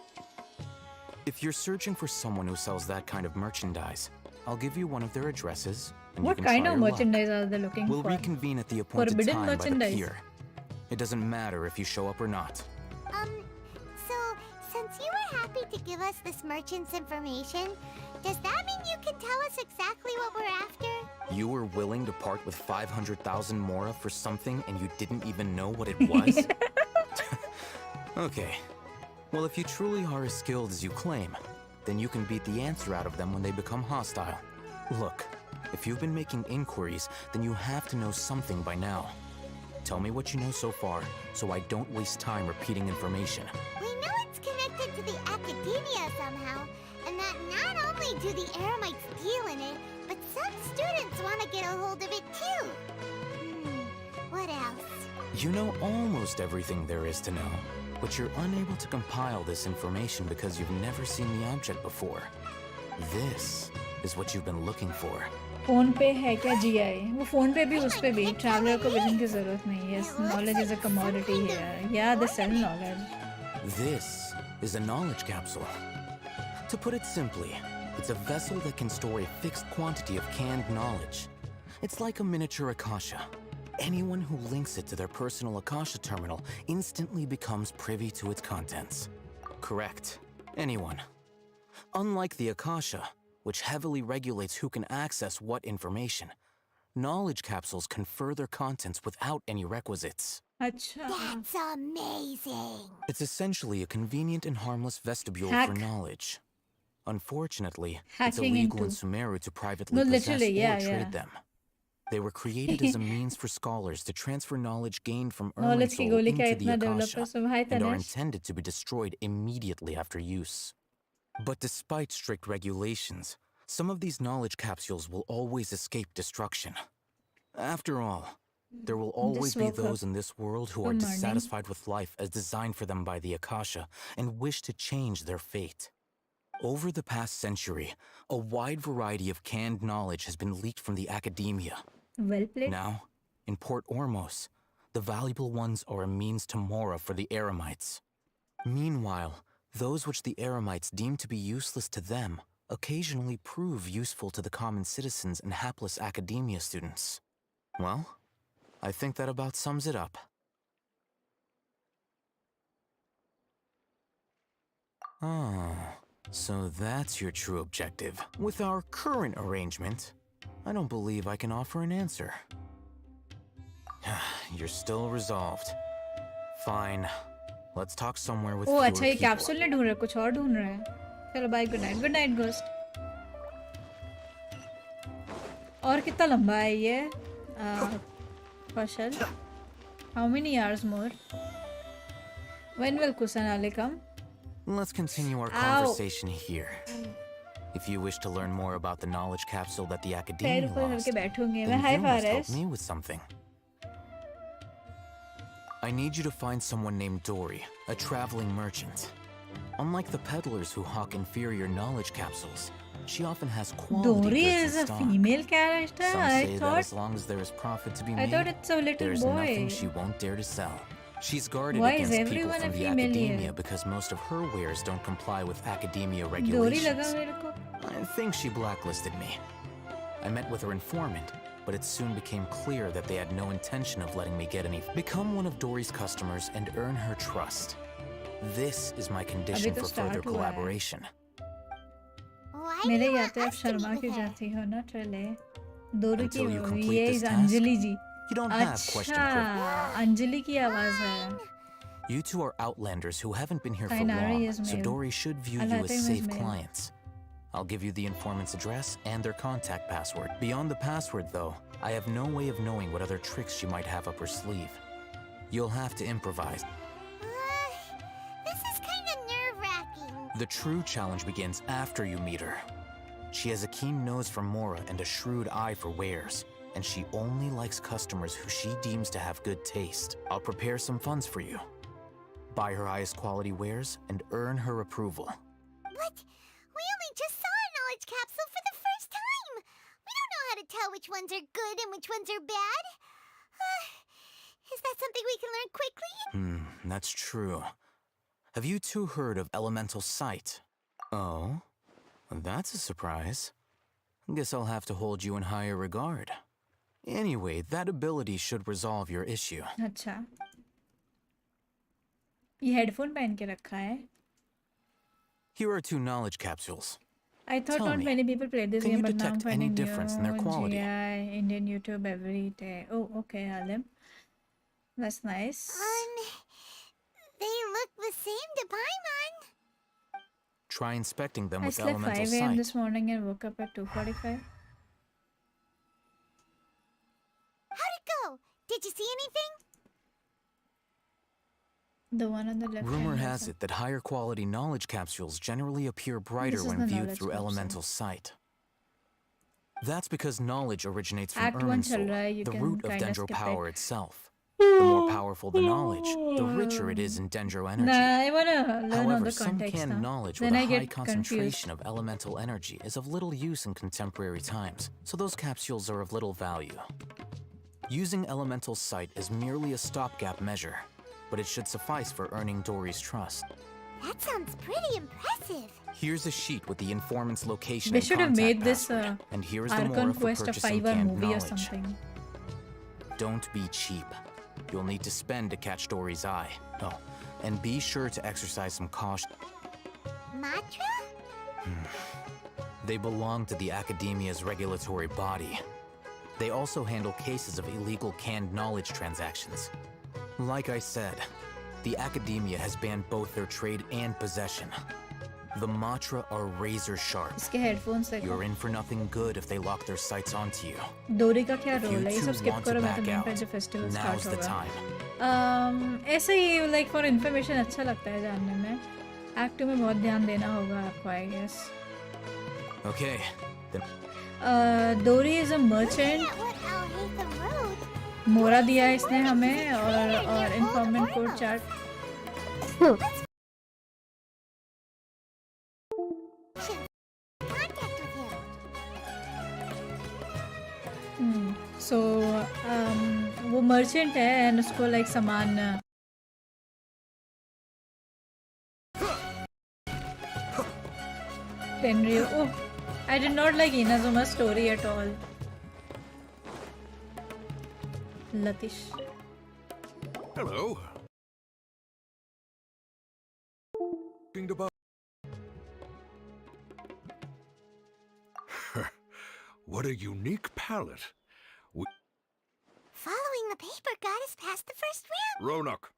If you're searching for someone who sells that kind of merchandise, I'll give you one of their addresses, and What you can kind try of your merchandise luck. are they looking We'll for? reconvene at the appointed Forbidden time by the merchandise. pier. It doesn't matter if you show up or not. So, since you were happy to give us this merchant's information, does that mean you can tell us exactly what we're after? You were willing to part with 500,000 mora for something and you didn't even know what it was? Okay. Well, if you truly are as skilled as you claim, then you can beat the answer out of them when they become hostile. Look, if you've been making inquiries, then you have to know something by now. Tell me what you know so far, so I don't waste time repeating information. We know it's connected to the academia somehow, and that not only do the Eremites deal in it, but some students want to get a hold of it too. What else? You know almost everything there is to know, but you're unable to compile this information because you've never seen the object before. This is what you've been looking for. Phone पे है क्या GI? वो phone पे भी उस पे भी traveller को विजन की जरूरत नहीं है. Yes, knowledge is a commodity here. Yeah, they sell knowledge. This is a knowledge capsule. To put it simply, it's a vessel that can store a fixed quantity of canned knowledge. It's like a miniature Akasha. Anyone who links it to their personal Akasha terminal instantly becomes privy to its contents. Correct. Anyone. Unlike the Akasha, which heavily regulates who can access what information, knowledge capsules confer their contents without any requisites. That's amazing. It's essentially a convenient and harmless vestibule Hack. for knowledge. Unfortunately, it's Hacking illegal in into- Sumeru to privately No, possess literally, or yeah, trade yeah. them. They were created as a means for scholars to transfer knowledge gained from Knowledge Ermin की Soul गोली का into the इतना Akasha, developer so hi and are Tanesh. intended to be destroyed immediately after use. But despite strict regulations, some of these knowledge capsules will always escape destruction. After all, there will always be woke up. those in this world who are Good morning. dissatisfied with life as designed for them by the Akasha and wish to change their fate. Over the past century, a wide variety of canned knowledge has been leaked from the academia. Well played. Now, in Port Ormos, the valuable ones are a means to Mora for the Eremites. Meanwhile, those which the Eremites deem to be useless to them occasionally prove useful to the common citizens and hapless academia students. Well, I think that about sums it up. Oh, so that's your true objective. With our current arrangement, I don't believe I can offer an answer. You're still resolved. Fine. Let's talk somewhere with oh fewer अच्छा ये people. Capsule नहीं ढूंढ रहा कुछ और ढूंढ रहा है. चलो बाय गुड नाइट घोस्ट. और कितना लंबा है ये कौशल? How many hours more? When will Kusanale come? Let's continue our Ow. conversation here. If you wish to learn more about the knowledge capsule that the पैर academia ऊपर lost, करके बैठूंगी मैं. then hi you must help फारस. me with something. I need you to find someone named Dory, a traveling merchant. Unlike the peddlers who hawk inferior knowledge capsules, she often has quality Dory goods is in a stock. female character. Some I say that as thought long as there is profit to be I made, thought it's a little there's boy. nothing she won't dare to sell. She's guarded Why is against people everyone from a the female academia here? because most of her wares don't comply with academia Dory regulations. लगा मेरे को. I think she blacklisted me. I met with her informant, but it soon became clear that they had no intention of letting me get any. Become one of Dory's customers and earn her trust. This is my condition तो for further start हुआ है. collaboration. मेरे याते आप शर्मा की जाती हो ना चले. दोरी की Until you वो- complete ये this is task, Anjali ji. You don't have question अच्छा proof. अंजलि की आवाज है. You two are outlanders who haven't been here for Ainari long, is so male. Dory should view you Alatim as is safe male. clients. I'll give you the informant's address and their contact password. Beyond the password, though, I have no way of knowing what other tricks she might have up her sleeve. You'll have to improvise. This is kind of nerve-wracking. The true challenge begins after you meet her. She has a keen nose for Mora and a shrewd eye for wares, and she only likes customers who she deems to have good taste. I'll prepare some funds for you. Buy her highest quality wares and earn her approval. What? We only just saw a knowledge capsule for the first time. We don't know how to tell which ones are good and which ones are bad. Is that something we can learn quickly? That's true. Have you two heard of elemental sight? Oh? That's a surprise. Guess I'll have to hold you in higher regard. Anyway, that ability should resolve your issue. अच्छा ये headphone पहन के रखा है. Here are 2 knowledge capsules. I thought Tell not me, many people play this can game, you but now I'm detect any finding difference in their new quality? GI, Indian YouTube every day. Oh, okay, Halim. That's nice. They look the same to Paimon. try inspecting them I with slept elemental 5 a.m. sight. this morning and woke up at 2:45. How'd it go? Did you see anything? The one on the left. Rumor has it that higher quality knowledge capsules generally appear brighter This is when the viewed knowledge through capsule. elemental sight. That's because knowledge originates from Act 1 chal Irminsul, raha hai, you the can root of kinda dendro skip power it. itself. The more powerful the knowledge, the richer it is in dendro energy. Nah, I wanna learn all However, the some context canned now. knowledge Then with I a high get concentration confused. of elemental energy is of little use in contemporary times, so those capsules are of little value. Using elemental sight is merely a stopgap measure, but it should suffice for earning Dory's trust. That sounds pretty impressive. Here's a sheet with the informant's location They and should have contact made this password, and here is the Archon moral for Quest a purchasing 5-hour canned movie or knowledge. something. Don't be cheap. You'll need to spend to catch Dory's eye. Oh, and be sure to exercise some caution. Matra? They belong to the Academia's regulatory body. They also handle cases of illegal canned knowledge transactions. Like I said, the Academia has banned both their trade and possession. The Matra are razor sharp. इसके headphones देखो. You're in for nothing good if they lock their sights onto you. डोरी का क्या If role you है? ये सब two skip want to करो, मैं तो back मेन out, पे जो फेस्टिवल now's स्टार्ट the होगा. time. ऐसे ही like for information अच्छा लगता है जानने में. Act 2 में बहुत ध्यान देना होगा आपको, I guess. Okay, then Dory is a merchant. I'll hate the road. मोरा दिया है इसने हमें और informant code chart. Contact with him. So वो merchant है and उसको like सामान Tenryu. Oh, I did not like Inazuma's story at all. Latish. Hello. What a unique palette. Following the paper got us past the first round. Ronak,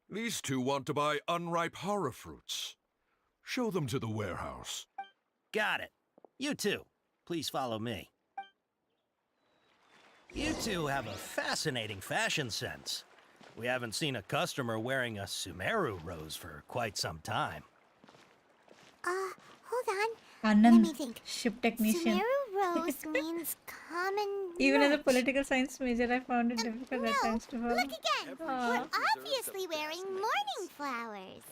these two want to buy unripe horror fruits. Show them to the warehouse. Got it. You two, please follow me. You two have a fascinating fashion sense. We haven't seen a customer wearing a Sumeru rose for quite some time. Hold on. Anand, Let me think. ship technician. Sumeru rose means common. Even as a rose. political science major, I found it difficult at times to follow. Look again. We're obviously wearing morning flowers.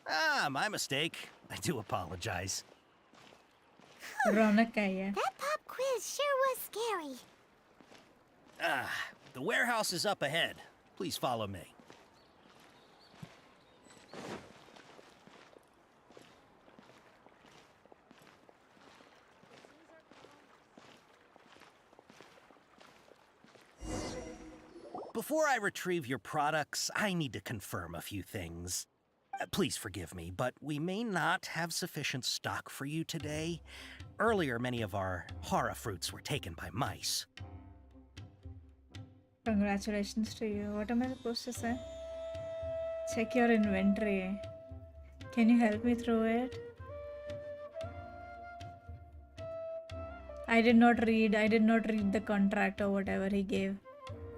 Ah, my mistake. I do apologize. रौनक का ही है. That pop quiz sure was scary. Ah, the warehouse is up ahead. Please follow me. Before I retrieve your products, I need to confirm a few things. Please forgive me, but we may not have sufficient stock for you today. Earlier, many of our hara fruits were taken by mice. Congratulations to you. What am I supposed to say? Check your inventory. Can you help me through it? I did not read the contract or whatever he gave.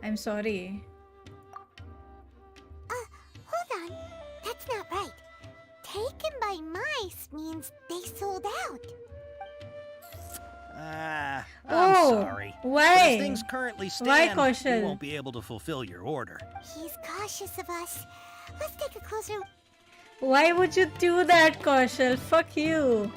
I'm sorry. Hold on. That's not right. Taken by mice means they sold out. I'm Oh, sorry. why? But as things currently Why, stand, Kaushal? you won't be able to fulfill your order. He's cautious of us. Let's take a closer look. Why would you do that, Kaushal? Fuck you.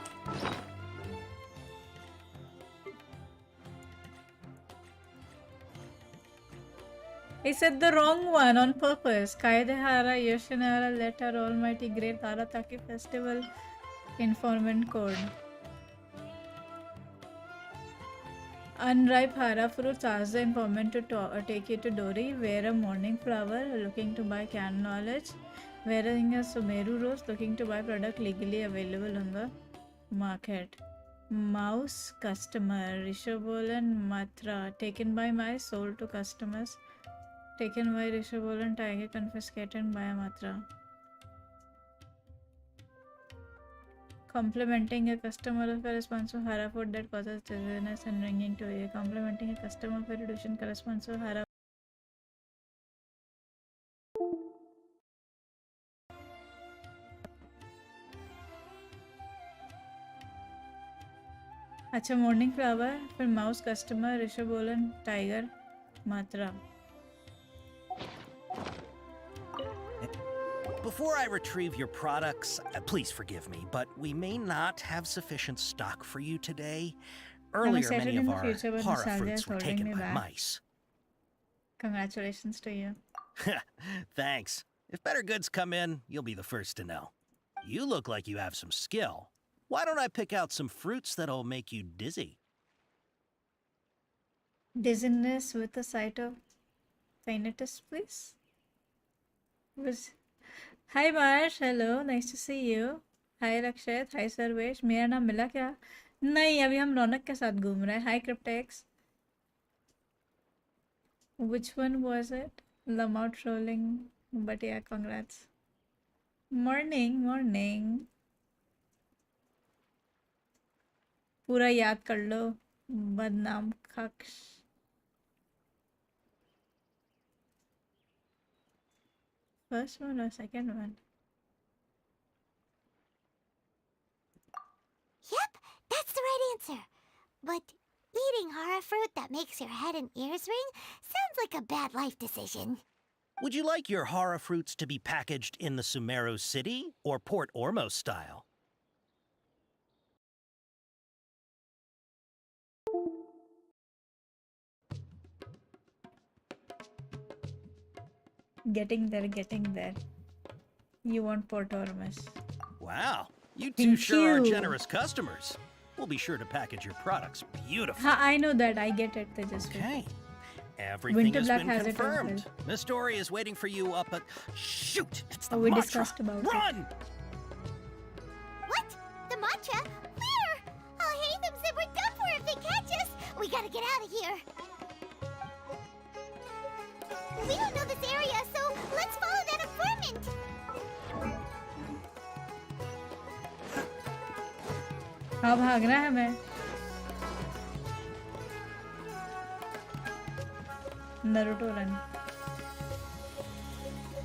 He said the wrong one on purpose. Kaidehara Yoshinara let our almighty great Arataki festival informant code. Unripe hara fruits ask the informant to take you to Dory, wear a morning flower, looking to buy canned knowledge, wearing a Sumeru rose, looking to buy product legally available on the market. Mouse, customer, Rishobol and Matra, taken by mice, sold to customers, taken by Rishobol and tiger, confiscated by Matra. Complimenting a customer corresponds to Hara food that causes dizziness and ringing to you. Complimenting a customer for reduction corresponds to Hara. अच्छा morning flower फिर mouse customer Rishabh बोलन tiger मात्रा. Before I retrieve your products, please forgive me, but we may not have sufficient stock for you today. Earlier, many of our horror fruits were taken by mice. Congratulations to you. Thanks. If better goods come in, you'll be the first to know. You look like you have some skill. Why don't I pick out some fruits that'll make you dizzy? Dizziness with a sight of tinnitus, please. Hi Marsh, hello, nice to see you. Hi Rakshit, hi Sarvesh. मेरा नाम मिला क्या? नहीं, अभी हम रौनक के साथ घूम रहे हैं. Hi Cryptex. Which one was it? Lamau trolling, but yeah, congrats. Morning, morning. पूरा याद कर लो. बदनाम खक्ष. First one or second one? Yep, that's the right answer. But eating horror fruit that makes your head and ears ring sounds like a bad life decision. Would you like your horror fruits to be packaged in the Sumeru City or Port Ormos style? Getting there, getting there. You want Port Ormos. Wow, you two Thank sure are you. generous customers. We'll be sure to package your products beautifully. Ha, I know that. I get it. Tejasvi. Okay. Everything Winter has Black been has it as confirmed. well. Miss Dory is waiting for you up at... Shoot! It's the Oh, we mantra. discussed about it. Run! What? The matcha? Where? I'll hate them said we're done for if they catch us. We gotta get out of here. We don't know this area, so let's follow that informant. हाँ भागना है मैं. Naruto run.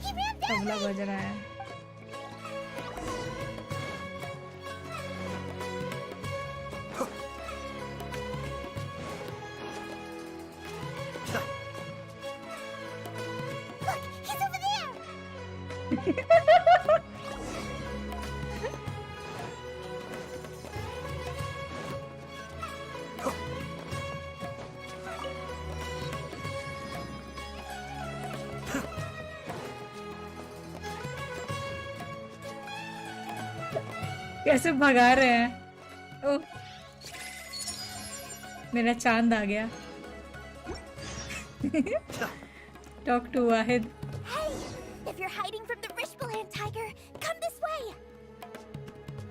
He ran that tabla way. बज रहा है. Look, he's over there. कैसे भगा रहे हैं? ओह, मेरा चांद आ गया. Talk to Wahid. Hey, if you're hiding from the Rishbaland tiger, come this way.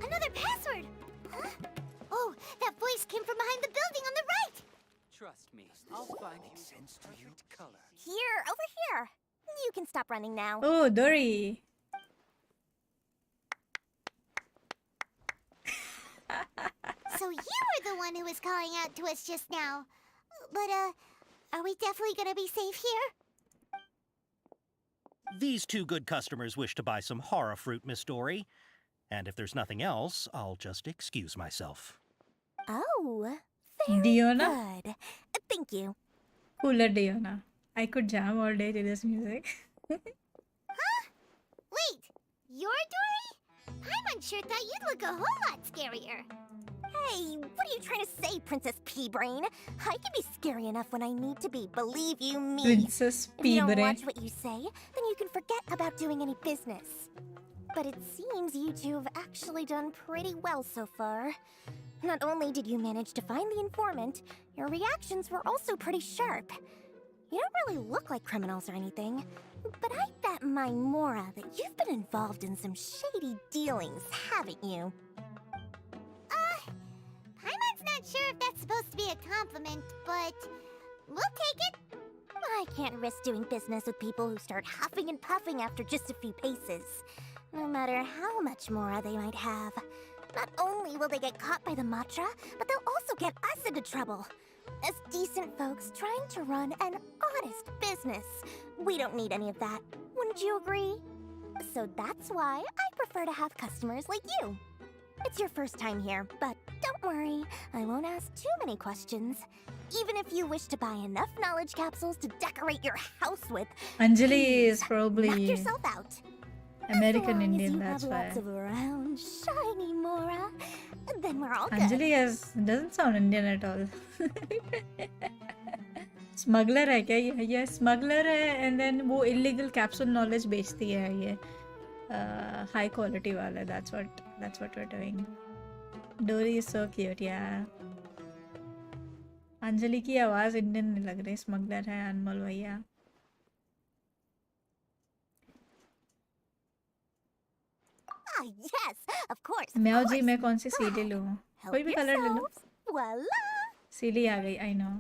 Another password. Huh? Oh, that voice came from behind the building on the right. Trust me, I'll find you sense to you color. Here, over here. You can stop running now. Oh, Dory. So you were the one who was calling out to us just now. But, are we definitely gonna be safe here? These two good customers wish to buy some horror fruit, Miss Dory. And if there's nothing else, I'll just excuse myself. Oh, very Diona? good. Thank you. Cooler Diona. I could jam all day to this music. Huh? Wait, you're Dory? Paimon sure thought you'd look a whole lot scarier. Hey, what are you trying to say, Princess Pea-Brain? I can be scary enough when I need to be, believe you me. Princess If you don't Pea-Brain. watch what you say, then you can forget about doing any business. But it seems you two have actually done pretty well so far. Not only did you manage to find the informant, your reactions were also pretty sharp. You don't really look like criminals or anything, but I bet my Mora that you've been involved in some shady dealings, haven't you? Paimon's not sure if that's supposed to be a compliment, but we'll take it. I can't risk doing business with people who start huffing and puffing after just a few paces, no matter how much Mora they might have. Not only will they get caught by the Matra, but they'll also get us into trouble. As decent folks trying to run an honest business. We don't need any of that. Wouldn't you agree? So that's why I prefer to have customers like you. It's your first time here, but don't worry, I won't ask too many questions. Even if you wish to buy enough knowledge capsules to decorate your house with, Anjali is knock probably yourself out. American As long as Indian, you that's have why. lots of round, shiny Mora, then we're all good. Anjali doesn't sound Indian at all. Smuggler है क्या ये? ये smuggler है and then वो illegal capsule knowledge बेचती है ये high quality वाला. That's what we're doing. Dory is so cute, yeah. Anjali की आवाज इंडियन नहीं लग रही. स्मगलर है अनमोल भैया. Ah, yes, of course. म्याओ जी मैं कौन सी सीडी लूँ? कोई भी कलर ले लो. Voila! सीडी आ गई. I know.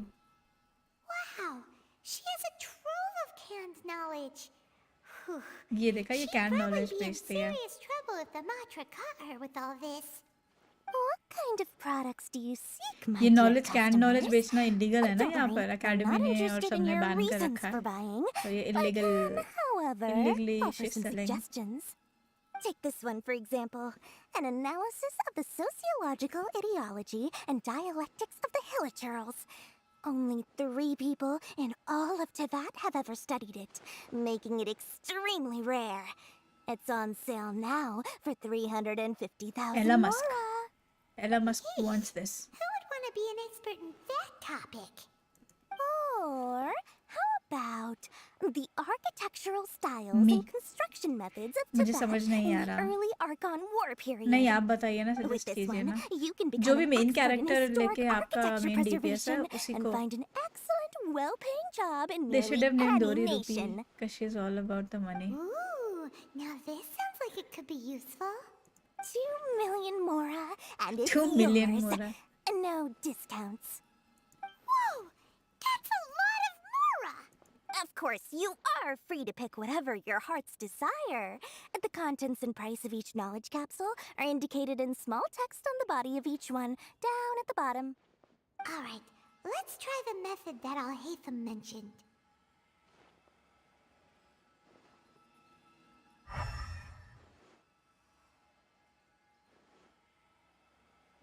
Wow, she has a trove of canned knowledge. Whew. ये देखा ये can She'd knowledge probably be in बेचती है. serious trouble if the Matra caught her with all this. What kind of products do you seek, my ये dear knowledge can knowledge customers? बेचना illegal है ना Don't यहाँ worry, पर. I'm academy not ने और interested in सबने your ban कर reasons रखा for है. buying. तो ये I illegal can, however, illegally offer she's some selling. suggestions. Take this one, for example. An analysis of the sociological ideology and dialectics of the Hilichurls. Only 3 people in all of Teyvat have ever studied it, making it extremely rare. It's on sale now for 350,000 Elon Musk. Mora. Elon Musk wants this. Who would want to be an expert in that topic? Or how about the architectural styles Me. and construction methods of मुझे Teyvat समझ नहीं in uh the रहा. early Archon War period? नहीं आप बताइए ना. With suggest this कीजिए one, ना. you can जो become भी an main expert in character historic लेके आपका architecture मेन डीपीएस है preservation उसी and को. find an excellent, well-paying job in They should nearly have named any Dori nation. Rupi because she's all about the money. Ooh, now this sounds like it could be useful. 2 million Mora, and it's 2 million yours. Mora. No discounts. Whoa, that's a lot of Mora! Of course, you are free to pick whatever your heart's desire. The contents and price of each knowledge capsule are indicated in small text on the body of each one, down at the bottom. All right, let's try the method that Al-Haytham mentioned.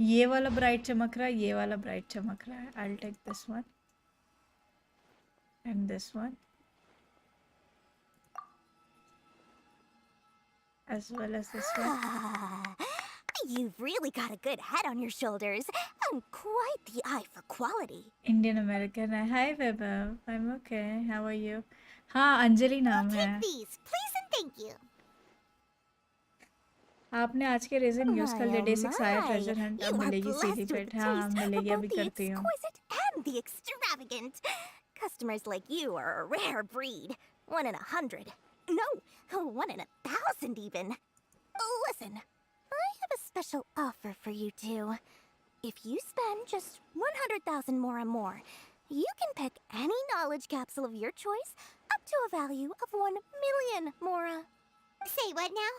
ये वाला bright चमक रहा है. ये वाला bright चमक रहा है. I'll take this one and this one as well as this one. You've really got a good head on your shoulders, and quite the eye for quality. Indian American है. Hi Vaibhav. I'm okay. How are you? हाँ अंजलि नाम है. These, please and thank you. आपने आज के raisin use कर लिया. My, day oh 6 आया my. Treasure Hunt. You अब are मिलेगी blessed CD with pet. a हाँ taste मिलेगी. for अभी both the करती हूँ. exquisite and the extravagant. Customers like you are a rare breed. 1 in 100. No, 1 in 1,000 even. Listen, I have a special offer for you two. If you spend just 100,000 more, you can pick any knowledge capsule of your choice up to a value of 1 million Mora. Say what now?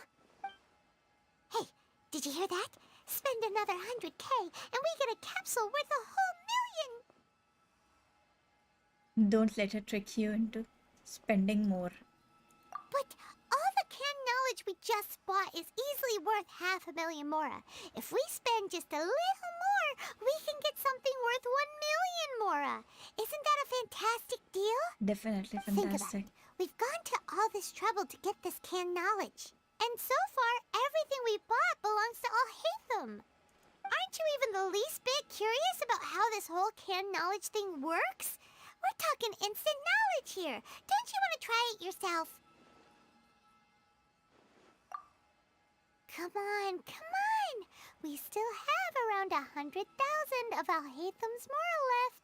Hey, did you hear that? Spend another 100K and we get a capsule worth a whole million! Don't let her trick you into spending more. But all the canned knowledge we just bought is easily worth 500,000 Mora. If we spend just a little more, we can get something worth 1 million Mora. Isn't that a fantastic deal? Definitely Think about fantastic. it. We've gone to all this trouble to get this canned knowledge. And so far, everything we bought belongs to Al-Haytham. Aren't you even the least bit curious about how this whole canned knowledge thing works? We're talking instant knowledge here. Don't you want to try it yourself? Come on, come on. We still have around 100,000 of Al-Haytham's Mora left.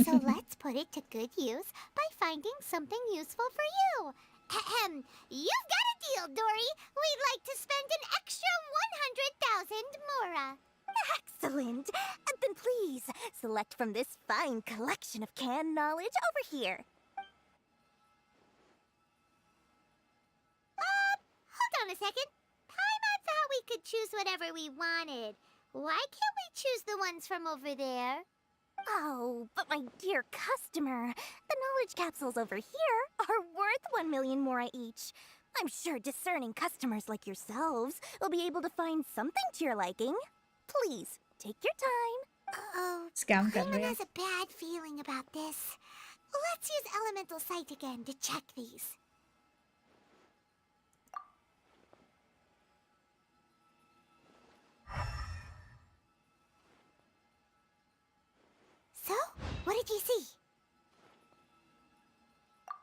So let's put it to good use by finding something useful for you. Ahem. You've got a deal, Dory. We'd like to spend an extra 100,000 Mora. Excellent. Then please, select from this fine collection of canned knowledge over here. Hold on a second. I thought we could choose whatever we wanted. Why can't we choose the ones from over there? Oh, but my dear customer, the knowledge capsules over here are worth 1 million mora each. I'm sure discerning customers like yourselves will be able to find something to your liking. Please, take your time. Uh-oh. Scam kar Clayman rahe has a bad feeling about this. Let's use Elemental Sight again to check these. So, what did you see?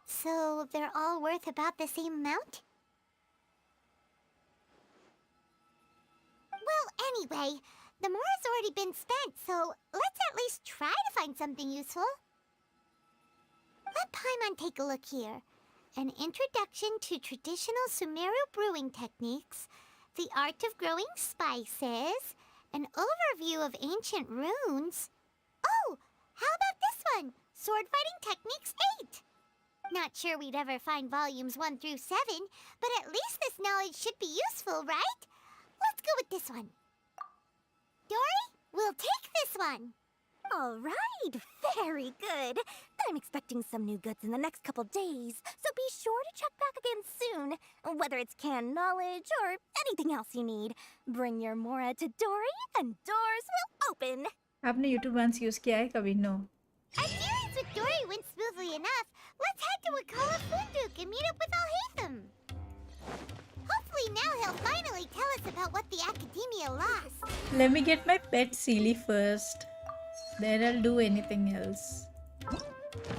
So, they're all worth about the same amount? Well, anyway, the mora's already been spent, so let's at least try to find something useful. Let Paimon take a look here. An introduction to traditional Sumeru brewing techniques, the art of growing spices, an overview of ancient runes. Oh, how about this one? Sword Fighting Techniques 8. Not sure we'd ever find volumes 1 through 7, but at least this knowledge should be useful, right? Let's go with this one. Dory, we'll take this one. All right, very good. I'm expecting some new goods in the next couple days, so be sure to check back again soon. Whether it's canned knowledge or anything else you need, bring your mora to Dory and doors will open. आपने YouTube once use किया है कभी? No. Our dealings with Dory went smoothly enough. Let's head to Wakala Funduk and meet up with Alhaitham. Hopefully now he'll finally tell us about what the Academia lost. Let me get my pet Sealy first. Then I'll do anything else.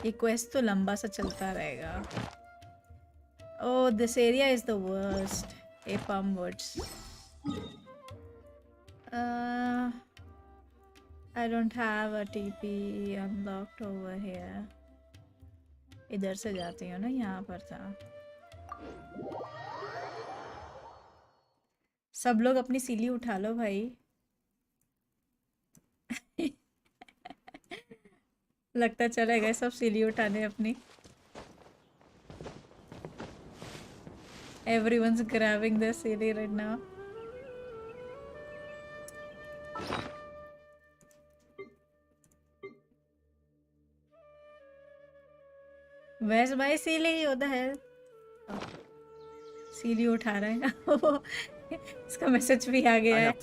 ये quest तो लंबा सा चलता रहेगा. Oh, this area is the worst. Apam Woods. I don't have a TP unlocked over here. इधर से जाती हूँ ना, यहाँ पर था. सब लोग अपनी सीली उठा लो भाई. लगता चले गए सब सीली उठाने अपनी. Everyone's grabbing their Sili right now. Where's my Sili? What the hell? सीली उठा रहे हैं. इसका मैसेज भी आ गया है.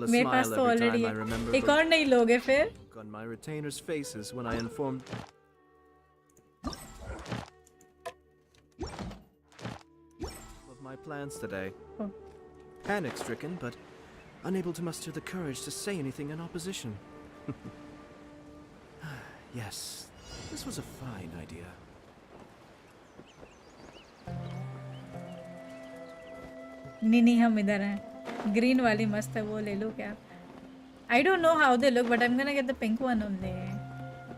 मेरे पास तो ऑलरेडी है. एक और नहीं लोगे फिर? On my retainers' faces when I informed of my plans today. Oh. Panic-stricken, but unable to muster the courage to say anything in opposition. Yes, this was a fine idea. नहीं हम इधर हैं. ग्रीन वाली मस्त है, वो ले लो क्या? I don't know how they look, but I'm gonna get the pink one only.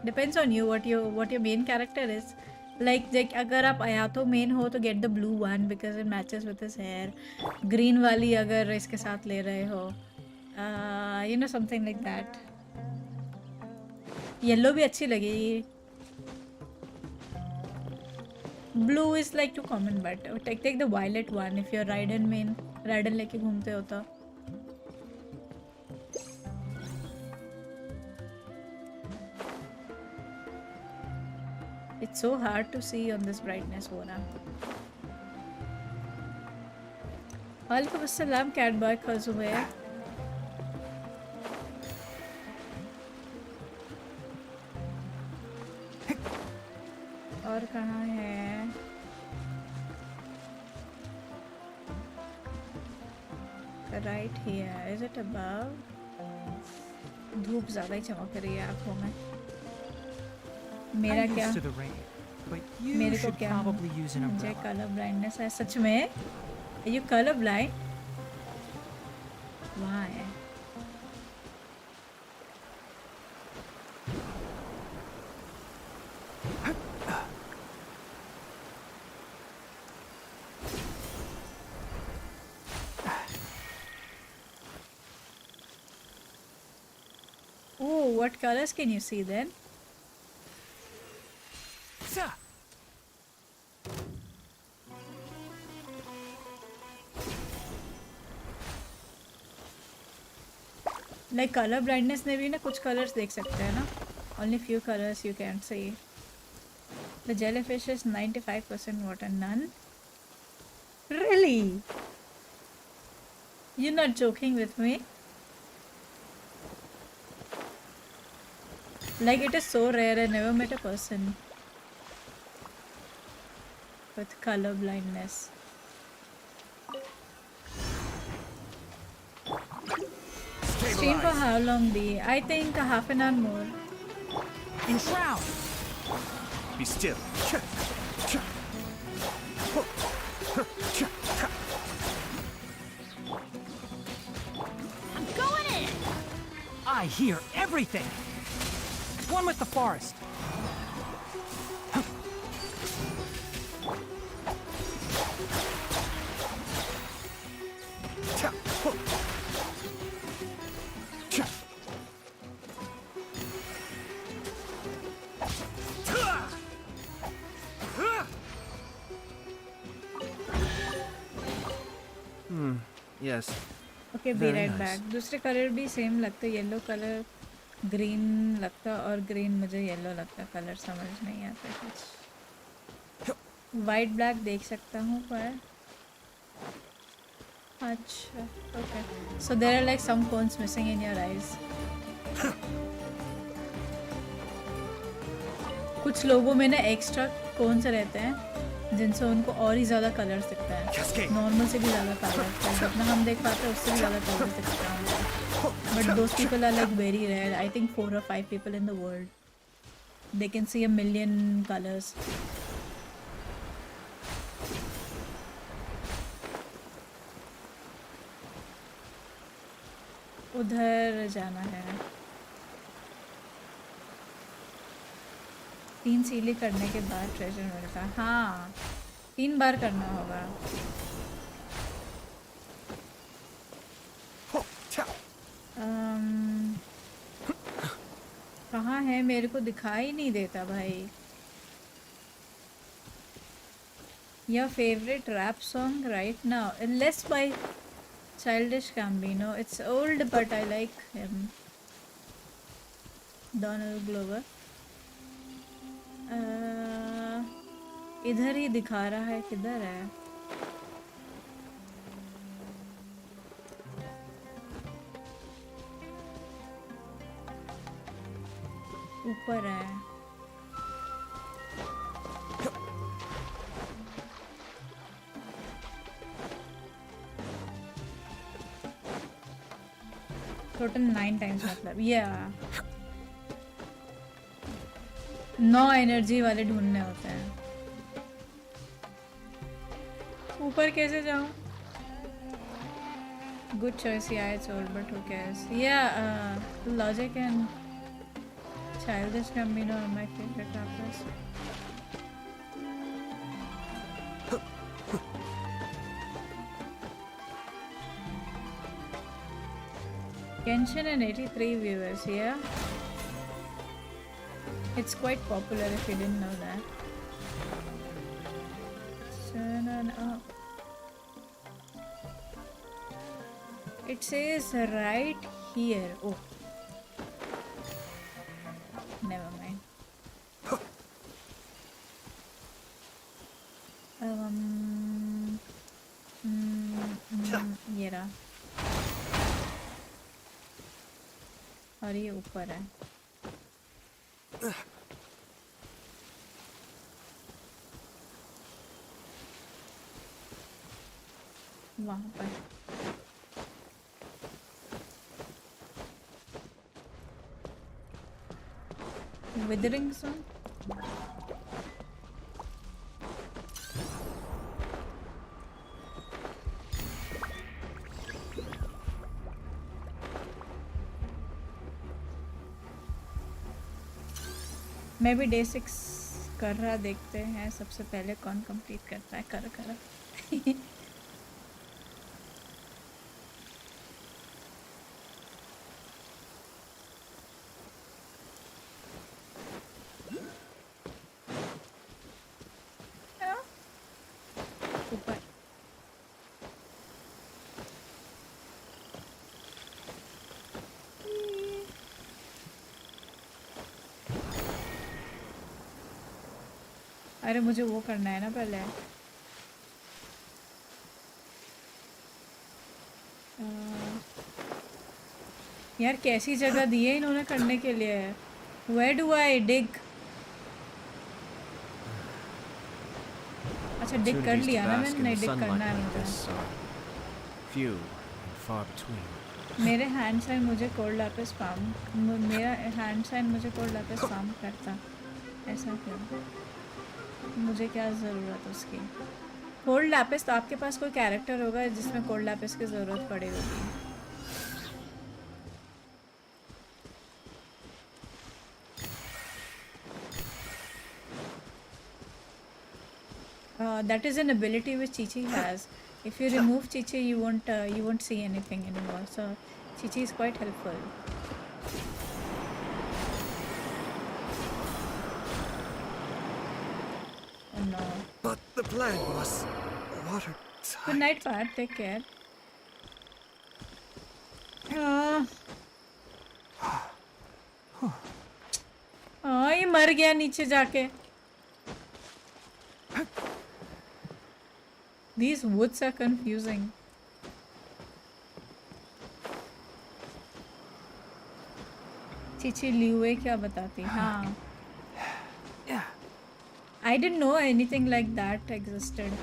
Depends on you what your main character is. Like अगर आप आयातो main हो तो get the blue one because it matches with his hair. Green वाली अगर इसके साथ ले रहे हो, you know, something like that. Yellow भी अच्छी लगेगी. Blue is like too common, but take the violet one if you're RYZEN main. RYZEN लेके घूमते हो तो. It's so hard to see on this brightness, Wona. Walaikum assalam, Catboy Kazume. और कहाँ है? Right here. Is it above? धूप ज़्यादा ही चमक रही है आँखों में. मेरा क्या? मेरे को क्या? मुझे कलर ब्लाइंडनेस है सच में? Are you color blind? Why? Oh, what colors can you see then? Like colour blindness में भी ना कुछ कलर्स देख सकते हैं ना, only few colors you can see. The jellyfish is 95% water, none. Really? You're not joking with me? Like, it is so rare. I never met a person with color blindness. Stream for how long, B? I think a half an hour more. Enshroud! Be still. I'm going in! I hear everything! One with the forest. Yes. Okay, be Very right nice. back. दूसरे colour भी same लगते, yellow colour green लगता और green मुझे yellow लगता, colour समझ नहीं आता कुछ. वाइट ब्लैक देख सकता हूँ पर अच्छा okay. So there are like some cones missing in your eyes. कुछ लोगों में ना एक्स्ट्रा कोन्स रहते हैं जिनसे उनको और ही ज़्यादा कलर्स दिखता है, नॉर्मल से भी ज़्यादा कलर जितना हम देख पाते हैं उससे भी ज़्यादा कलर दिखता है. But those people are like very rare. I think 4 or 5 people in the world they can see a million colors. उधर जाना है. 3 सीले करने के बाद ट्रेजर मिलता. हाँ 3 बार करना होगा. कहाँ है, मेरे को दिखाई नहीं देता भाई. Your favorite rap song right now? Unless by Childish Gambino. It's old but I like him. Donald Glover. इधर ही दिखा रहा है, किधर है? ऊपर है. टोटल 9 times मतलब या 9 एनर्जी वाले ढूंढने होते हैं. ऊपर कैसे जाऊं? Good choice, yeah, it's old, but who cares? Yeah, Logic and Childish Gambino are my favorite rappers. Genshin and 83 viewers, yeah? It's quite popular if you didn't know that. Turn up. It says right here. Oh. Never mind. ये रहा. और ये ऊपर है. वहाँ पर. Withering zone. मैं भी डे 6 कर रहा, देखते हैं सबसे पहले कौन कंप्लीट करता है. कर ऊपर. अरे मुझे वो करना है ना पहले। यार कैसी जगह दी है इन्होंने करने के लिए। Where do I dig? अच्छा डिग कर लिया ना मैंने, नहीं डिग करना है मुझे। Few and far between. मेरे हैंड साइन मुझे कोल्ड लैपिस फार्म, मेरा हैंड साइन मुझे कोल्ड लैपिस फार्म करता। ऐसा क्यों? मुझे क्या ज़रूरत उसकी? कोल्ड लैपिस तो आपके पास कोई कैरेक्टर होगा जिसमें कोल्ड लैपिस की ज़रूरत पड़े होगी। That is an ability which Chichi has. If you remove Chichi, you won't see anything anymore. So Chichi is quite helpful. Oh no. But the plan was watertight. Good night, Pat. Take care. ये मर गया नीचे जाके। These woods are confusing. Chichi लियुए क्या बताती? हाँ। I didn't know anything like that existed.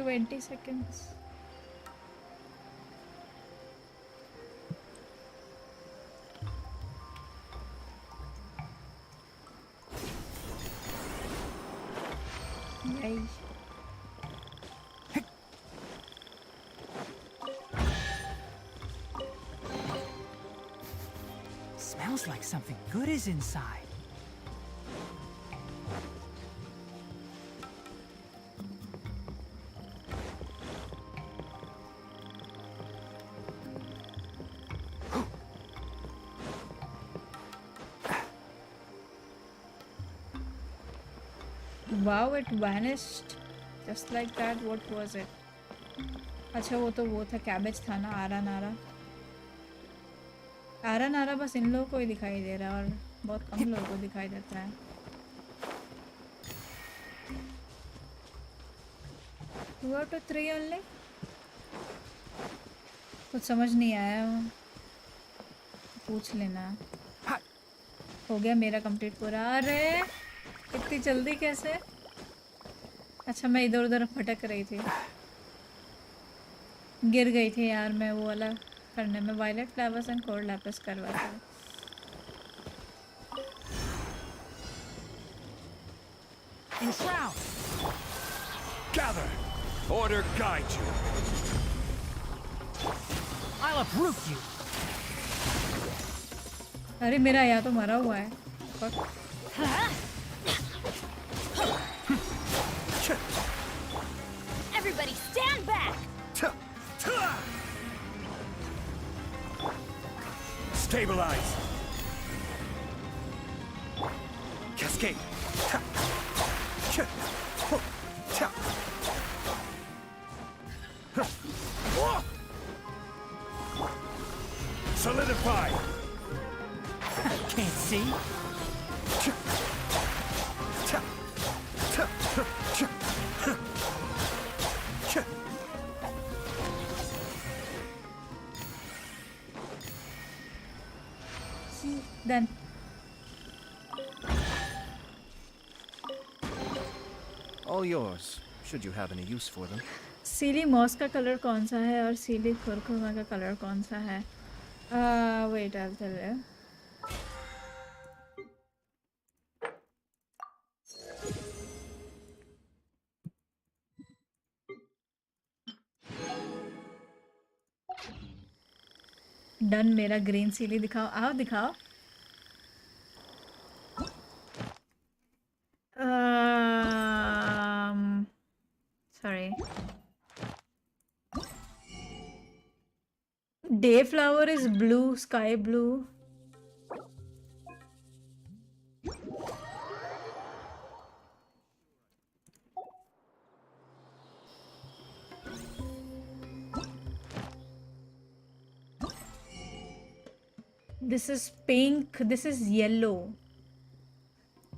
Twenty seconds. Yay. Smells like something good is inside. Wow, it vanished just like that. What was it? अच्छा वो था कैबेज था ना। आरा नारा बस इन लोगों को ही दिखाई दे रहा है और बहुत कम लोगों को दिखाई देता है। 2 out of 3 only? कुछ समझ नहीं आया। पूछ लेना। हो गया मेरा कंप्लीट पूरा। अरे इतनी जल्दी कैसे? अच्छा मैं इधर उधर भटक रही थी, गिर गई थी यार मैं वो वाला करने में। Violet flowers and cold lapis करवा था। Gather! Order guide you! I'll uproot you! अरे मेरा या तो मरा हुआ है। Everybody stand back! Stabilize! Cascade! Solidify! Can't see? Done. All yours, should you have any use for them. सीली मॉस का कलर कौन सा है और सीली खुरखुमा का कलर कौन सा है? Wait I will tell you. Done मेरा ग्रीन सीली दिखाओ, आओ दिखाओ। Sorry. Day flower is blue, sky blue. This is pink, this is yellow.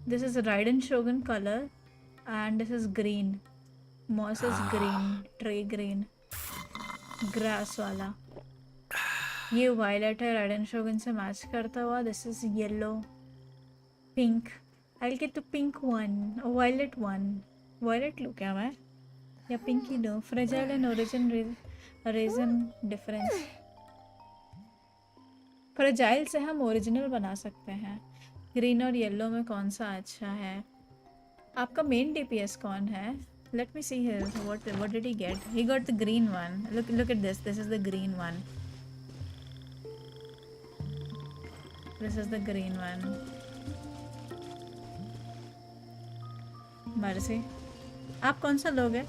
This is Raiden Shogun color and this is green. Moss is green, tray green. Grass वाला. ये violet है, Raiden Shogun से match करता हुआ. This is yellow. Pink. I'll get the pink one. A violet one. Violet लूँ क्या मैं? या pink ही लूँ? Fragile and origin reason difference. Fragile से हम ओरिजिनल बना सकते हैं। ग्रीन और येलो में कौन सा अच्छा है? आपका मेन डीपीएस कौन है? Let me see his what did he get? He got the green one. Look at this is the green one. This is the green one. Mercy. आप कौन सा लोगे?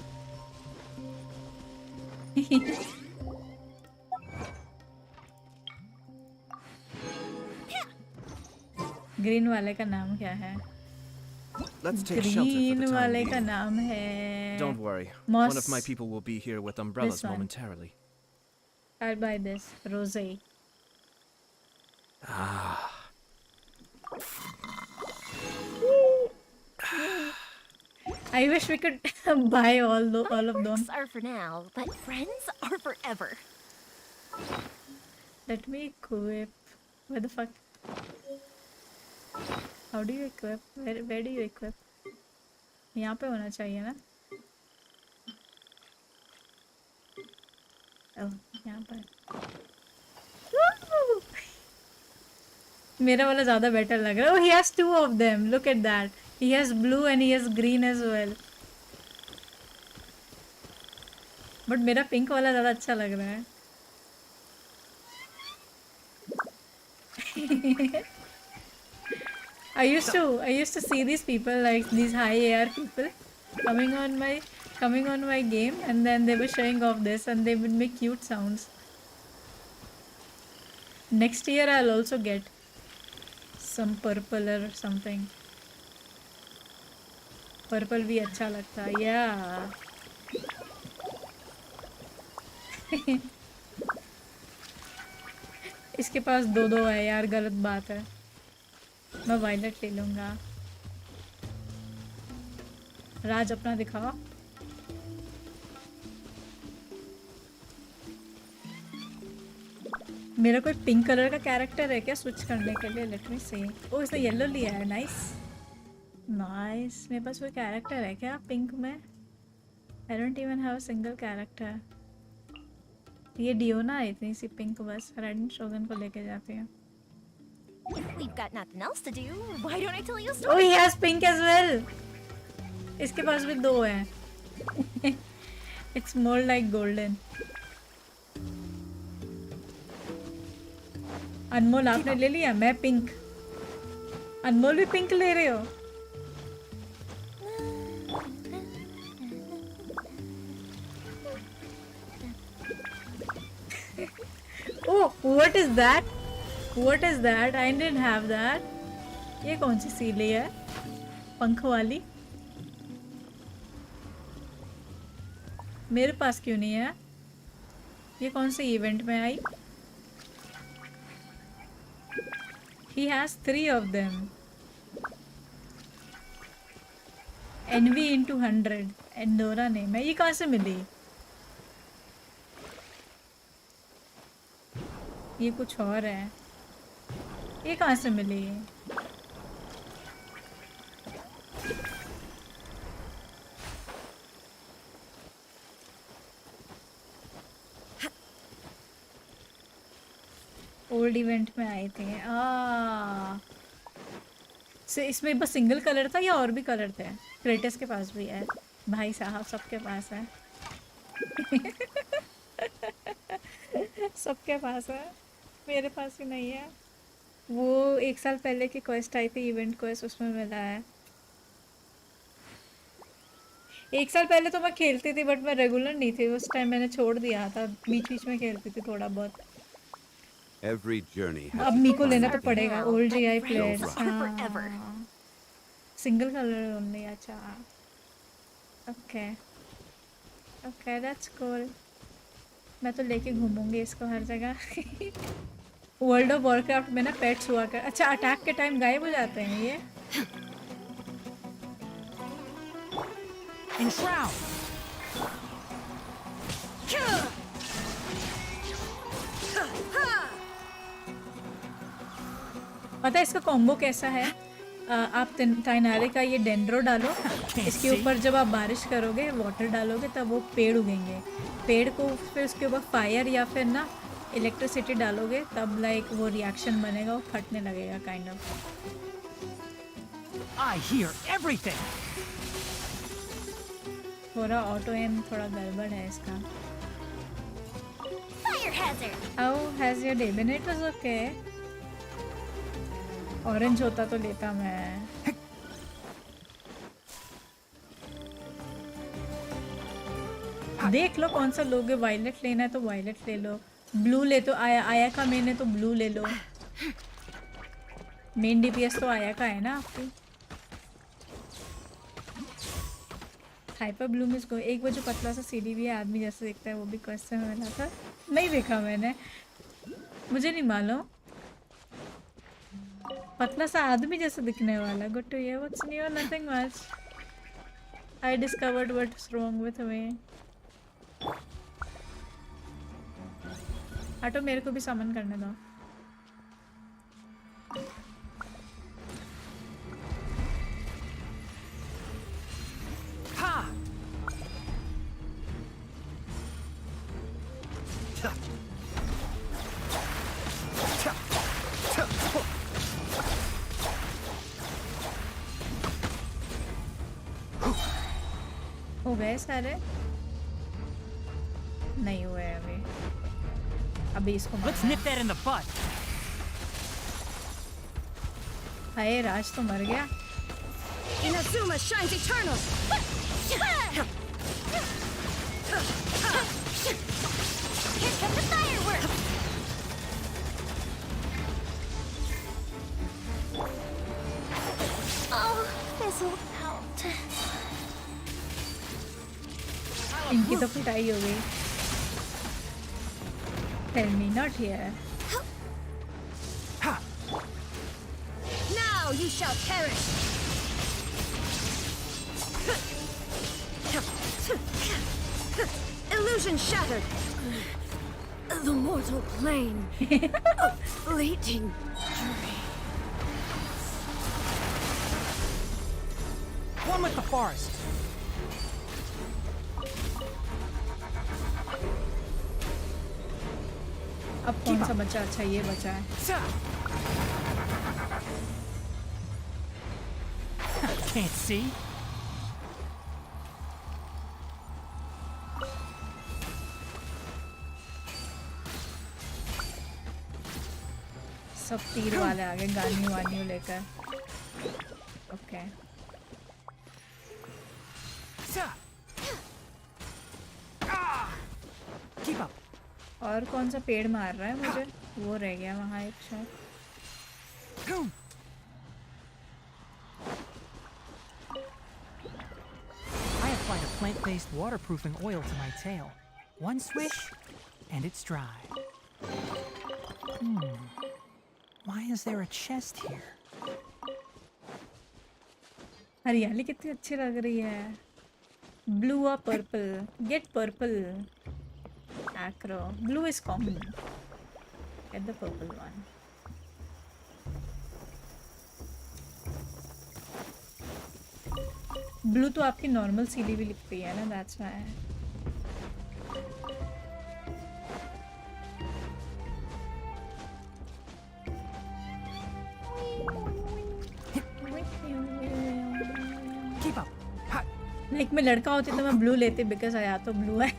ग्रीन वाले का नाम क्या है? ग्रीन वाले का नाम है। Don't worry. Moss. One of my people will be here with umbrellas momentarily. I'll buy this. Rosé. I wish we could buy all of them. Friends are for now, but friends are forever. Let me equip. Where the fuck? How do you equip? Where do you equip? यहाँ पे होना चाहिए ना? Oh, यहाँ पर। मेरा वाला ज़्यादा better लग रहा है। Oh, he has two of them. Look at that. He has blue and he has green as well. But मेरा pink वाला ज़्यादा अच्छा लग रहा है। I used to see these people, like these high AR people coming on my game, and then they were showing off this and they would make cute sounds. Next year I'll also get some purple or something. Purple भी अच्छा लगता है, yeah. इसके पास दो है यार, गलत बात है। मैं वायलेट ले लूँगा। राज अपना दिखाओ। मेरा कोई पिंक कलर का कैरेक्टर है क्या स्विच करने के लिए? लेट मी सी। ओह, इसने येलो लिया है। Nice nice. मेरे पास कोई कैरेक्टर है क्या पिंक में? I don't even have a single character. ये डियोना है इतनी सी पिंक, बस राइडन शोगन को लेके जाती है। We've got nothing else to do. Why don't I tell you a Oh, story? he has pink as well. इसके पास भी दो हैं। It's more like golden. अनमोल आपने ले लिया? मैं पिंक। अनमोल भी पिंक ले रहे हो? Oh, what is that? What is that? I didn't have that. ये कौन सी सीली है? पंख वाली? मेरे पास क्यों नहीं है? ये कौन से इवेंट में आई? He has 3 of them. Envy into 100. Andorra name है। ये कहाँ से मिली? ये कुछ और है। ये कहाँ से मिली? ओल्ड इवेंट में आए थे। से इसमें बस सिंगल कलर था या और भी कलर थे? क्रेटस के पास भी है भाई साहब, सबके पास है। सबके पास है। मेरे पास ही नहीं है। वो 1 साल पहले की क्वेस्ट आई थी, इवेंट क्वेस्ट, उसमें मिला है। 1 साल पहले तो मैं खेलती थी बट मैं रेगुलर नहीं थी उस टाइम, मैंने छोड़ दिया था, बीच बीच में खेलती थी थोड़ा बहुत। Every journey has अब its मीको लेना final तो पड़ेगा, end. Old GI No players. rush. Single colour only, अच्छा ओके ओके दैट्स कूल। मैं तो लेके घूमूंगी इसको हर जगह। वर्ल्ड ऑफ वॉरक्राफ्ट में ना पेट्स हुआ कर, अच्छा अटैक के टाइम गायब हो जाते हैं ये। Enshroud. पता है इसका कॉम्बो कैसा है? आप टाइनारे का ये डेंड्रो डालो, इसके ऊपर जब आप बारिश करोगे वाटर डालोगे तब वो पेड़ उगेंगे। पेड़ को फिर उसके ऊपर फायर या फिर ना इलेक्ट्रिसिटी डालोगे तब लाइक वो रिएक्शन बनेगा, वो फटने लगेगा kind of. I hear everything. थोड़ा ऑटो एम थोड़ा गड़बड़ है इसका। Fire hazard. How has your day been? It was okay. Orange होता तो लेता मैं। देख लो कौन सा लोगे, वायलेट लेना है तो वायलेट ले लो, ब्लू ले तो आया का मेन है तो ब्लू ले लो। मेन डीपीएस तो आया का है ना आपकी। हाइपर ब्लू में इसको एक वो जो पतला सा सीडी भी है, आदमी जैसे दिखता है, वो भी क्वेश्चन में मिला था, नहीं देखा मैंने, मुझे नहीं मालूम। पतला सा आदमी जैसा दिखने वाला। Good to hear, what's new? Nothing much. I discovered what's wrong with me. हटो, मेरे को भी समन करने दो। हो गए सारे? नहीं हुए अभी। अभी इसको Let's nip that in the bud. हाय, राज तो मर गया। Inazuma shines eternal. Here comes the fireworks. Oh, fizzle out. इनकी तो पिटाई हो गई। Tell me not here. Now you shall perish. Illusion shattered. The mortal plane. A fleeting dream. One with the forest. अब कौन सा बचा? अच्छा ये बचा है। Can't see. सब तीर वाले आ गए, गानी वानी लेकर। Okay Keep up. और कौन सा पेड़ मार रहा है मुझे? वो रह गया वहाँ एक shot. I applied a plant-based waterproofing oil to my tail. One swish, and it's dry. Why is there a chest here? हरियाली कितनी अच्छी लग रही है। ब्लू और purple, get purple. Acro. Blue is common. Get the purple one. Blue तो आपकी normal CD भी लिखती है ना, that's why. Keep up. Like मैं लड़का होती तो मैं blue लेती because आया तो blue है।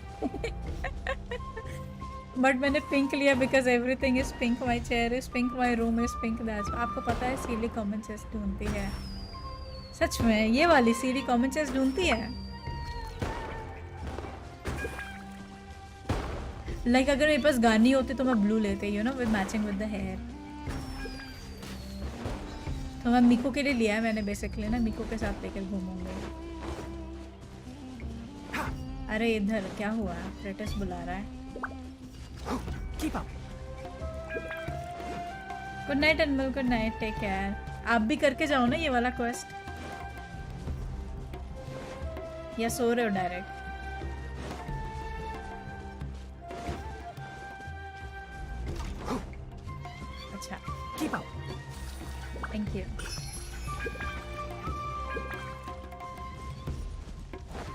बट मैंने पिंक लिया because everything is pink, my chair is pink, my room is pink. That's आपको पता है सीली कॉमन चेस्ट ढूंढती है। सच में ये वाली सीली कॉमन चेस्ट ढूंढती है। लाइक अगर मेरे पास गानी होती तो मैं ब्लू लेते, you know, with matching with the hair. तो मैं मिको के लिए लिया है मैंने बेसिकली ना, मिको के साथ लेकर घूमूंगी। अरे इधर क्या हुआ? प्रेटिस बुला रहा है। गुड नाइट अनमोल, गुड नाइट, टेक केयर। आप भी करके जाओ ना ये वाला क्वेस्ट, या सो रहे हो डायरेक्ट? अच्छा, थैंक यू।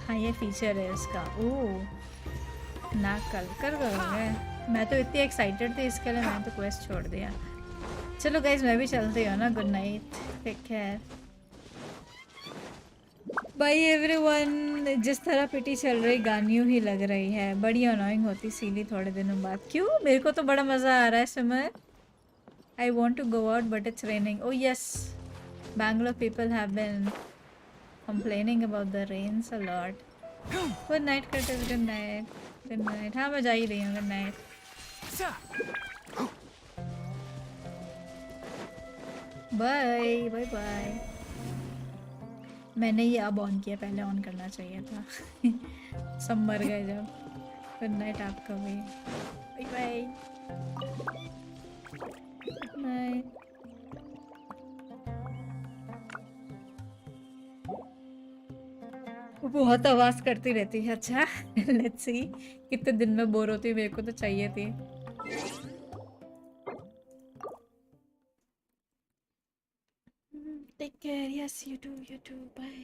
हाँ ये फीचर है इसका। ओह ना, कल कर दोगे? मैं तो इतनी एक्साइटेड थी इसके लिए, मैंने तो क्वेस्ट छोड़ दिया। चलो गाइज मैं भी चलती हूँ ना, good night, take care, bye everyone. जिस तरह पिटी चल रही गानियों ही लग रही है, बड़ी अनोइंग होती सीली थोड़े दिनों बाद। क्यों? मेरे को तो बड़ा मज़ा आ रहा है summer. I want to go out but it's raining. Oh yes, Bangalore people have been complaining about the rains a lot. Good night Curtis, good night, good night। हाँ मैं जा ही रही हूँ, good night। Bye bye bye. मैंने ये अब on किया, पहले ऑन करना चाहिए था। सब मर गए जब। गुड नाइट आपका भी, बाय बाय, गुड नाइट। वो बहुत आवाज करती रहती है। अच्छा लेट्स सी कितने दिन में बोर होती है, मेरे को तो चाहिए थी। Take care, yes you too, bye.